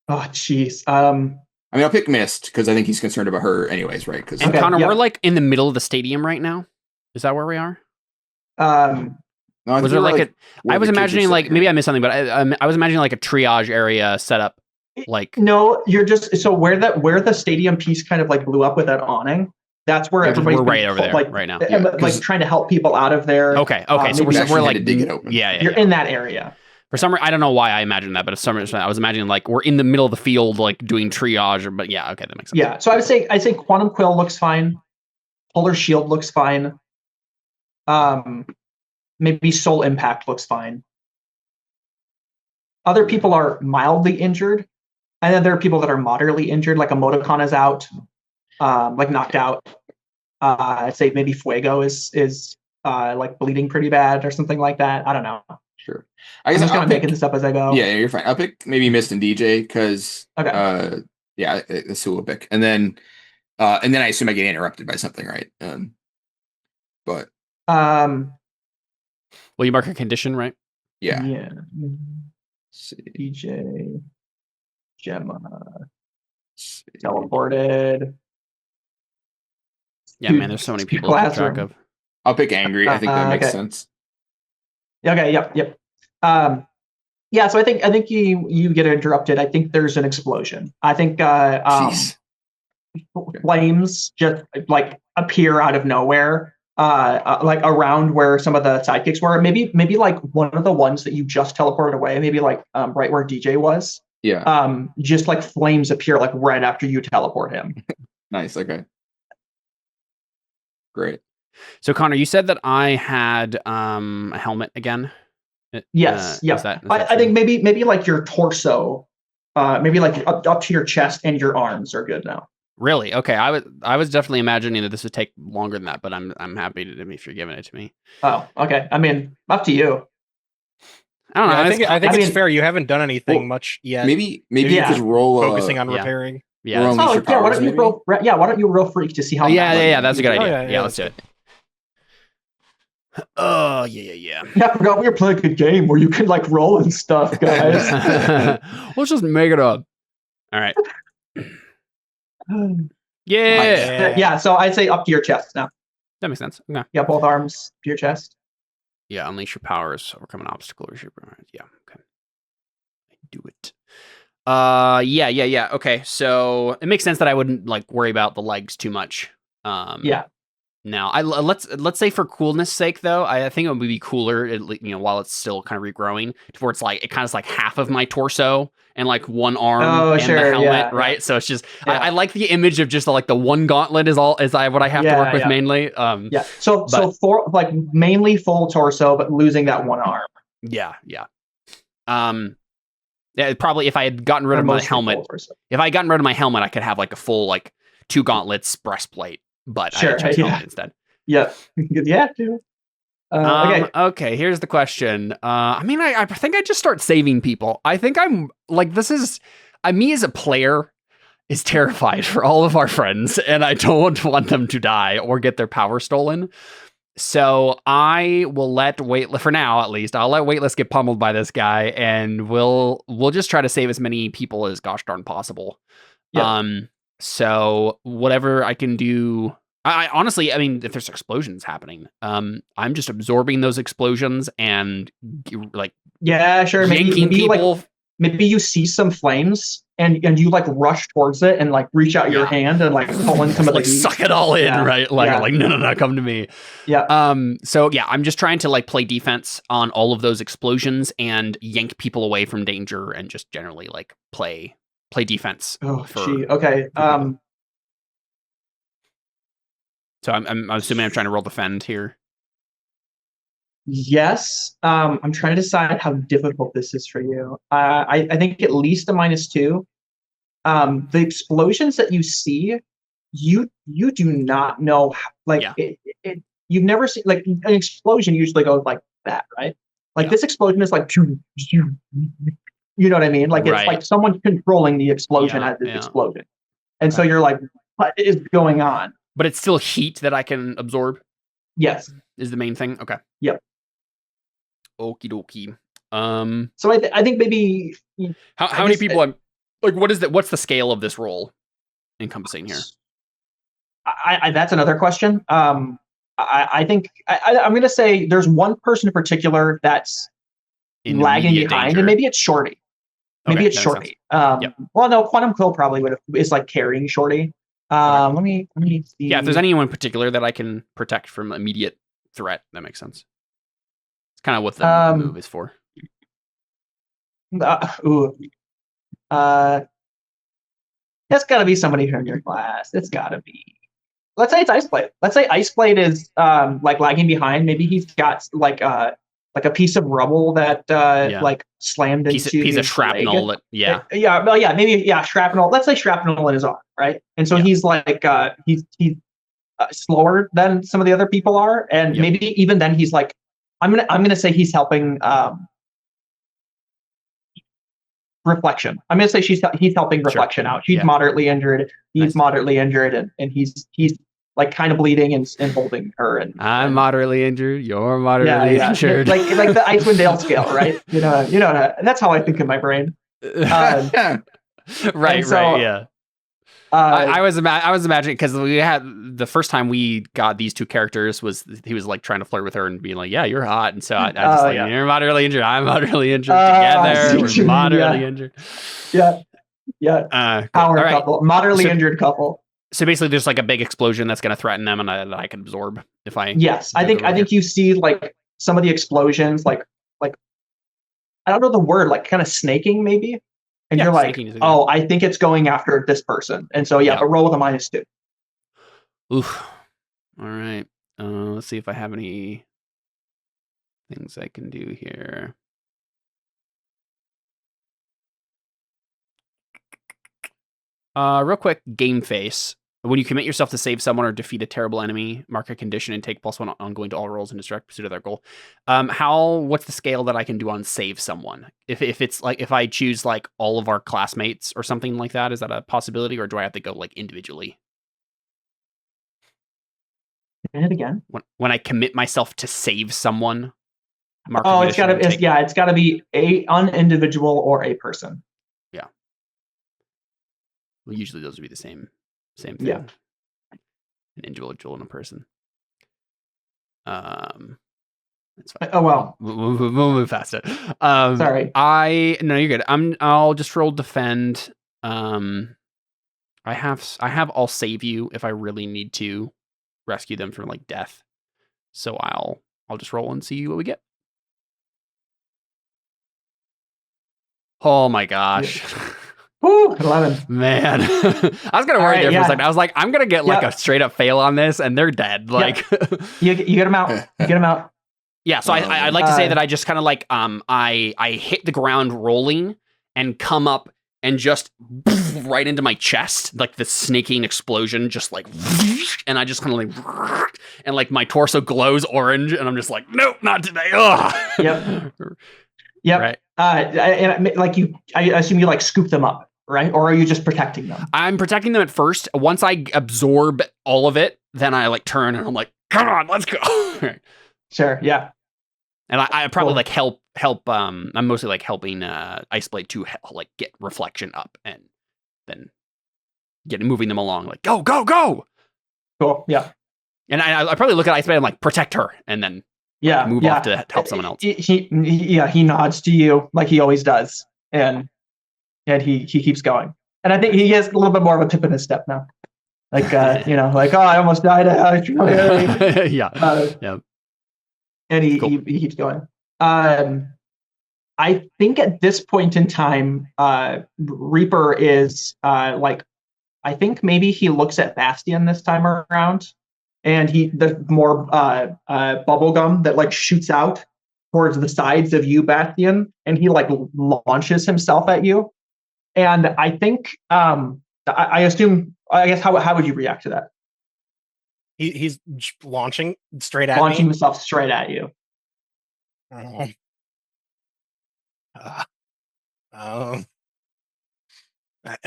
Oh, jeez. I mean, I'll pick Mist because I think he's concerned about her anyways, right? Because Connor, we're like in the middle of the stadium right now. Is that where we are? No, was there like I was imagining like maybe I missed something, but I was imagining like a triage area set up. Like no, you're just so where the stadium piece kind of like blew up with that awning. That's where everybody's right over there right now. Like trying to help people out of there. Okay. So we're like dig it open. Yeah. You're in that area. For some reason, I don't know why I imagined that, but for some reason, I was imagining like we're in the middle of the field, like doing triage. But yeah, okay, that makes sense. Yeah. So I'd say Quantum Quill looks fine. Polar Shield looks fine. Maybe Soul Impact looks fine. Other people are mildly injured, and then there are people that are moderately injured, like Emoticon is out, like knocked out. I'd say maybe Fuego is like bleeding pretty bad or something like that. I don't know. Sure. I'm just kind of making this up as I go. Yeah, you're fine. I'll pick maybe Mist and DJ because that's who we'll pick, and then I assume I get interrupted by something, right? But will you mark a condition, right? Yeah. Yeah. DJ, Gemma, teleported. Yeah, man, there's so many people to keep track of. I'll pick Angry. I think that makes sense. Okay. Yep. Yeah. So I think you get interrupted. I think there's an explosion. I think flames just like appear out of nowhere. Like around where some of the sidekicks were, maybe like one of the ones that you just teleported away, maybe like right where DJ was. Yeah. Just like flames appear like right after you teleport him. Nice. Okay. Great. So Connor, you said that I had a helmet again. Yes. Yeah. Is that I think maybe like your torso, maybe like up to your chest and your arms are good now. Really? Okay. I was definitely imagining that this would take longer than that, but I'm happy if you're giving it to me. Oh, okay. I mean, up to you. I don't know. I think it's fair. You haven't done anything much yet. Maybe you could roll focusing on repairing. Yeah. Why don't you roll? Yeah. Why don't you roll freak to see how? Yeah. That's a good idea. Yeah, let's do it. Oh yeah. Yeah, I forgot we were playing a game where you can like roll and stuff, guys. Let's just make it up. All right. Yeah. Yeah. So I'd say up to your chest now. That makes sense. Okay. Yeah, both arms to your chest. Yeah, unleash your powers, overcome an obstacle. Yeah. Okay. Do it. Yeah. Okay. So it makes sense that I wouldn't like worry about the legs too much. Yeah. Now, let's say for coolness sake, though, I think it would be cooler, while it's still kind of regrowing, where it's like half of my torso and like one arm and the helmet, right? Yeah. So it's just I like the image of just like the one gauntlet is what I have to work with mainly. So for like mainly full torso, but losing that one arm. Yeah. Probably if I had gotten rid of my helmet, I could have like a full like 2 gauntlets breastplate. But I chose helmet instead. Yeah. Yeah, too. Okay, here's the question. I think I just start saving people. I think I'm like, this is me as a player is terrified for all of our friends, and I don't want them to die or get their power stolen. So I will let Weightless, for now at least, I'll let Weightless get pummeled by this guy, and we'll just try to save as many people as gosh darn possible. Yeah. So whatever I can do, I honestly, if there's explosions happening, I'm just absorbing those explosions and like sure, yanking people. Maybe you see some flames and you like rush towards it and like reach out your hand and like pull in some of like suck it all in, right? Like no, come to me. Yeah. So yeah, I'm just trying to like play defense on all of those explosions and yank people away from danger and just generally like play defense. Okay. So I'm assuming I'm trying to roll defend here. Yes. I'm trying to decide how difficult this is for you. I think at least a -2. the explosions that you see, you do not know you've never seen like an explosion usually goes like that, right? Like this explosion is like you know what I mean? Like it's like someone controlling the explosion as it's exploding. And so you're like, what is going on? But it's still heat that I can absorb? Yes. Is the main thing? Okay. Yep. Okie dokie. So I think maybe how many people I'm like what's the scale of this role encompassing here? That's another question. I think I'm gonna say there's one person in particular that's lagging behind, danger. And maybe it's Shorty. Maybe it's Shorty. Well, no, Quantum Quill probably is like carrying Shorty. Let me see. Yeah, if there's anyone in particular that I can protect from immediate threat, that makes sense. It's kind of what the move is for. That's gotta be somebody from your class. It's gotta be. Let's say it's Iceblade. Let's say Iceblade is like lagging behind. Maybe he's got like a piece of rubble that like slammed into piece of shrapnel. Maybe shrapnel. Let's say shrapnel in his arm, right? And so he's like he's slower than some of the other people are, and maybe even then he's like I'm gonna say he's helping Reflection. I'm gonna say he's helping Reflection out. She's moderately injured. He's moderately injured, and he's like kind of bleeding and holding her. And I'm moderately injured. You're moderately injured. like the Icewind Dale scale, right? You know. That's how I think in my brain. Right. Yeah. I was imagining because we had the first time we got these two characters he was like trying to flirt with her and being like, yeah, you're hot, and so I just you're moderately injured, I'm moderately injured, together we're moderately injured. Power couple, moderately injured couple. So basically there's like a big explosion that's going to threaten them, and I can absorb if I I think you see like some of the explosions like I don't know the word, like kind of snaking maybe. And you're like, oh, I think it's going after this person. And so, but roll with a -2. Oof. All right. Let's see if I have any things I can do here. Real quick, game face. When you commit yourself to save someone or defeat a terrible enemy, mark a condition and take +1 ongoing to all rolls in direct pursuit of their goal. What's the scale that I can do on save someone? If it's like if I choose like all of our classmates or something like that, is that a possibility, or do I have to go like individually? Say it again. When I commit myself to save someone, mark it's gotta be an individual or a person. Yeah. Well, usually those would be the same thing. Yeah. An individual and a person. That's fine. Oh well. We'll move past it. Sorry. No, you're good. I'll just roll defend. I have I'll save you if I really need to rescue them from like death. So I'll just roll and see what we get. Oh my gosh. Yeah. Woo, 11. Man. I was gonna worry there for a second. I was like, I'm gonna get like a straight up fail on this and they're dead. Like you get them out. You get them out. Yeah, so I'd like to say that I just kind of like I hit the ground rolling and come up and just right into my chest, like the snaking explosion, just like, and I just kind of like, and like my torso glows orange, and I'm just like, nope, not today. Ugh. Yep. Right. I assume you like scoop them up, right? Or are you just protecting them? I'm protecting them at first. Once I absorb all of it, then I like turn and I'm like, come on, let's go. Right. Sure. Yeah. And I probably like help. I'm mostly like helping Iceblade to like get Reflection up and then moving them along. Like go. Cool. Yeah. And I probably look at Iceblade and like protect her, and then move off to help someone else. He nods to you like he always does, and he keeps going. And I think he has a little bit more of a pip in his step now. Like like, oh, I almost died. Yeah. And he keeps going. I think at this point in time, Reaper is I think maybe he looks at Bastion this time around, and the more bubble gum that like shoots out towards the sides of you, Bastion, and he like launches himself at you. And I think I assume, I guess, how would you react to that? He's launching straight at launching me. himself straight at you. I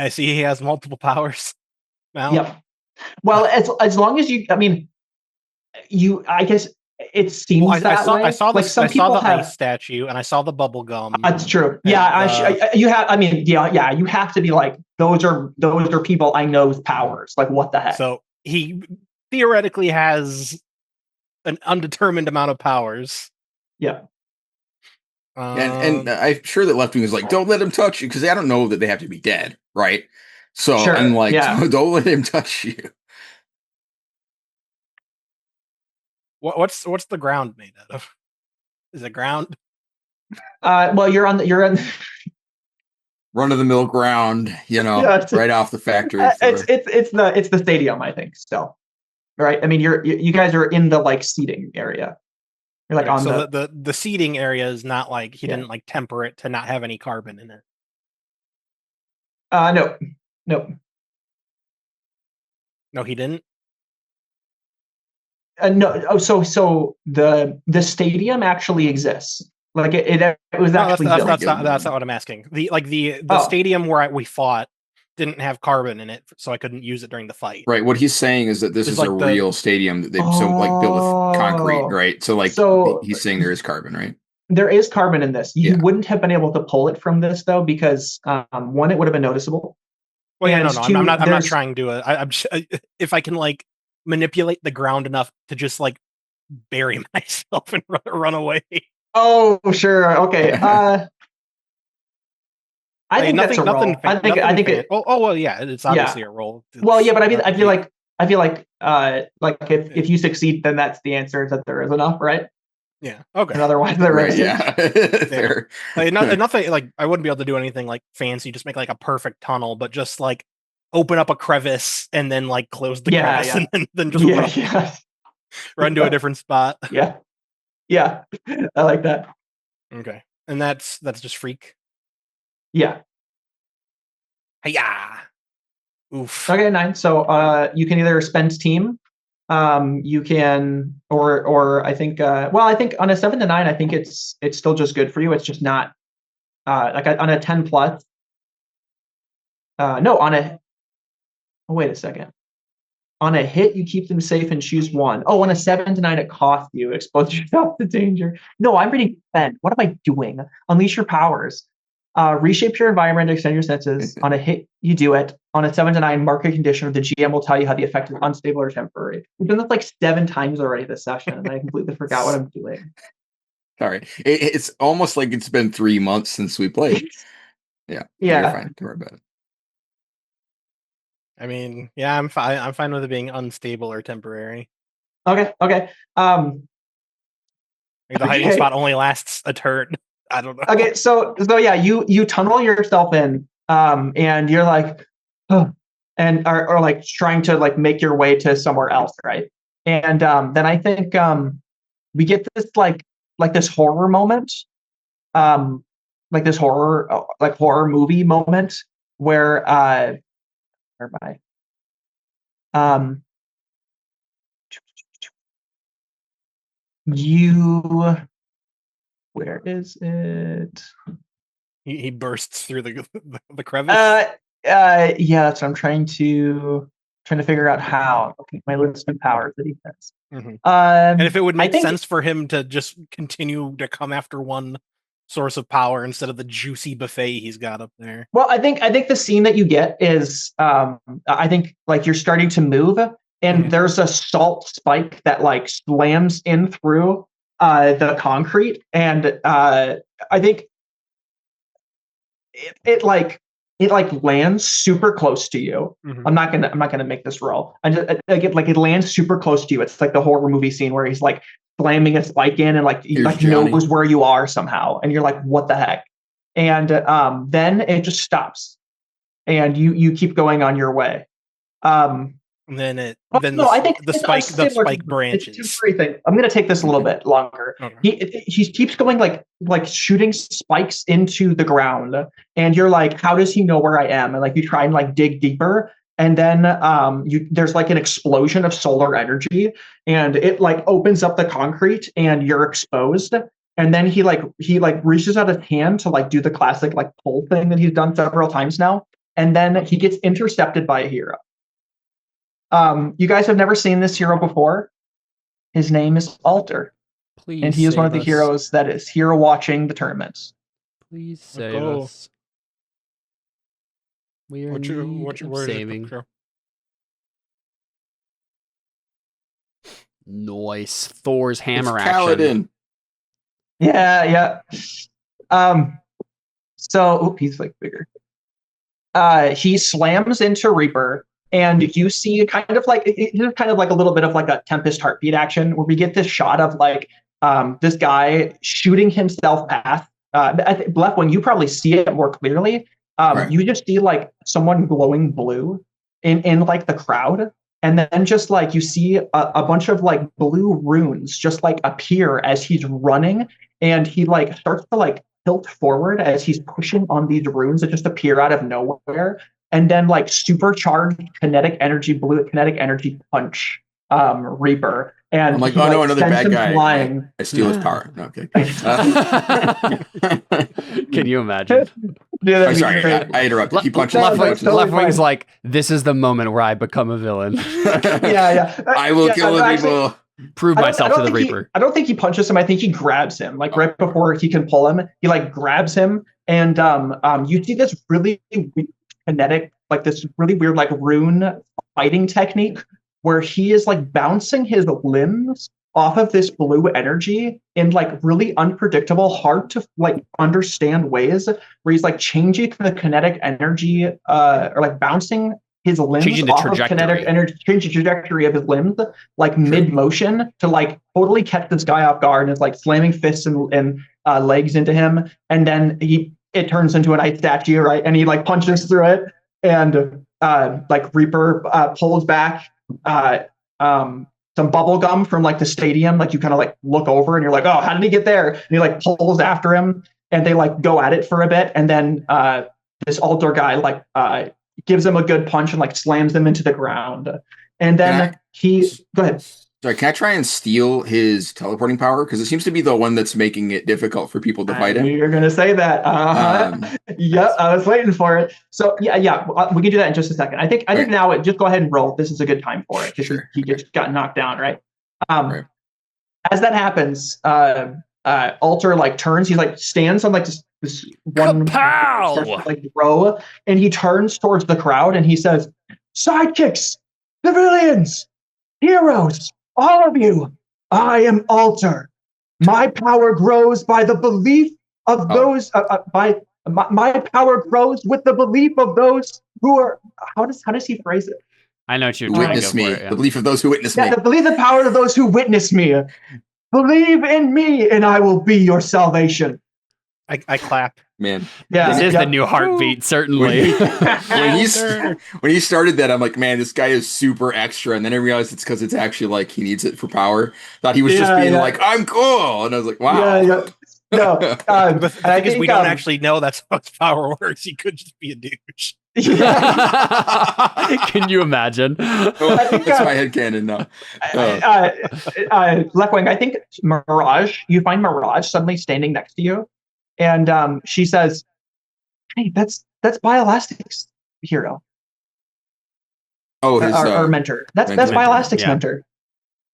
see he has multiple powers now. Yep. Well, as long as you, I mean, I guess it seems way. I saw like some people the have ice statue, and I saw the bubble gum. That's true. Yeah, you have. I mean, yeah, you have to be like, those are people I know's powers. Like, what the heck? So he theoretically has an undetermined amount of powers. Yeah. And I'm sure that left wing is like, don't let him touch you, because I don't know that they have to be dead, right? So sure, I'm like, don't let him touch you. What's the ground made out of? Is it ground? Well, you're on run of the mill ground, right off the factory. It's the stadium, I think. Still, right? I mean, you guys are in the like seating area. You're like the seating area is not like he didn't like temper it to not have any carbon in it. No, he didn't. No. Oh, so the stadium actually exists. Like it was actually that's not what I'm asking. The stadium where we fought didn't have carbon in it, so I couldn't use it during the fight. Right. What he's saying is that this is like a real stadium that they've built with concrete, right? So he's saying there is carbon, right? There is carbon in this. You wouldn't have been able to pull it from this though, because one, it would have been noticeable. Well, yeah, two, I'm not trying to. I'm just, if I can like manipulate the ground enough to just like bury myself and run away. Oh, sure. Okay. I think that's a roll. I think it. Oh well, yeah, it's obviously a roll. Well, yeah, but I feel like if you succeed, then that's the answer, is that there is enough, right? Yeah. Okay. And otherwise, there isn't. Yeah. Fair. Nothing like I wouldn't be able to do anything like fancy. Just make like a perfect tunnel, but just like open up a crevice and then like close the crevice and then just run to a different spot. Yeah, I like that. Okay, and that's just freak. Yeah. Yeah. Oof. Okay, 9. So you can either spend team, you can, or I think I think on a 7 to 9, I think it's still just good for you. It's just not like on a 10 plus. No, wait a second. On a hit, you keep them safe and choose one. Oh, on a 7 to 9, it costs you. Expose yourself to danger. No, I'm reading defend. What am I doing? Unleash your powers. Reshape your environment, extend your senses. On a hit, you do it. On a 7 to 9, mark a condition, or the GM will tell you how the effect is unstable or temporary. We've done this like 7 times already this session, and I completely forgot what I'm doing. Sorry. It's almost like it's been 3 months since we played. Yeah. You're fine. Don't worry about it. I mean, yeah, I'm fine. I'm fine with it being unstable or temporary. Okay. The hiding spot only lasts a turn. I don't know. Okay, so yeah, you tunnel yourself in, and you're like, and or like trying to like make your way to somewhere else, right? And then I think we get this like this horror moment, like this horror movie moment where where am I? Where is it? He bursts through the crevice. Yeah, that's what I'm trying to figure out how. Okay, my list of powers that he has. Mm-hmm. And if it would make sense for him to just continue to come after one source of power instead of the juicy buffet he's got up there. Well, I think the scene that you get is I think like you're starting to move, and there's a salt spike that like slams in through the concrete, and I think it lands super close to you. Mm-hmm. I'm not gonna make this roll. It lands super close to you. It's like the horror movie scene where he's like slamming a spike in and like knows where you are somehow, and you're like, what the heck? And then it just stops, and you keep going on your way. And then I think the spike branches. It's a temporary thing. I'm going to take this a little bit longer. Okay. He keeps going like shooting spikes into the ground, and you're like, how does he know where I am? And like you try and like dig deeper, and then there's like an explosion of solar energy, and it like opens up the concrete, and you're exposed. And then he reaches out his hand to like do the classic like pull thing that he's done several times now, and then he gets intercepted by a hero. You guys have never seen this hero before. His name is Alter. Please, and he is one of the heroes that is here watching the tournaments. Please save us. We are saving. Nice. Thor's hammer action. Yeah. So he's like bigger. He slams into Reaper. And you see kind of like a little bit of like a Tempest heartbeat action where we get this shot of like this guy shooting himself past. I think Blefwing, you probably see it more clearly. Right. You just see like someone glowing blue in like the crowd, and then just like you see a bunch of like blue runes just like appear as he's running, and he like starts to like tilt forward as he's pushing on these runes that just appear out of nowhere. And then like supercharged kinetic energy punch Reaper. And I'm like, oh no, another bad guy. Flying. I steal his power. No, okay. Can you imagine? Yeah, I'm sorry, I interrupted. He punches. Leftwing's like, this is the moment where I become a villain. Yeah. I will kill the people. Prove myself to the Reaper. I don't think he punches him. I think he grabs him. Like right before he can pull him, he like grabs him, and you see this really kinetic, like this really weird like rune fighting technique where he is like bouncing his limbs off of this blue energy in like really unpredictable, hard to like understand ways where he's like changing the kinetic energy or like bouncing his limbs off of kinetic energy, changing the trajectory of his limbs like mid motion to like totally catch this guy off guard, and it's like slamming fists and legs into him, and then it turns into an ice statue, right? And he like punches through it, and like Reaper pulls back some bubble gum from like the stadium. Like you kind of like look over and you're like, oh, how did he get there? And he like pulls after him, and they like go at it for a bit, and then this Alter guy like gives him a good punch and like slams him into the ground, and then go ahead. Sorry, can I try and steal his teleporting power? Because it seems to be the one that's making it difficult for people to fight him. You're going to say that. Yep, I was waiting for it. So yeah, we can do that in just a second. I think now just go ahead and roll. This is a good time for it because he just got knocked down, right? Right. As that happens, Alter like turns. He like stands on like this one like row, and he turns towards the crowd and he says, "Sidekicks, civilians, heroes. All of you, I am Alter. My power grows by the belief of those. My power grows with the belief of those who are. How does he phrase it? I know what you're witness me. Yeah. The belief of those who witness me. The belief, the power of those who witness me. Believe in me, and I will be your salvation." I clap. Man, this is the new heartbeat, certainly. When he started that, I'm like, man, this guy is super extra, and then I realized it's because it's actually like he needs it for power. Thought he was just being like, I'm cool, and I was like, wow. Yeah. No, the thing is, we don't actually know that's how his power works. He could just be a douche. Can you imagine? That's my headcanon now. Leftwing, I think you find Mirage suddenly standing next to you. And she says, "Hey, that's Bioelastic's hero. Oh, his our mentor. That's Bioelastic's mentor.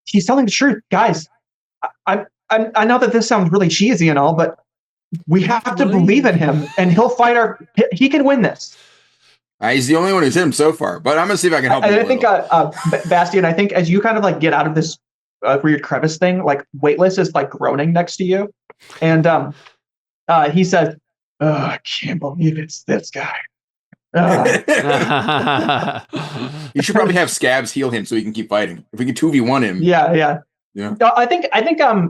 He's telling the truth, guys. I know that this sounds really cheesy and all, but we have to believe in him, and he'll fight he can win this." He's the only one who's hit him so far, but I'm gonna see if I can help him. I think Bastian, I think as you kind of like get out of this weird crevice thing, like Weightless is like groaning next to you, and he says, "Oh, I can't believe it's this guy." You should probably have Scabs heal him so he can keep fighting. If we can 2v1 him. Yeah. I think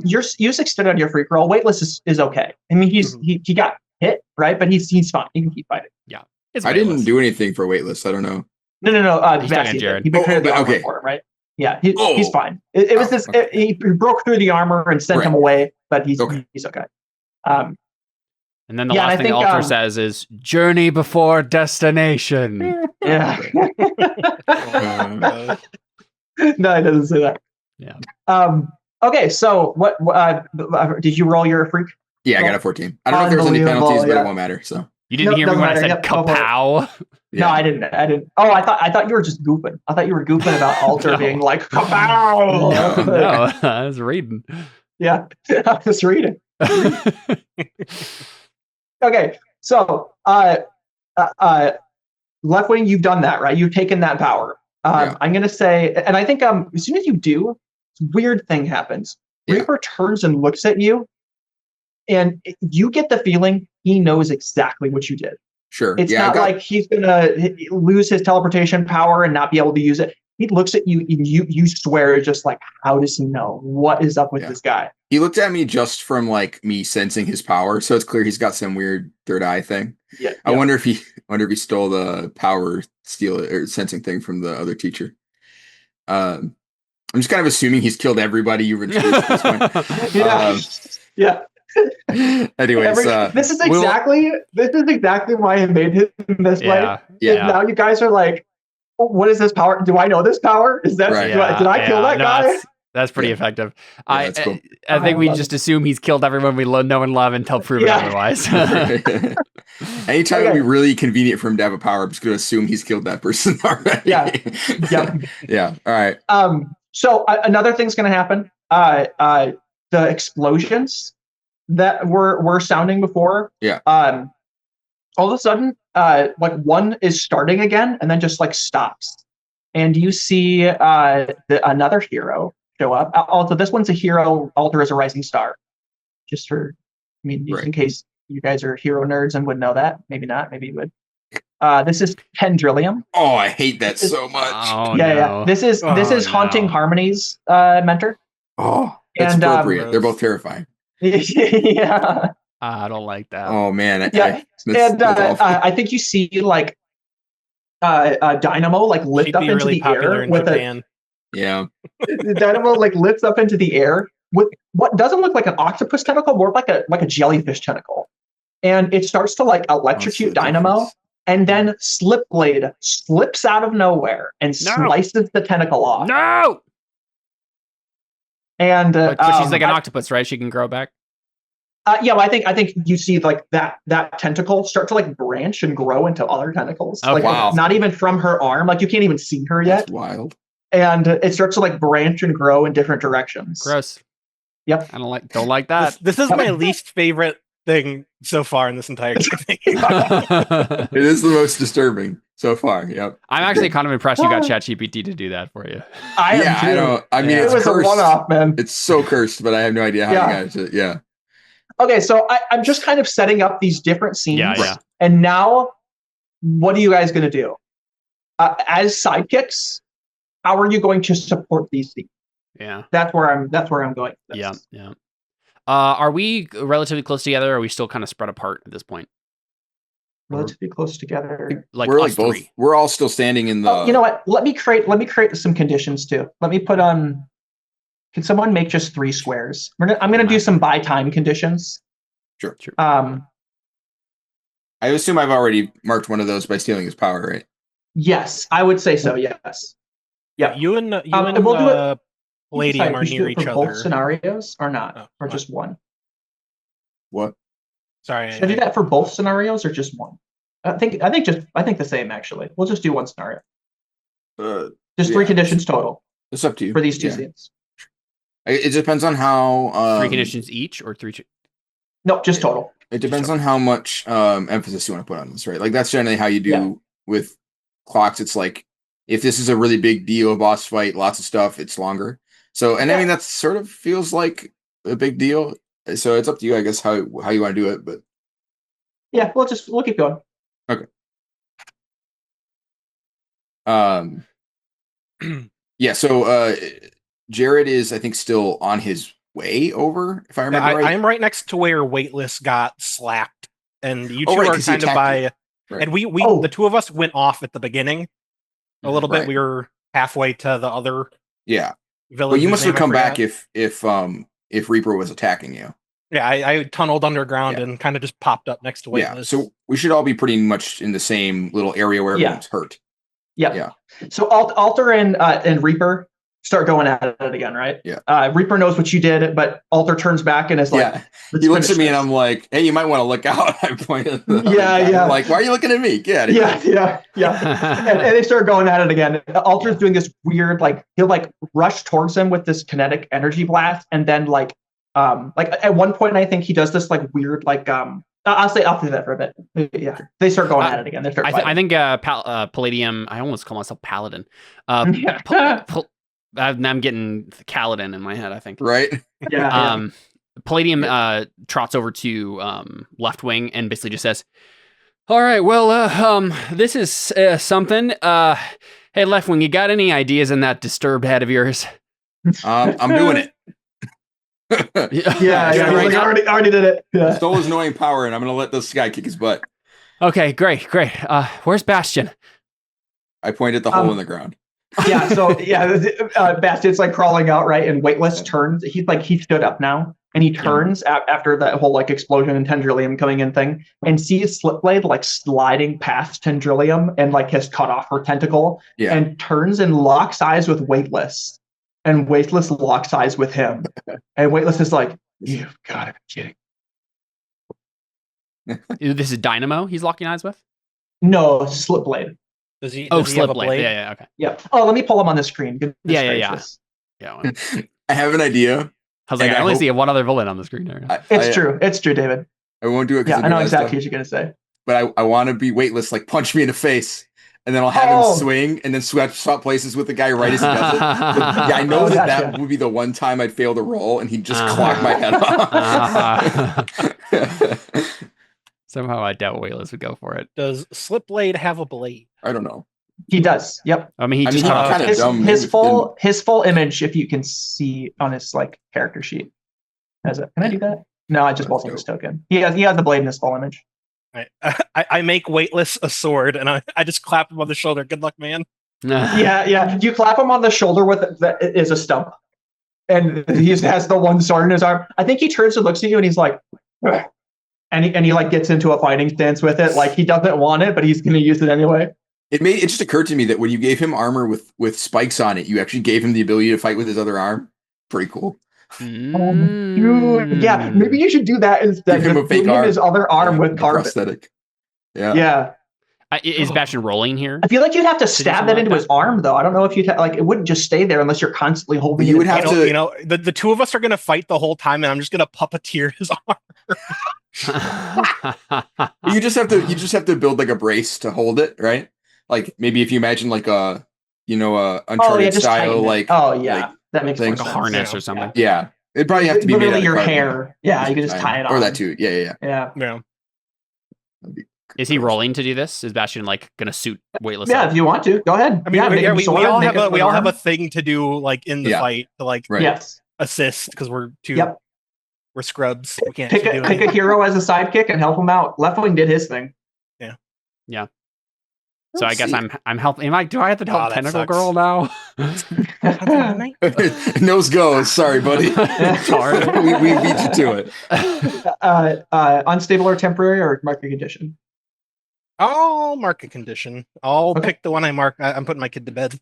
you're 6 on your free roll. Weightless is okay. I mean, he got hit, right? But he's fine. He can keep fighting. Yeah. I didn't do anything for Weightless. I don't know. No. He's talking to Jared. He created the armor for him, right? Yeah, he's fine. It was this. Okay. He broke through the armor and sent him away, but he's okay. And then the last thing the altar says is "Journey before destination." Yeah. No, it doesn't say that. Yeah. Okay, so what did you roll your freak? Yeah, I got a 14. I don't know if there's any penalties, but it won't matter. So you didn't hear me when I said kapow? No, I didn't. Oh, I thought you were just goofing. I thought you were goofing about altar being like kapow. No, I was reading. Yeah, I was reading. Okay, so left wing, you've done that, right? You've taken that power. I'm gonna say, and I think as soon as you do, weird thing happens. Reaper turns and looks at you, and you get the feeling he knows exactly what you did. Sure. It's not like he's gonna lose his teleportation power and not be able to use it. He looks at you, and you swear, just like, how does he know? What is up with this guy? He looked at me just from like me sensing his power, so it's clear he's got some weird third eye thing. Yeah. I wonder if he stole the power steal or sensing thing from the other teacher. I'm just kind of assuming he's killed everybody you've introduced at this point. Yeah. Anyways, this is exactly why I made him this way. Yeah. Now you guys are like, what is this power? Do I know this power? Is that right. Did I kill that guy? That's pretty effective. Yeah, cool. I think we just assume he's killed everyone we know and love until proven otherwise. Anytime it would be really convenient for him to have a power, I'm just going to assume he's killed that person already. Yeah. All right. So another thing's going to happen. The explosions that were sounding before. Yeah. All of a sudden, like one is starting again and then just like stops. And you see another hero show up. Also, this one's a hero. Alter is a rising star. Just in case you guys are hero nerds and would know that. Maybe not. Maybe you would. This is Pendrillium. Oh, I hate that so much. Oh, no. This is Haunting Harmony's mentor. Oh, that's appropriate. They're both terrifying. Yeah. I don't like that. Oh man. I think you see like Dynamo like lift up into the air with Japan. Dynamo like lifts up into the air with what doesn't look like an octopus tentacle, more like a jellyfish tentacle, and it starts to like electrocute Dynamo, and then Slipblade slips out of nowhere and slices the tentacle off. No. And so she's like an octopus, right? She can grow back. Well, I think you see like that tentacle start to like branch and grow into other tentacles. Oh, like wow. Not even from her arm. Like you can't even see her yet. That's wild. And it starts to like branch and grow in different directions. Gross. Yep. I don't like that. This is my least favorite thing so far in this entire thing. It is the most disturbing so far. Yep. I'm actually kind of impressed you got ChatGPT to do that for you. I know. I mean, it was cursed. A one-off, man. It's so cursed, but I have no idea how you guys did it. Yeah. Okay, so I'm just kind of setting up these different scenes. Yeah. And now, what are you guys going to do? As sidekicks, how are you going to support these scenes? Yeah. That's where I'm going. Yeah. Are we relatively close together, or are we still kind of spread apart at this point? Relatively close together. Like we're like both. We're all still standing in the. You know what? Let me create some conditions too. Let me put on. Can someone make just 3 squares? I'm gonna do some buy time conditions. Sure. I assume I've already marked one of those by stealing his power, right? Yes, I would say so. Yes. Yeah. You and we'll do it. Palladium are near each other. Both scenarios or not, or just one? What? Sorry. Should I do that for both scenarios or just one? I think the same actually. We'll just do one scenario. Just 3 conditions total. It's up to you for these 2 scenes. It depends on how 3 conditions each or 3. No, just total. It depends on how much emphasis you want to put on this, right? Like that's generally how you do with clocks. It's like if this is a really big deal, boss fight, lots of stuff, it's longer. So, and I mean that sort of feels like a big deal. So it's up to you, I guess, how you want to do it. But yeah, we'll keep going. Okay. Yeah. So Jared is, I think, still on his way over, if I remember right. I'm right next to where Weightless got slapped, and you two are kind of by. Right. And we the 2 of us went off at the beginning, a little bit. We were halfway to the other village. But you must have come back if Reaper was attacking you. Yeah, I tunneled underground and kind of just popped up next to Weightless. Yeah, so we should all be pretty much in the same little area where everyone's hurt. Yeah. So Alter and Reaper start going at it again, right? Yeah. Reaper knows what you did, but Alter turns back and is like, he looks at me and I'm like, hey, you might want to look out. I pointed. I'm like, why are you looking at me? Get out of here. And they start going at it again. Alter's doing this weird, like, he'll like rush towards him with this kinetic energy blast, and then like at one point I think he does this like weird like I'll do that for a bit. Yeah, they start going at it again. They start I think Palladium. I almost call myself Paladin. I'm getting Kaladin in my head, I think. Right. Yeah. Palladium trots over to Left Wing and basically just says, "All right, well, this is something. Hey, Left Wing, you got any ideas in that disturbed head of yours?" I'm doing it. I already did it. Yeah. Stole his annoying power, and I'm gonna let this guy kick his butt. Okay, great. Where's Bastion? I point at the hole in the ground. Bastion's like crawling out, right? And Weightless turns. He stood up now, and he turns after that whole like explosion and Tendrillium coming in thing, and sees Slipblade like sliding past Tendrillium and like has cut off her tentacle, and turns and locks eyes with Weightless. And Weightless locks eyes with him. And Weightless is like, you've got to be kidding. This is Dynamo he's locking eyes with? No, Slipblade. Does he Slipblade. have a blade? Yeah, okay. Yeah. Oh, let me pull him on the screen. Yeah. I have an idea. I was like, I only see one other villain on the screen there. It's true, David. I won't do it. Yeah, I know exactly what you're going to say. But I want to be Weightless, like punch me in the face. And then I'll have him swing and then swap places with the guy right as he does it. But I know that would be the one time I'd fail to roll and he'd just clock my head off. Somehow I doubt Weightless would go for it. Does Slipblade have a blade? I don't know. He does. Yep. I mean, he kind of dumb. His full image, if you can see on his like character sheet. Can I do that? No, I just bolted his token. He has the blade in his full image. I make Weightless a sword, and I just clap him on the shoulder. Good luck, man. Yeah. You clap him on the shoulder with that is a stump, and he has the one sword in his arm. I think he turns and looks at you, and he's like, ugh. and he like gets into a fighting stance with it, like he doesn't want it, but he's going to use it anyway. It just occurred to me that when you gave him armor with spikes on it, you actually gave him the ability to fight with his other arm. Pretty cool. Dude, yeah, maybe you should do that instead. Give him a fake arm. His other arm with carpet. Prosthetic. Yeah. Is Bastion rolling here? I feel like you'd have to stab that into his arm, though. I don't know if you'd like it wouldn't just stay there unless you're constantly holding it. You would have to. You know, the two of us are going to fight the whole time, and I'm just going to puppeteer his arm. You just have to build like a brace to hold it, right? Like maybe if you imagine like a Uncharted style, like that makes like a harness or something. Yeah, it'd probably have to be literally made your hair. Yeah, you can just tie it on. Or that too. Yeah. Is he rolling to do this? Is Bastion like gonna suit Weightless? Yeah, if you want to, go ahead. I mean, we all have a thing to do like in the fight to like assist because we're we're scrubs. We can't pick a hero as a sidekick and help him out. Left Wing did his thing. Yeah. So I guess I'm helping. Do I have to help Tentacle Girl now? Nose goes. Sorry, buddy. It's hard. we beat you to it. Unstable or temporary or market condition? I'll mark a condition. I'll pick the one I mark. I'm putting my kid to bed.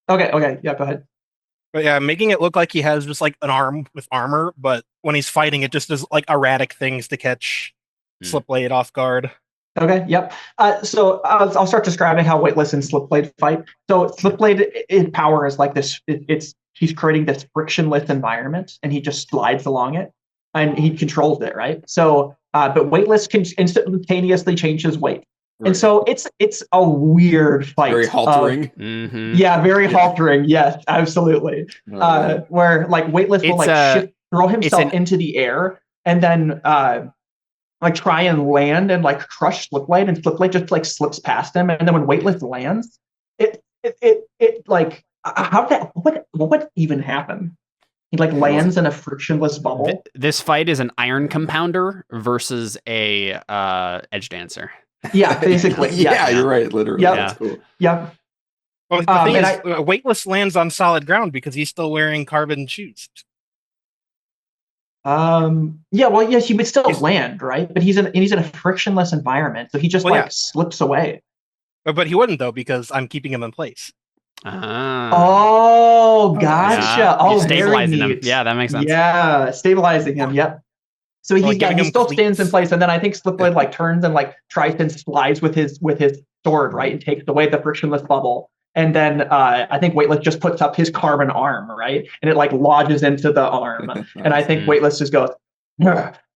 Okay. Yeah, go ahead. But yeah, making it look like he has just like an arm with armor, but when he's fighting, it just does like erratic things to catch Slipblade off guard. Okay, yep. So I'll start describing how Weightless and Slipblade fight. So Slipblade, in power is like this. He's creating this frictionless environment, and he just slides along it, and he controls it, right? So, but Weightless can instantaneously change his weight, and so it's a weird fight. Very haltering. Yeah, very haltering. Yes, absolutely. Where like Weightless will like throw himself into the air, and then like try and land and like crush Slipblade, and Slipblade just like slips past him, and then when Weightless lands, it like what even happened? He like lands in a frictionless bubble. This fight is an iron compounder versus a edge dancer. Yeah, basically. Yeah, you're right. Literally. Yep. That's cool. Yep. Well, the thing is, Weightless lands on solid ground because he's still wearing carbon shoes. He would still land, right? But he's in a frictionless environment, so he just slips away. But he wouldn't though, because I'm keeping him in place. Oh, gotcha. Yeah. Oh, stabilizing him. Yeah, that makes sense. Yeah, stabilizing him. Yep. So he still stands in place, and then I think Slipblade turns and tries and slides with his sword, right, and takes away the frictionless bubble. And then I think Weightless just puts up his carbon arm, right, and it lodges into the arm. And I think Weightless just goes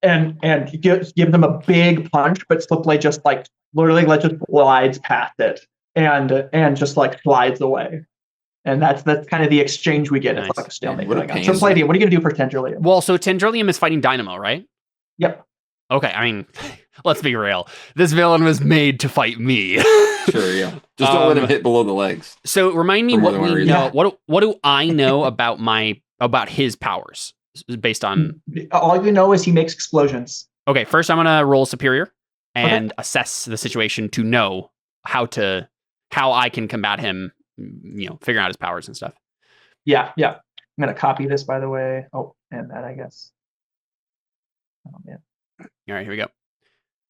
and gives him a big punch, but Slipblade just literally just glides past it and just slides away. And that's kind of the exchange we get. Nice. It's like a stalemate. So Palladium, what are you gonna do for Tendrilium? Well, so Tendrilium is fighting Dynamo, right? Yep. Okay, I mean, let's be real. This villain was made to fight me. Sure, yeah. Just don't let him hit below the legs. So remind me what we know. What do I know about his powers based on? All you know is he makes explosions. Okay, first I'm gonna roll Superior and assess the situation to know how I can combat him. Figuring out his powers and stuff. Yeah. I'm gonna copy this, by the way. Oh, and that, I guess. Oh man. All right, here we go.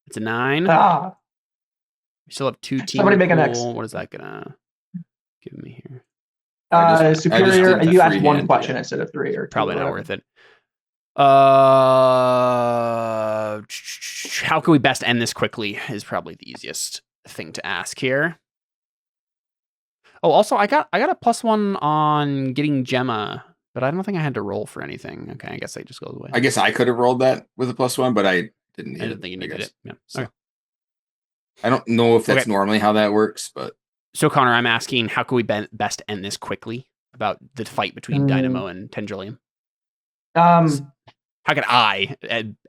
It's a 9. We still have 2 teams. Somebody make an X. What is that gonna give me here? Superior. You asked one question instead of 3, or 2. Probably not worth it. How can we best end this quickly? Is probably the easiest thing to ask here. Oh, also, I got a +1 on getting Gemma, but I don't think I had to roll for anything. Okay, I guess that just goes away. I guess I could have rolled that with a +1, but I didn't need it. I didn't think you needed it. Yeah. So. Okay. I don't know if that's normally how that works, but... So, Connor, I'm asking, how can we best end this quickly about the fight between Dynamo and Tendrilium? How can I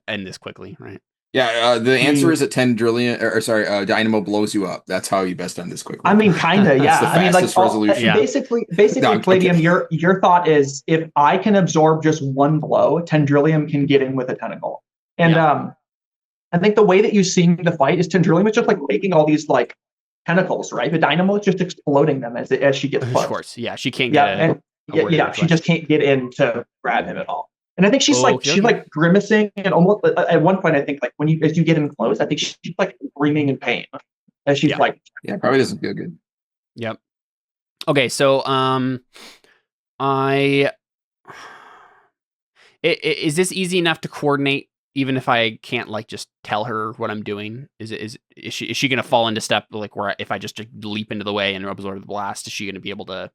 end this quickly, right? Yeah, the answer is that Dynamo blows you up. That's how you best end this quickly. I mean, kind of, yeah. That's the fastest resolution. Basically, Palladium, your thought is, if I can absorb just one blow, Tendrilium can get in with a tentacle. And I think the way that you see the fight is Tendrilium is just making all these tentacles, right? The Dynamo is just exploding them as she gets close. Of course, yeah. She can't get she just can't get in to grab him at all. And I think she's she's grimacing, and almost at one point I think as you get in close, I think she's screaming in pain as she's probably doesn't feel good. Yep. Okay, so is this easy enough to coordinate even if I can't just tell her what I'm doing? Is she gonna fall into step where if I just leap into the way and absorb the blast, is she gonna be able to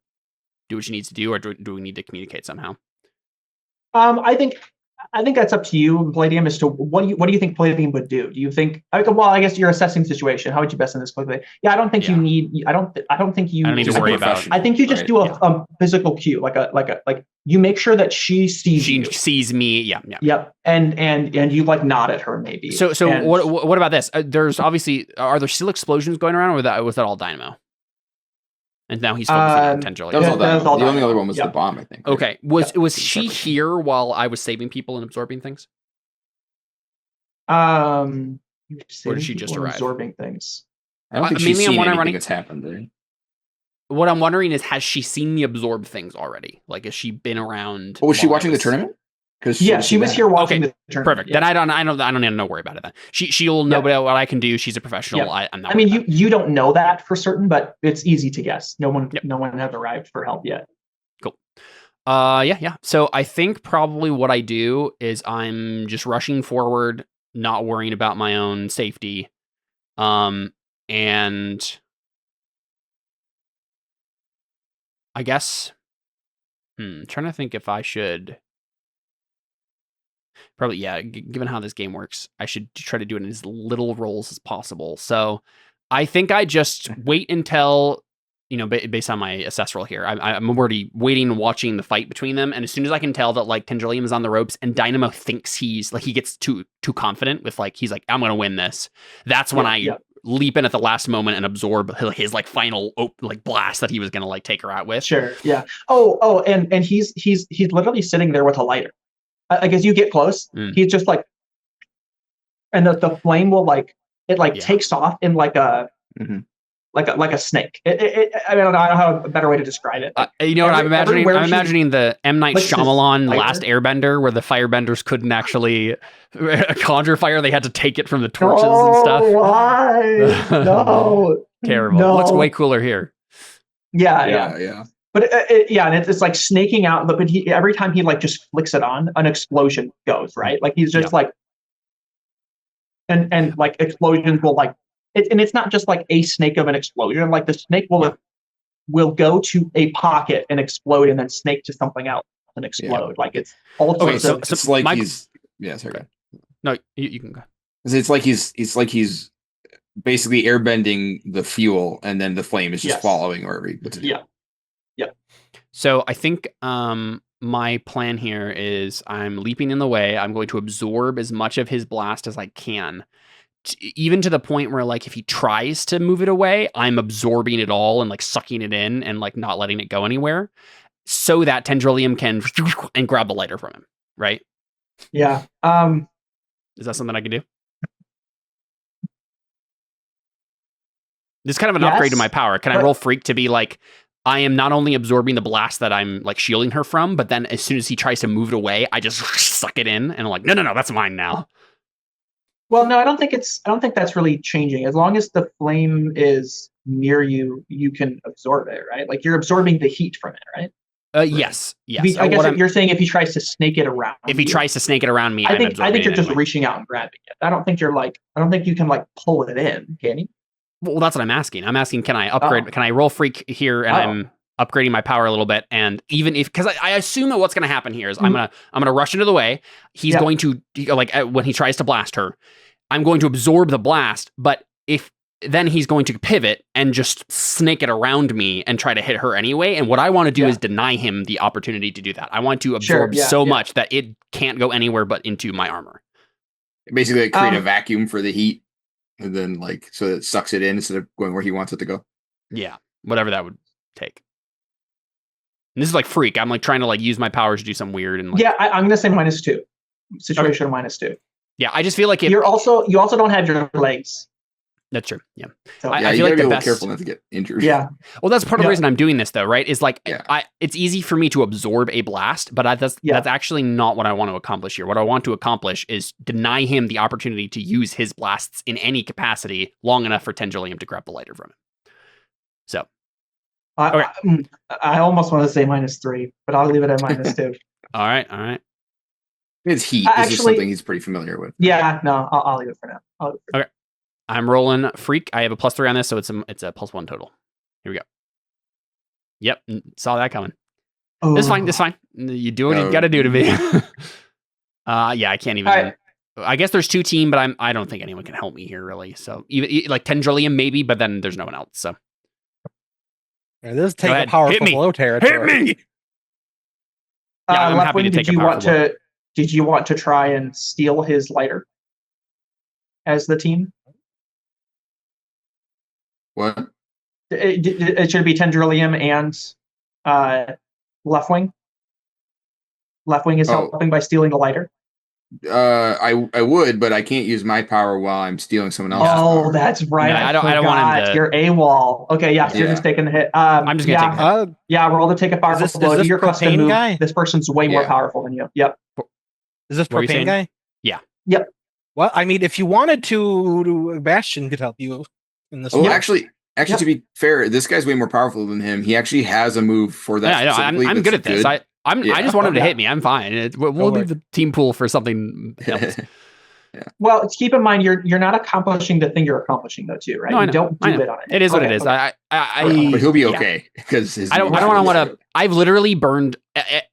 do what she needs to do, or do we need to communicate somehow? I think that's up to you, Palladium, as to what do you think Palladium would do? Do you think? Well, I guess you're assessing the situation. How would you best in this quickly? Yeah, I don't think you need. I don't think you. I don't need to worry about. I think you just do a physical cue, like you make sure that she sees you. She sees me. Yeah. Yep. And you nod at her maybe. So what about this? There's obviously are there still explosions going around, or was that all Dynamo? And now he's focusing on Tendrilium. That was all the only other one was the bomb, I think. Okay. Was she here while I was saving people and absorbing things? Or did she just arrive? Absorbing things. I don't think she's seen anything that's happened there. What I'm wondering is, has she seen me absorb things already? Has she been around? Oh, was she watching the tournament? She was here watching the tournament. Perfect. Then I don't need to worry about it then. She'll know what I can do. She's a professional. Yeah. I'm not. I mean, you don't know that for certain, but it's easy to guess. No one has arrived for help yet. Cool. Yeah. So I think probably what I do is I'm just rushing forward, not worrying about my own safety, and I guess trying to think if I should. Probably, yeah, given how this game works, I should try to do it in as little rolls as possible. So I think I just wait until, based on my assess roll here, I'm already waiting and watching the fight between them. And as soon as I can tell that Tendrilium is on the ropes and Dynamo thinks he gets too confident with he's I'm going to win this. That's when I leap in at the last moment and absorb his final blast that he was going to take her out with. Sure. Yeah. Oh, and he's literally sitting there with a lighter. As you get close, he's just and the flame will takes off in a like a snake. I don't know how a better way to describe it. You know what I'm imagining? I'm imagining the M. Night Shyamalan Last Airbender, where the firebenders couldn't actually conjure fire; they had to take it from the torches and stuff. Why? No, terrible. No. Looks way cooler here. Yeah. But and it's like snaking out. But every time he like just flicks it on, an explosion goes, right. Like he's just like, and like explosions will like. And it's not just like a snake of an explosion. Like the snake will go to a pocket and explode, and then snake to something else and explode. Like it's all. Okay, so it's like he's sorry. No, you can go. It's like he's basically airbending the fuel, and then the flame is just following wherever he puts it. Yeah. So I think my plan here is I'm leaping in the way. I'm going to absorb as much of his blast as I can. Even to the point where like if he tries to move it away, I'm absorbing it all and like sucking it in and like not letting it go anywhere, so that Tendrilium can and grab the lighter from him, right? Yeah. Is that something I can do? This is kind of an upgrade to my power. Can I roll Freak to be like, I am not only absorbing the blast that I'm like shielding her from, but then as soon as he tries to move it away, I just suck it in and I'm like, no, that's mine now. Well, no, I don't think that's really changing. As long as the flame is near you, you can absorb it, right? Like you're absorbing the heat from it, right? Yes. I guess you're saying if he tries to snake it around. If he tries to snake it around me, I think you're just reaching out and grabbing it. I don't think you can like pull it in, can you? Well, that's what I'm asking. I'm asking, can I upgrade? Can I roll Freak here? And I'm upgrading my power a little bit. And even if, because I assume that what's going to happen here is I'm gonna rush into the way. He's going to like when he tries to blast her, I'm going to absorb the blast. But if then he's going to pivot and just snake it around me and try to hit her anyway. And what I want to do is deny him the opportunity to do that. I want to absorb much that it can't go anywhere but into my armor. Basically, like, create a vacuum for the heat. And then, like, so it sucks it in instead of going where he wants it to go. Yeah, whatever that would take. And this is like Freak. I'm like trying to like use my powers to do some weird and like, I'm gonna say -2. Situation -2. Yeah, I just feel like you also don't have your legs. That's true. Yeah. So, I feel like the best. Careful not to get injured. Yeah. Well, that's part of the reason I'm doing this, though, right? Is like it's easy for me to absorb a blast, but that's actually not what I want to accomplish here. What I want to accomplish is deny him the opportunity to use his blasts in any capacity long enough for Tendrilium to grab the lighter from him. So, I almost want to say -3, but I'll leave it at -2. All right. It's heat. This is something he's pretty familiar with. Yeah. No, I'll leave it for now. Okay. I'm rolling Freak. I have a +3 on this, so it's a +1 total. Here we go. Yep, saw that coming. Oh. This is fine. You do what you got to do to me. I can't even. I guess there's 2 team, but I don't think anyone can help me here really. So even like Tendrilium maybe, but then there's no one else. So this take a powerful blow territory. Hit me. Yeah, I'm happy to take a powerful blow. Did you want to try and steal his lighter as the team? What? It should be Tendrilium and Leftwing. Leftwing is helping by stealing the lighter. I would, but I can't use my power while I'm stealing someone else's power. That's right. No, I don't want him to. You're AWOL. Okay, so you're just taking the hit. I'm just gonna take the hit. Roll to take a powerful blow. Do your custom move. Guy? This person's way more powerful than you. Yep. Is this propane guy? Yeah. Yep. Well, I mean, if you wanted to, Bastion could help you in this. Well, actually, to be fair, this guy's way more powerful than him. He actually has a move for that. Yeah, I'm good at this. I just want him to hit me. I'm fine. We'll leave the team pool for something else. Well, keep in mind you're not accomplishing the thing you're accomplishing though, too, right? No, you don't do it on it. It is what it is. But he'll be okay because I don't want to. I've literally burned.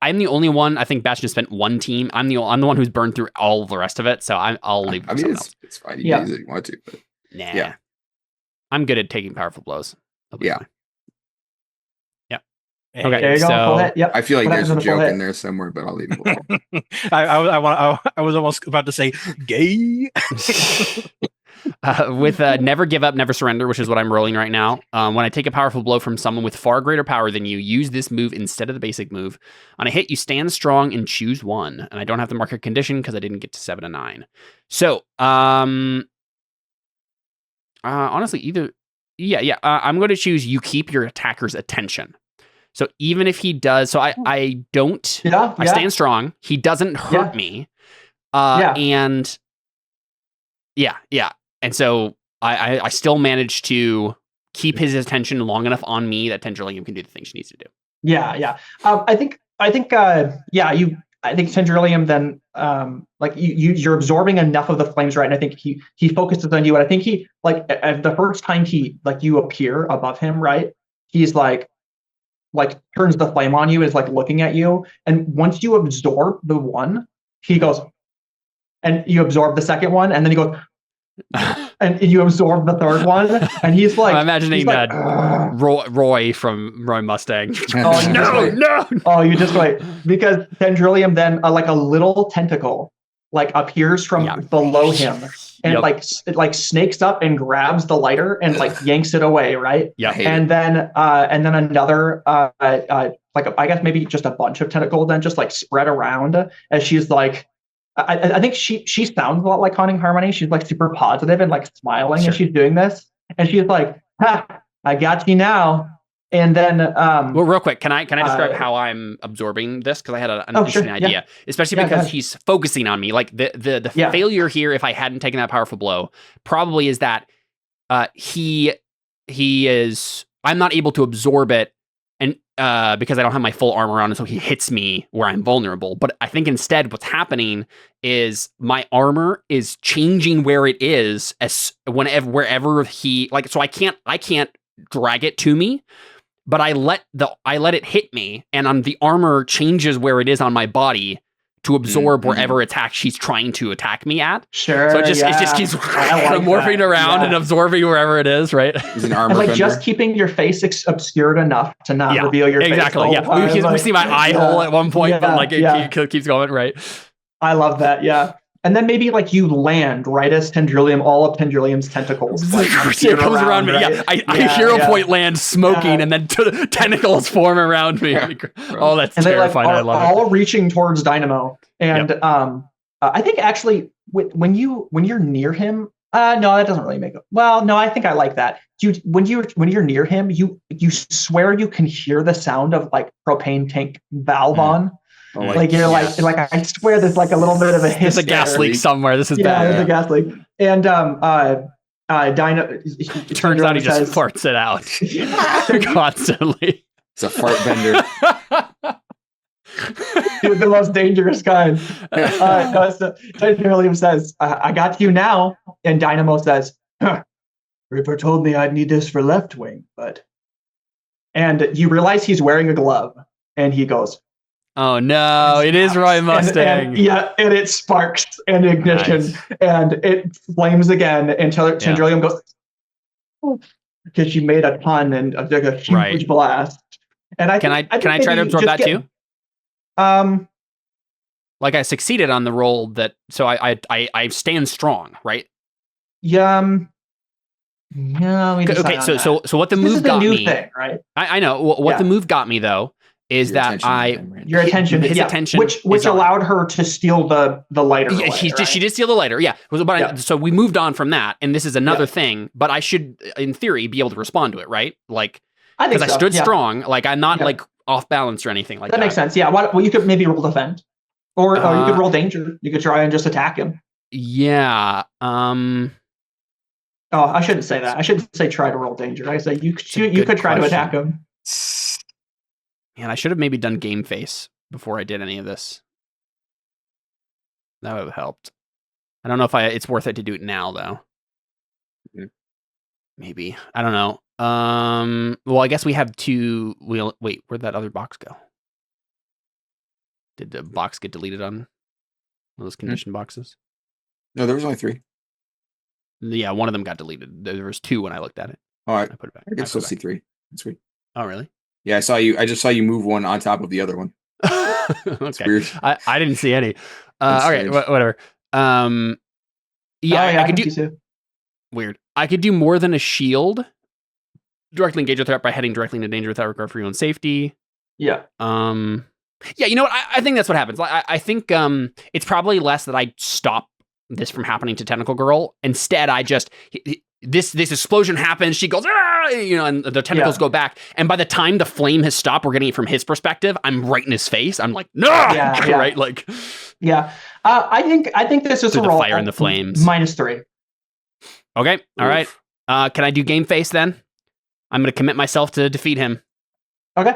I'm the only one. I think Bastion spent 1 team. I'm the one who's burned through all the rest of it. So I'll leave. I mean, it's fine. You can use it if you want to. But nah. I'm good at taking powerful blows. Yeah. Okay, there you go. Yep. I feel like there's a joke in there somewhere, but I'll leave it alone. I was almost about to say gay. With Never Give Up, Never Surrender, which is what I'm rolling right now. When I take a powerful blow from someone with far greater power than you, use this move instead of the basic move. On a hit, you stand strong and choose 1. And I don't have to mark a condition because I didn't get to 7 and 9. So, honestly, either Yeah. I'm going to choose you keep your attacker's attention. So even if he does, so I don't. Yeah. I stand strong. He doesn't hurt me. And and so I still manage to keep his attention long enough on me that Tendrilium can do the thing she needs to do. Yeah. I think Tendrilium then you're absorbing enough of the flames, right? And I think he focuses on you, and I think he the first time you appear above him, right? He's like turns the flame on you, is looking at you, and once you absorb the one, he goes, and you absorb the second one, and then he goes. And you absorb the third one, and he's like, I'm imagining that Roy from Roy Mustang. No! Oh, you just wait, because Tendrilium then a little tentacle appears from below him, and it snakes up and grabs the lighter and yanks it away, right? Yeah. And then another I guess maybe just a bunch of tentacles then just spread around as she's like. I think she sounds a lot like Haunting Harmony. She's super positive and smiling as she's doing this, and she's like, "Ha! I got you now." And then, well, real quick, can I describe how I'm absorbing this? Because I had an interesting idea, especially because he's focusing on me. The failure here, if I hadn't taken that powerful blow, probably is that he is. I'm not able to absorb it. And because I don't have my full armor on, and so he hits me where I'm vulnerable. But I think instead what's happening is my armor is changing where it is wherever he so I can't drag it to me, but I let it hit me, and the armor changes where it is on my body to absorb wherever he's trying to attack me at. Sure. So it just keeps morphing around and absorbing wherever it is, right? He's an armor bender. Just keeping your face obscured enough to not reveal your face. Exactly. Yeah. We see my eye hole at one point, but it keeps going, right? I love that. Yeah. And then maybe you land right as all of Tendrilium's tentacles it comes around me. Right? I hero point land smoking, and then tentacles form around me. Oh, that's terrifying. I love it. All reaching towards Dynamo, and I think actually when you're near him, no, that doesn't really make it. Well, no, I think I like that. When you're near him, you swear you can hear the sound of propane tank valve on. I swear there's a little bit of a hiss. There's a gas leak somewhere. This is bad. There's a gas leak. And Dino turns out he just farts it out constantly. It's a fart bender. Dude, the most dangerous kind. Tendrilium says, I got you now. And Dynamo says, Reaper told me I'd need this for left wing, but... And you realize he's wearing a glove. And he goes, oh no, it is Roy Mustang. And it sparks and ignition, and it flames again until Tendrilium goes, because she made a ton and a huge blast. And can I try to absorb that too? I succeeded on the roll that, so I stand strong, right? Yeah. Okay, so what the move got me, thing, right? I know what the move got me though. Is your that attention, his attention, which allowed her to steal the lighter. Yeah, away, she did steal the lighter. Yeah, so we moved on from that, and this is another thing. But I should, in theory, be able to respond to it, right? Because I stood strong. I'm not off balance or anything like that. That makes sense. Yeah. Well, you could maybe roll defend, or you could roll danger. You could try and just attack him. Yeah. Oh, I shouldn't say that. I shouldn't say try to roll danger. I say you could try to attack him. Man, I should have maybe done game face before I did any of this. That would have helped. I don't know if it's worth it to do it now, though. Mm-hmm. Maybe. I don't know. Well, I guess we have two. Wait, where'd that other box go? Did the box get deleted on one of those condition boxes? No, there was only 3. Yeah, one of them got deleted. There was 2 when I looked at it. All right. I put it back. I can still see 3. That's weird. Oh, really? Yeah, I just saw you move one on top of the other one. Okay. Weird. I didn't see any. Okay, whatever. I could do weird. I could do more than a shield. Directly engage a threat by heading directly into danger without regard for your own safety. Yeah. Yeah, you know what? I think that's what happens. I think it's probably less that I stop this from happening to Tentacle Girl. Instead, I just this explosion happens. She goes, ah! And the tentacles go back. And by the time the flame has stopped, we're getting it from his perspective. I'm right in his face. I'm like, no, right? Like, I think this is a roll. The fire and the flames. -3. Okay, all right. Can I do game face then? I'm going to commit myself to defeat him. Okay.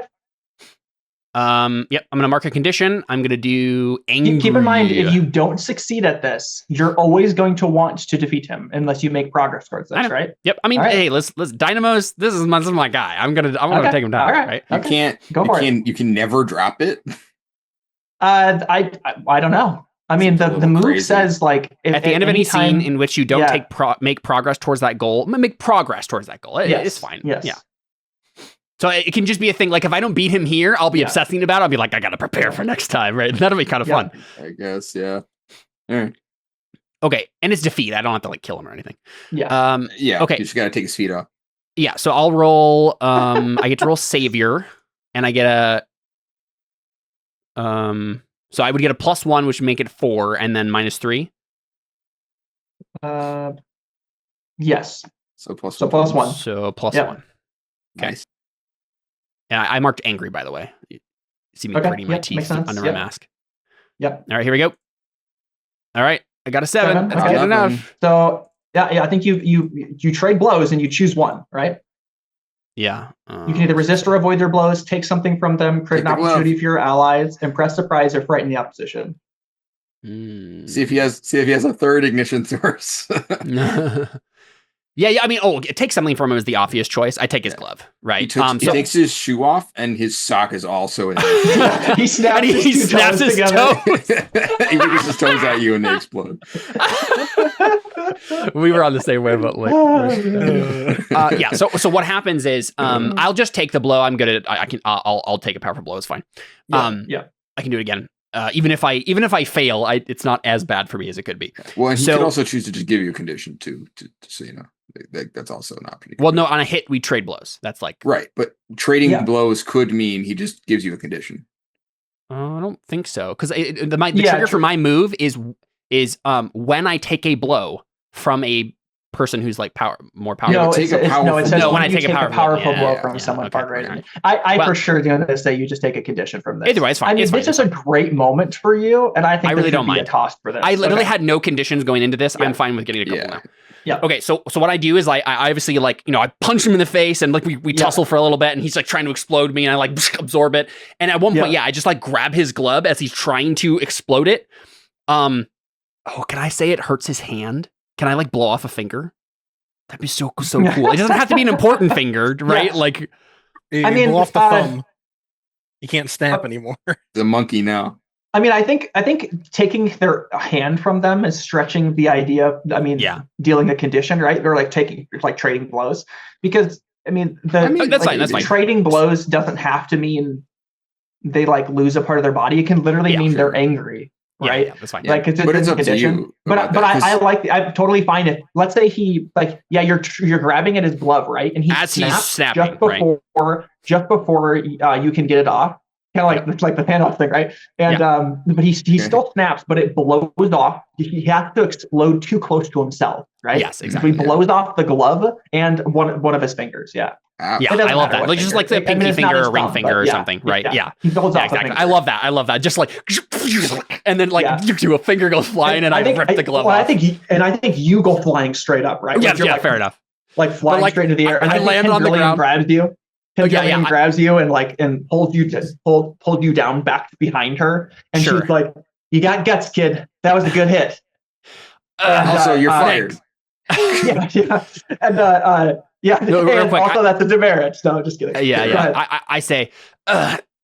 I'm going to mark a condition. I'm going to do angry. Keep in mind, if you don't succeed at this, you're always going to want to defeat him unless you make progress towards this, right? Yep. I mean, hey, let's Dynamo's. This is my guy. I'm gonna take him down. All right. You can't go for it. You can never drop it. I don't know. I mean, the move says like at the end of any scene in which you don't make progress towards that goal, make progress towards that goal. It's fine. Yes. Yeah. So it can just be a thing. Like if I don't beat him here, I'll be obsessing about it. I'll be like, I got to prepare for next time, right? That'll be kind of fun. I guess, yeah. All right. Okay, and it's defeat. I don't have to like kill him or anything. Yeah. Okay. You just got to take his feet off. Yeah. So I'll roll. I get to roll savior, and I get a. So I would get a +1, which would make it 4, and then -3. Yes. So +1. So +1. So +1. Okay. Nice. Yeah, I marked angry, by the way. You see me gritting my teeth under my mask. Yep. All right, here we go. All right, I got a 7. That's good enough. So I think you trade blows and you choose one, right? Yeah. You can either resist or avoid their blows, take something from them, create an opportunity for your allies, impress, surprise, or frighten the opposition. See if he has a third ignition source. Yeah. I mean, it takes something from him as the obvious choice. I take his glove, right? He takes his shoe off, and his sock is also in it. He snaps his toes. He whips his toes at you, and they explode. We were on the same wavelength. Yeah. So what happens is, I'll just take the blow. I'm good at it. I'll take a powerful blow. It's fine. I can do it again. Even if I fail, it's not as bad for me as it could be. Well, and he could also choose to just give you a condition too, so you know. That's also an option. Well, no, on a hit we trade blows. That's like right, but trading blows could mean he just gives you a condition. I don't think so, because the trigger for my move is when I take a blow from a person who's like more powerful. No, it says when I take a powerful blow from someone far greater than you. I for sure going to say you just take a condition from this. Either way, it's fine. I mean, this is a great moment for you, and I think I really don't mind a toss for this. I literally had no conditions going into this. I'm fine with getting a couple now. Yeah. Okay, so what I do is I obviously like, I punch him in the face and like we tussle for a little bit, and he's like trying to explode me, and I like absorb it. And at one point, I just like grab his glove as he's trying to explode it. Can I say it hurts his hand? Can I like blow off a finger? That'd be so cool. It doesn't have to be an important finger, right? Like, I mean, blow off the thumb. You can't snap anymore. The monkey now. I mean, I think taking their hand from them is stretching the idea. I mean, dealing a condition, right? Or like trading blows, because that's fine. Trading blows doesn't have to mean they like lose a part of their body. It can literally mean they're angry, right? Yeah, that's fine. Like it's but it's a up condition. to you. But I'm totally fine if, let's say he you're grabbing at his glove, right? And he's snapping just before you can get it off. Kind of like the handoff thing, right? And but he still snaps, but it blows off. He has to explode too close to himself, right? Yes, exactly. So he blows off the glove and one of his fingers. Yeah. I love that. Like just like the pinky finger or ring finger or something, right? Yeah. He builds off exactly. I love that. Just like, and then a finger goes flying, and I rip the glove off. I think you go flying straight up, right? Yeah, fair enough. Like flying straight into the air, and I land on the ground. Grabs you. Grabs you and pulls you down back behind her, and she's like, "You got guts, kid. That was a good hit." Also, you're fired. And also that's a demerit. No, just kidding. I say,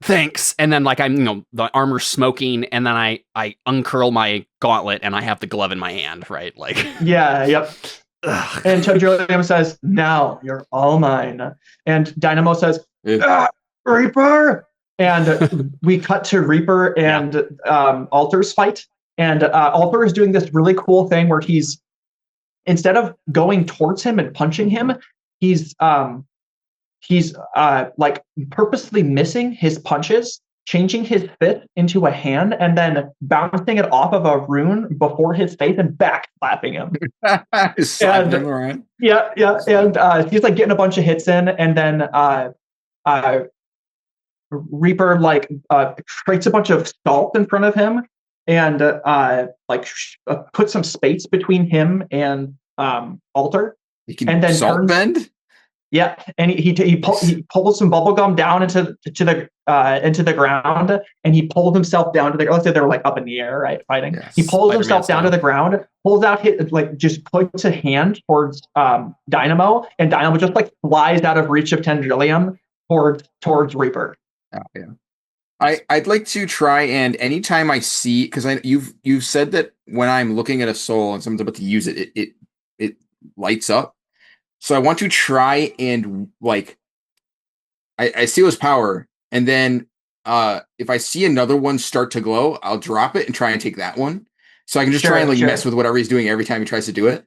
thanks, and then like I'm, the armor's smoking, and then I uncurl my gauntlet, and I have the glove in my hand, right? Like, yep. And Tojolium says, "Now you're all mine." And Dynamo says, "Reaper!" And we cut to Reaper and Alter's fight. And Alter is doing this really cool thing where he's, instead of going towards him and punching him, he's like purposely missing his punches changing his fist into a hand and then bouncing it off of a rune before his face and back slapping him. Slapping him around. Yeah. And he's like getting a bunch of hits in, and then Reaper like creates a bunch of salt in front of him and put some space between him and Alter. He can and then salt bend. Yeah, and he pulls some bubble gum down into the ground, and he pulls himself down to the. Let's say they're like up in the air, right, fighting. Yes. He pulls himself down to the ground, pulls out just puts a hand towards Dynamo, and Dynamo just like flies out of reach of Tendrillium towards Reaper. Oh, yeah. I'd like to try, and anytime I see, because you've said that when I'm looking at a soul and someone's about to use it, it lights up. So I want to try and like I steal his power, and then if I see another one start to glow, I'll drop it and try and take that one. So I can just try and mess with whatever he's doing every time he tries to do it.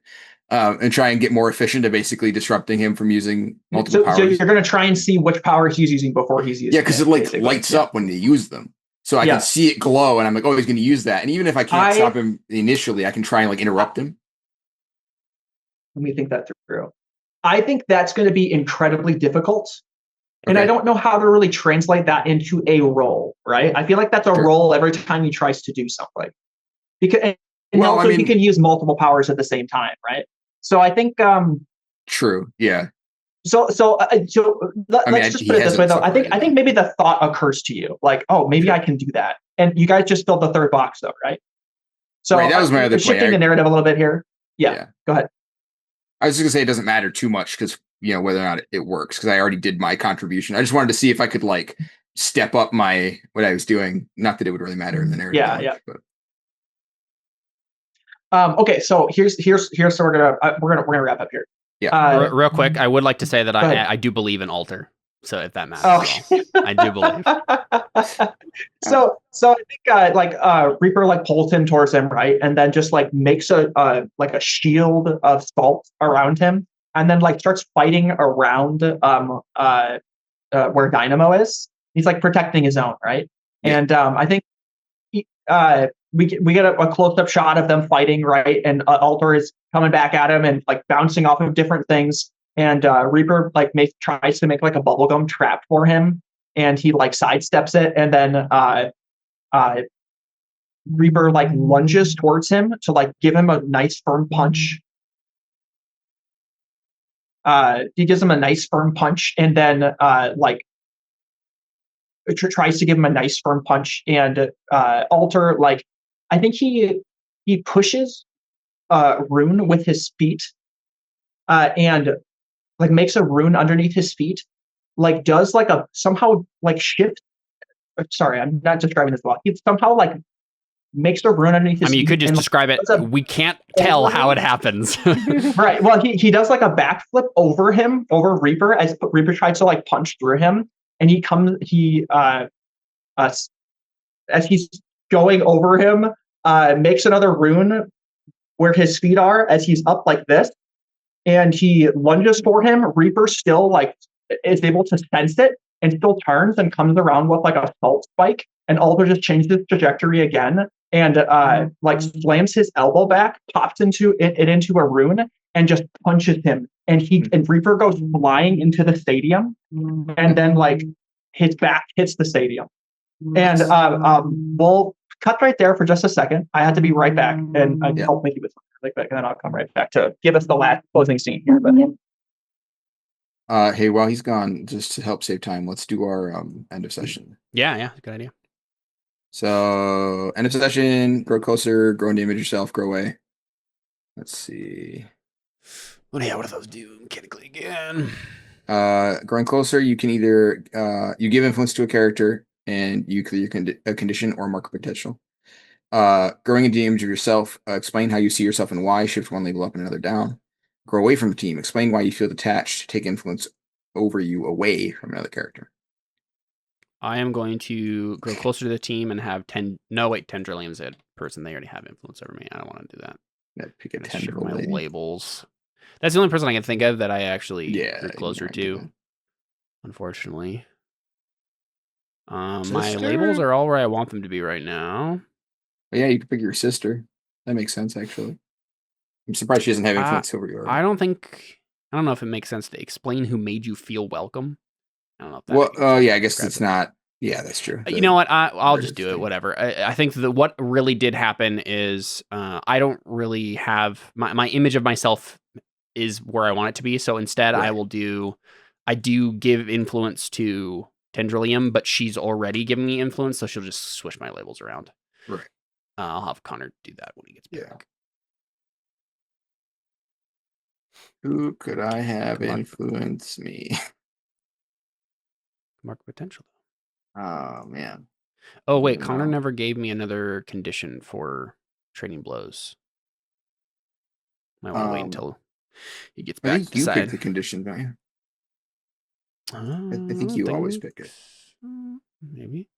And try and get more efficient at basically disrupting him from using multiple powers. So you're going to try and see which power he's using before he's using it. Yeah, because it lights up when they use them. So I can see it glow, and I'm like, oh, he's going to use that. And even if I can't stop him initially, I can try and interrupt him. Let me think that through. I think that's going to be incredibly difficult. And I don't know how to really translate that into a role, right? I feel like that's a role every time he tries to do something. Because he can use multiple powers at the same time, right? So I think true, yeah. So let's just put it this way, though. I think maybe the thought occurs to you, like, oh, maybe I can do that, and you guys just filled the third box, though, right? So that was my other shifting the narrative a little bit here. Yeah, go ahead. I was just gonna say it doesn't matter too much because whether or not it works, because I already did my contribution. I just wanted to see if I could like step up what I was doing. Not that it would really matter in the narrative. Yeah. Okay, so here's so we're gonna wrap up here. Yeah, real quick, I would like to say that I do believe in Alter. So if that matters, I do believe. So I think Reaper like pulls him towards him, right, and then just like makes a shield of salt around him, and then like starts fighting around where Dynamo is. He's like protecting his own, right? Yeah. And I think we get a close up shot of them fighting, right? And Alter is coming back at him and like bouncing off of different things. And Reaper like tries to make like a bubblegum trap for him, and he like sidesteps it, and then Reaper like lunges towards him to like give him a nice firm punch. He gives him a nice firm punch, and then tries to give him a nice firm punch, and Alter like I think he pushes Rune with his feet, and like makes a rune underneath his feet, like does like a somehow like shift. Sorry, I'm not describing this well. He somehow like makes a rune underneath his feet. You could just describe it. We can't tell how it happens. Right. Well, he does like a backflip over Reaper as Reaper tries to like punch through him, and as he's going over him, makes another rune where his feet are as he's up like this. And he lunges for him. Reaper still like is able to sense it and still turns and comes around with like a salt spike. And Alter just changes his trajectory again and like slams his elbow back, pops into a rune, and just punches him. And Reaper goes flying into the stadium, and then like his back hits the stadium. And we'll cut right there for just a second. I had to be right back and help Mickey with something like that, and then I'll come right back to give us the last closing scene here. But hey, while he's gone, just to help save time, let's do our end of session. Yeah, good idea. So end of session, grow closer, grow and damage yourself, grow away. Let's see. What do those do mechanically again? Growing closer, you can either you give influence to a character and you clear a condition or mark a potential. Growing and damage of yourself, explain how you see yourself and why, shift one label up and another down. Grow away from the team, explain why you feel detached, take influence over you away from another character. I am going to grow closer to the team and have 10 Tendrillium's a person. They already have influence over me. I don't want to do that. Yeah, pick a tendril my lady. Labels. That's the only person I can think of that I actually grew closer to, unfortunately. My labels are all where I want them to be right now. Yeah, you can pick your sister. That makes sense, actually. I'm surprised she doesn't have influence over you. I don't know if it makes sense to explain who made you feel welcome. I don't know if that. Well, yeah, I guess it's not. Yeah, that's true. You know what? I'll just do it. Whatever. I think what really did happen is I don't really have my image of myself is where I want it to be. So instead, I do give influence to Tendrilium, but she's already giving me influence, so she'll just switch my labels around. Right. I'll have Connor do that when he gets back. Who could I have influence me? Mark potential. Oh, man. Oh, wait. Connor never gave me another condition for trading blows. Might want to wait until he gets back. I think you pick the condition, don't you? I think you always pick it. Maybe.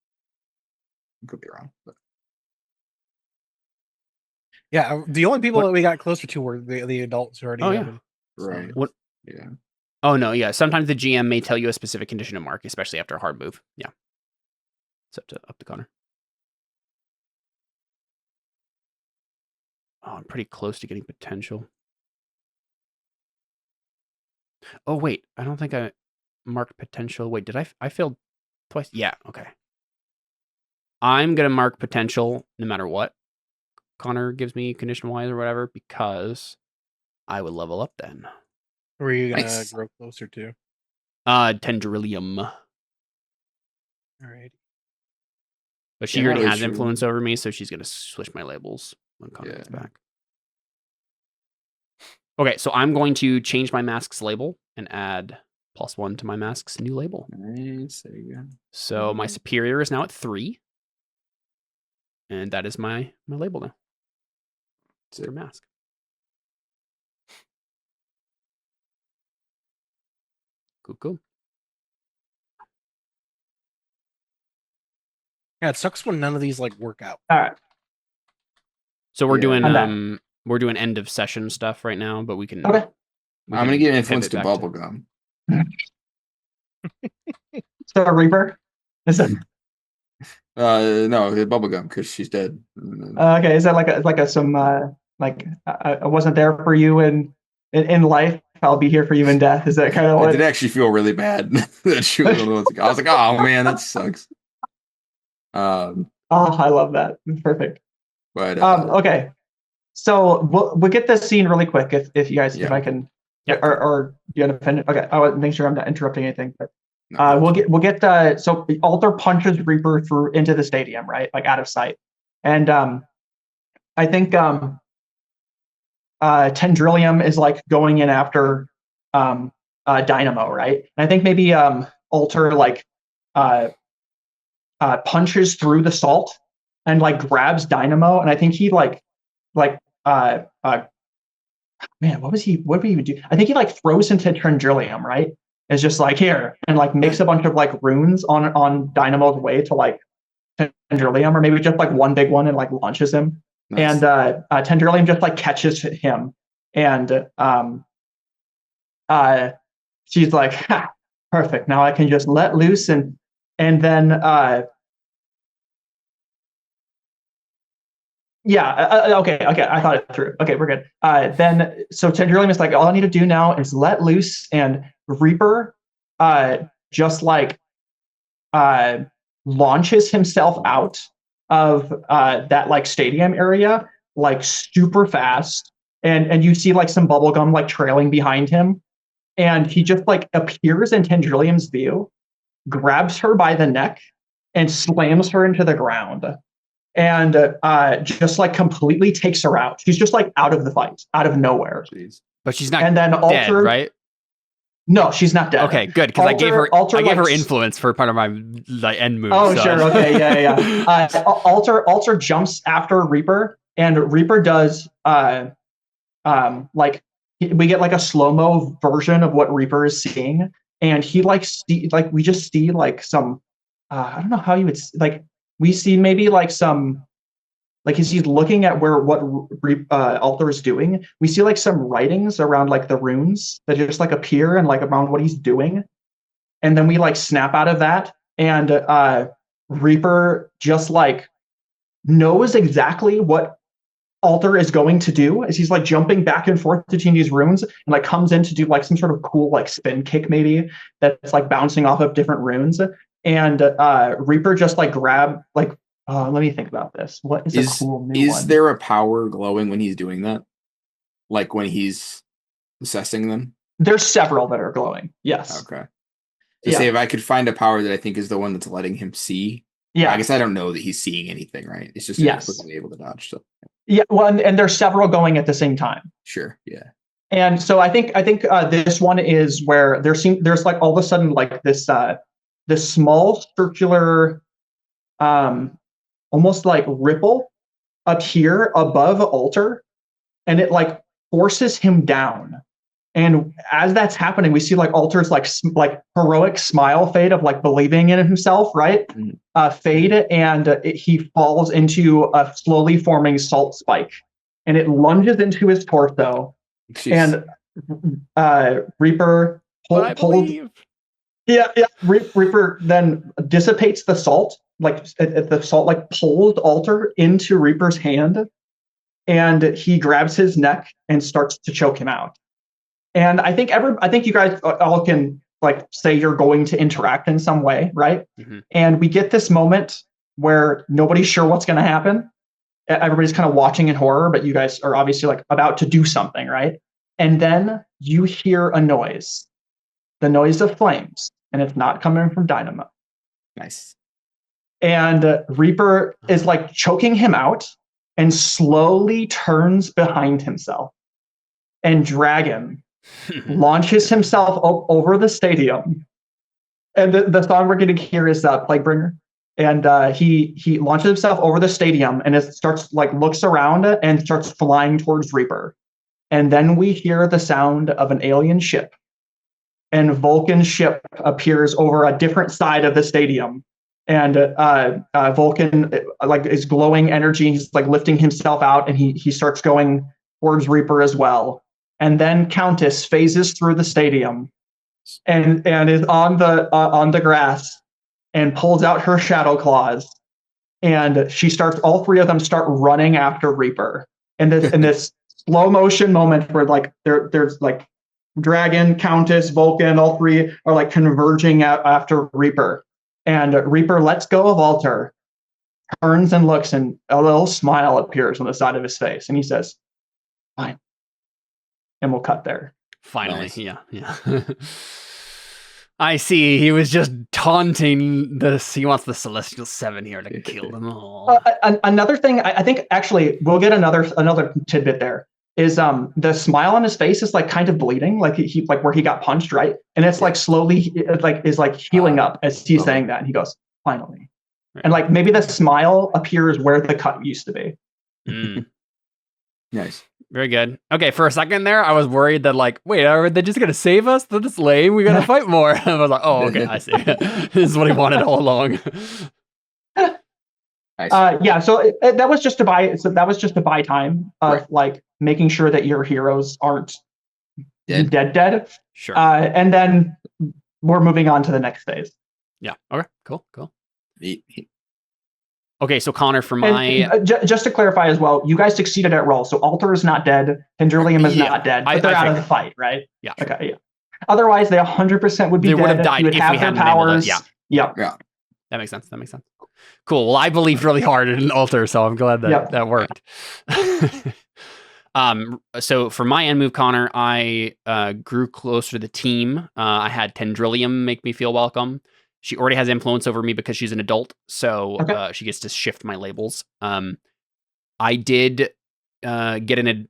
I could be wrong. But... Yeah, the only people that we got closer to were the adults who already have it. Right. What? Yeah. Oh, no, yeah. Sometimes the GM may tell you a specific condition to mark, especially after a hard move. Yeah. It's up to Connor. Oh, I'm pretty close to getting potential. Oh, wait. I don't think I marked potential. Wait, did I failed twice? Yeah, okay. I'm going to mark potential no matter what Connor gives me condition-wise or whatever, because I would level up then. Who are you going to grow closer to? Tendrilium. All right. But she already has influence over me, so she's going to switch my labels when Connor gets back. Okay, so I'm going to change my mask's label and add +1 to my mask's new label. Nice. There you go. So my superior is now at 3. And that is my label now. It's for mask. Cool. Yeah, it sucks when none of these work out. All right. So we're doing end of session stuff right now, but we can. Okay. I'm gonna give influence to bubblegum. So Reaper? Is it? No, bubblegum because she's dead. Okay, is that I wasn't there for you in life. I'll be here for you in death. Is that kind of what? I did actually feel really bad that she was. I was like, oh man, that sucks. I love that. Perfect. But okay, so we'll get this scene really quick if you guys if I can. Yeah. Or you want to finish? Okay, I want to make sure I'm not interrupting anything. But we'll get so Alter punches Reaper through into the stadium, right, out of sight, and I think Tendrilium is going in after Dynamo, right? And I think maybe Alter punches through the salt and grabs Dynamo, and I think he man, what did he even do? I think he throws into Tendrilium, right? It's just here and makes a bunch of runes on Dynamo's way to Tendrilium, or maybe just one big one and launches him. Nice. And Tendrilium just catches him, and she's like, ha, perfect. Now I can just let loose and then okay. I thought it through. Okay, we're good. Then so Tendrilium is all I need to do now is let loose, and Reaper just launches himself out of that stadium area super fast, and you see some bubblegum trailing behind him, and he just appears in Tendrilium's view, grabs her by the neck, and slams her into the ground. And just completely takes her out. She's just out of the fight, out of nowhere. Jeez. But she's not. And then dead, right? No, she's not dead. Okay, good, because I gave her influence for part of my end move. Oh, so. Sure. Okay, yeah. Alter jumps after Reaper, and Reaper does we get a slow-mo version of what Reaper is seeing, and he we just see some I don't know how you would we see maybe some as he's looking at what Alter is doing, we see some writings around the runes that just appear and around what he's doing, and then we snap out of that, and Reaper just like knows exactly what Alter is going to do as he's like jumping back and forth between these runes and like comes in to do like some sort of cool like spin kick maybe that's like bouncing off of different runes. And Reaper just like grab like let me think about this. What is a cool new one? Is there a power glowing when he's doing that? Like when he's assessing them? There's several that are glowing. Yes. Okay. So say if I could find a power that I think is the one that's letting him see. Yeah. I guess I don't know that he's seeing anything, right? It's just quickly able to dodge. So yeah, well, and there's several going at the same time. Sure. Yeah. And so I think this one is where there's like all of a sudden like this small circular almost like ripple up here above Alter, and it like forces him down. And as that's happening, we see like Alter's like heroic smile fade of like believing in himself, right? Fade, and he falls into a slowly forming salt spike, and it lunges into his torso. Jeez. And Reaper pulls. Yeah. Reaper then dissipates the salt, like the salt like pulls Alter into Reaper's hand, and he grabs his neck and starts to choke him out. And I think you guys all can like say you're going to interact in some way, right? Mm-hmm. And we get this moment where nobody's sure what's going to happen. Everybody's kind of watching in horror, but you guys are obviously like about to do something, right? And then you hear a noise, the noise of flames, and it's not coming from Dynamo. Nice. And Reaper is like choking him out and slowly turns behind himself. And Dragon launches himself over the stadium. And the song we're going to hear is Plaguebringer. And he launches himself over the stadium and it starts like looks around and starts flying towards Reaper. And then we hear the sound of an alien ship. And Vulcan's ship appears over a different side of the stadium. And Vulcan like is glowing energy. He's like lifting himself out, and he starts going towards Reaper as well. And then Countess phases through the stadium, and is on the grass, and pulls out her shadow claws, and all three of them start running after Reaper. And this slow motion moment where like there's like Dragon, Countess, Vulcan, all three are like converging out after Reaper. And Reaper lets go of Alter, turns and looks, and a little smile appears on the side of his face, and he says, "Fine." And we'll cut there. Finally, nice. Yeah. I see. He was just taunting this. He wants the Celestial Seven here to kill them all. Another thing, I think actually we'll get another tidbit there. Is the smile on his face is like kind of bleeding, like he like where he got punched, right? And it's like slowly is like healing up as he's saying that, and he goes, "Finally," right. And like maybe the smile appears where the cut used to be. Nice. Very good. Okay, for a second there, I was worried that like, wait, are they just gonna save us? That's lame. We gotta fight more. I was like, oh, okay, I see. This is what he wanted all along. Nice. Yeah. So that was just to buy. So that was just to buy time of right. Like making sure that your heroes aren't dead. Sure. And then we're moving on to the next phase. Yeah. Okay. Cool. Okay, so Connor, for my... And just to clarify as well, you guys succeeded at roll, so Alter is not dead, Pendulum is not dead, but they're out of the fight, right? Yeah. Okay, yeah. Otherwise, they 100% would be dead. They would have died if we hadn't powers. Yeah. That makes sense. Cool. Well, I believed really hard in Alter, so I'm glad that worked. So for my end move, Connor, I grew closer to the team. I had Tendrillium make me feel welcome. She already has influence over me because she's an adult, so she gets to shift my labels. I did get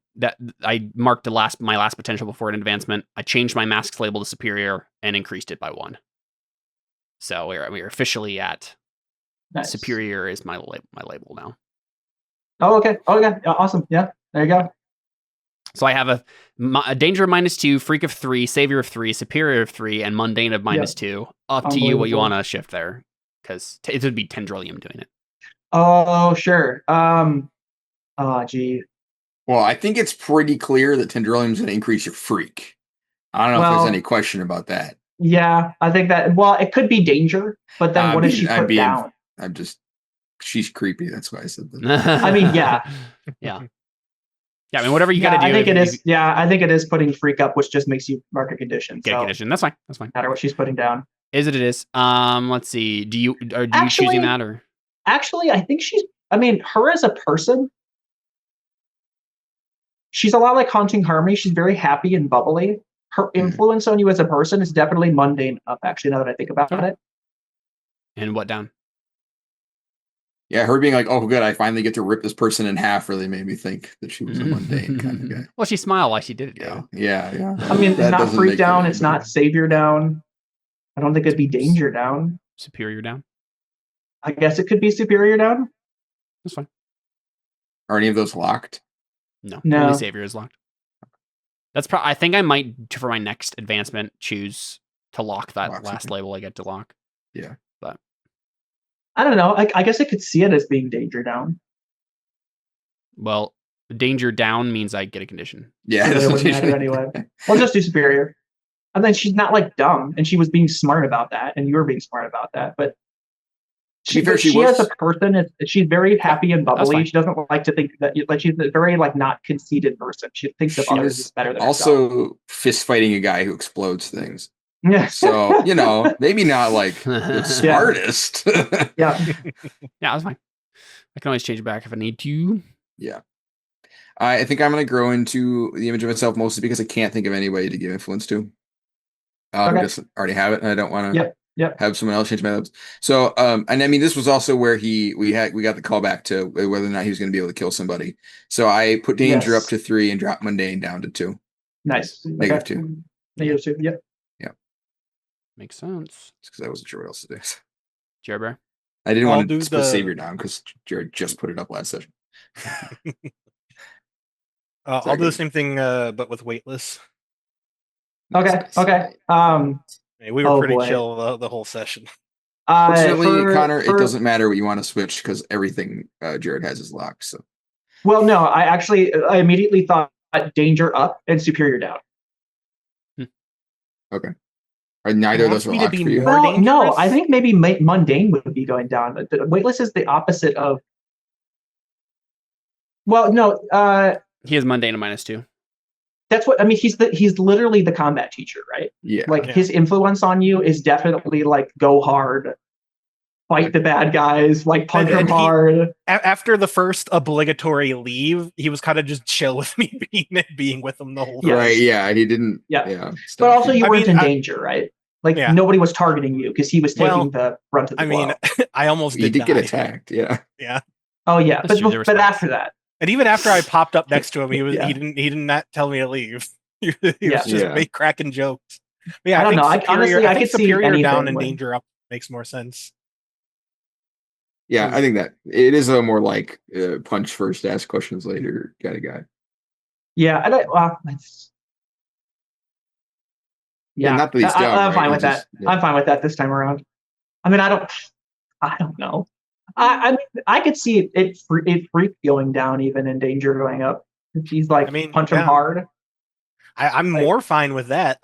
I marked my last potential before an advancement. I changed my mask's label to superior and increased it by 1. So we're officially at superior is my label now. Oh, okay. Awesome. Yeah, there you go. So I have a danger of -2, freak of 3, savior of 3, superior of 3, and mundane of -2. Up to you what you want to shift there, because it would be Tendrillium doing it. Oh, sure. Gee. Well, I think it's pretty clear that Tendrillium's going to increase your freak. I don't know if there's any question about that. Yeah, I think that. Well, it could be danger, but then what does she put down? she's creepy. That's why I said that. I mean, yeah. Yeah. I mean, whatever you got to do. I think it is. Yeah, I think it is putting freak up, which just makes you mark a condition. Get a condition. That's fine. No matter what she's putting down. Is it? It is. Let's see. Do you choosing that or? Actually, I think her as a person, she's a lot like Haunting Harmony. She's very happy and bubbly. Her influence on you as a person is definitely mundane up, actually, now that I think about it. And what down? Yeah, her being like, oh, good, I finally get to rip this person in half really made me think that she was a mundane kind of guy. Well, she smiled while she did it, though. Yeah. I mean, it's not freak down. It's not savior down. I don't think it'd be danger down. Superior down? I guess it could be superior down. That's fine. Are any of those locked? No. Only savior is locked. That's I think I might, for my next advancement, choose to lock that last label I get to lock. Yeah. But I don't know. I guess I could see it as being danger down. Well, danger down means I get a condition. Yeah. It wouldn't matter anyway. We'll just do superior. And then she's not like dumb, and she was being smart about that, and you were being smart about that. But she as a person, she's very happy and bubbly. She doesn't like to think that she's a very not conceited person. She thinks of others as better than herself. Also, fist fighting a guy who explodes things. Yeah. So maybe not the smartest. Yeah. Yeah, that's fine. I can always change it back if I need to. Yeah. I think I'm going to grow into the image of myself mostly because I can't think of any way to give influence to. I just already have it, and I don't want to have someone else change my lips. So, and I mean, this was also where we got the call back to whether or not he was going to be able to kill somebody. So I put danger up to 3 and drop mundane down to 2. Nice. -2. -2. Yep. Yeah. Makes sense. It's because I wasn't sure what else to do. Jared Bear? I didn't want to put savior down because Jared just put it up last session. I'll do the same thing, but with weightless. Okay. We were pretty chill the whole session. Fortunately, Connor, it doesn't matter what you want to switch because everything Jared has is locked. So, well, no, I immediately thought danger up and superior down. Okay. Are neither of those are locked for you? Well, no, I think maybe mundane would be going down. Weightless is the opposite of. Well, no. He has mundane and -2. That's what I mean. He's literally the combat teacher, right? Yeah. His influence on you is definitely go hard, fight the bad guys, punch them hard. After the first obligatory leave, he was kind of just chill with me being with him the whole time. Right? Yeah, he didn't. Yeah. But also, you weren't in danger, right? Nobody was targeting you because he was taking the brunt of the blow. I almost did get attacked. Yeah. Yeah. Oh yeah, but after that. And even after I popped up next to him, he didn't not tell me to leave. He was just cracking jokes. But yeah, I don't know. I think could see superior down and danger up makes more sense. Yeah, I think that it is a more punch first, ask questions later kind of guy. Yeah, not that he's dumb, I'm fine with that. I'm fine with that this time around. I mean, I don't know. I mean, I could see it freak going down even and danger going up. If he's punch him hard. I'm more fine with that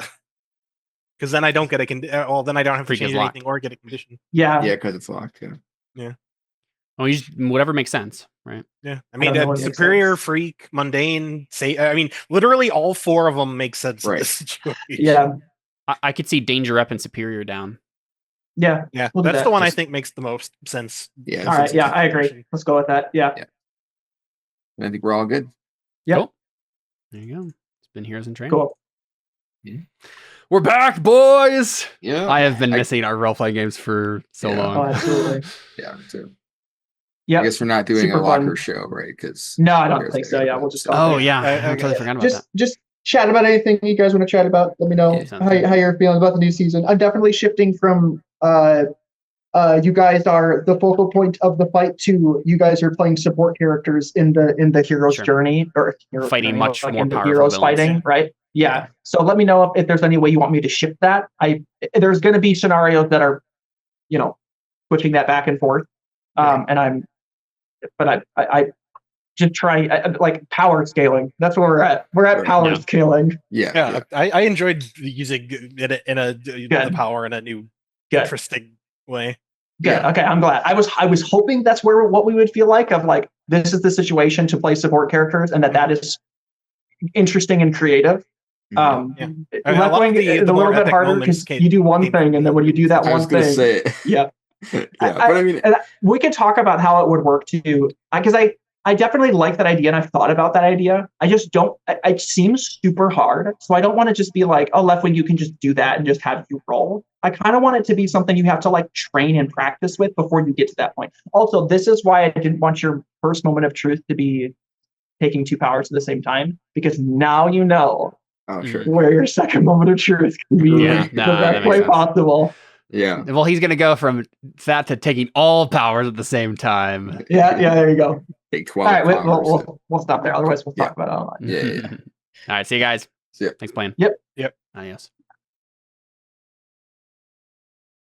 because then I don't get then I don't have to change anything or get a condition. Yeah, because it's locked. Yeah. Well, whatever makes sense, right? Yeah, I mean, superior, freak, mundane. Literally all 4 of them make sense in this situation. Yeah, I could see danger up and superior down. Yeah. That's the one I think makes the most sense. Yeah. All right. Yeah, I agree. Let's go with that. Yeah. I think we're all good. Yeah. Cool. There you go. It's been Heroes in Training. Cool. Yeah. We're back, boys. Yeah. I have been missing our role-playing games for so long. Oh, absolutely. Yeah, too. Yeah. I guess we're not doing a locker show, right? Because no, I don't think so. Yeah, we'll just go. Oh yeah, I totally forgot about that. Just chat about anything you guys want to chat about. Let me know how you're feeling about the new season. I'm definitely shifting from you guys are the focal point of the fight to you guys are playing support characters in the hero's journey or fighting much more powerful heroes villains. Fighting, right? Yeah. So let me know if there's any way you want me to shift that. There's going to be scenarios that are, switching that back and forth. And I just try power scaling. That's where we're at. We're at power scaling. Yeah. I enjoyed using it in the power in a new interesting way. Good. Yeah. Okay, I'm glad. I was hoping that's what we would feel like, of like, this is the situation to play support characters, and that is interesting and creative. Left wing a little bit harder because you do one thing, and then when you do that one thing, yeah. But I mean, we could talk about how it would work too, because I definitely like that idea, and I've thought about that idea. I just don't. It seems super hard, so I don't want to just be like, oh, left wing, you can just do that and just have you roll. I kind of want it to be something you have to like train and practice with before you get to that point. Also, this is why I didn't want your first moment of truth to be taking 2 powers at the same time, because now you know where your second moment of truth can be the best way possible. Yeah. Well, he's going to go from that to taking all powers at the same time. Yeah, there you go. Take 12 All right, we'll stop there. Otherwise, we'll talk about it online. Yeah. All right, see you guys. See ya. Thanks, playing. Yep. Yep. Adios.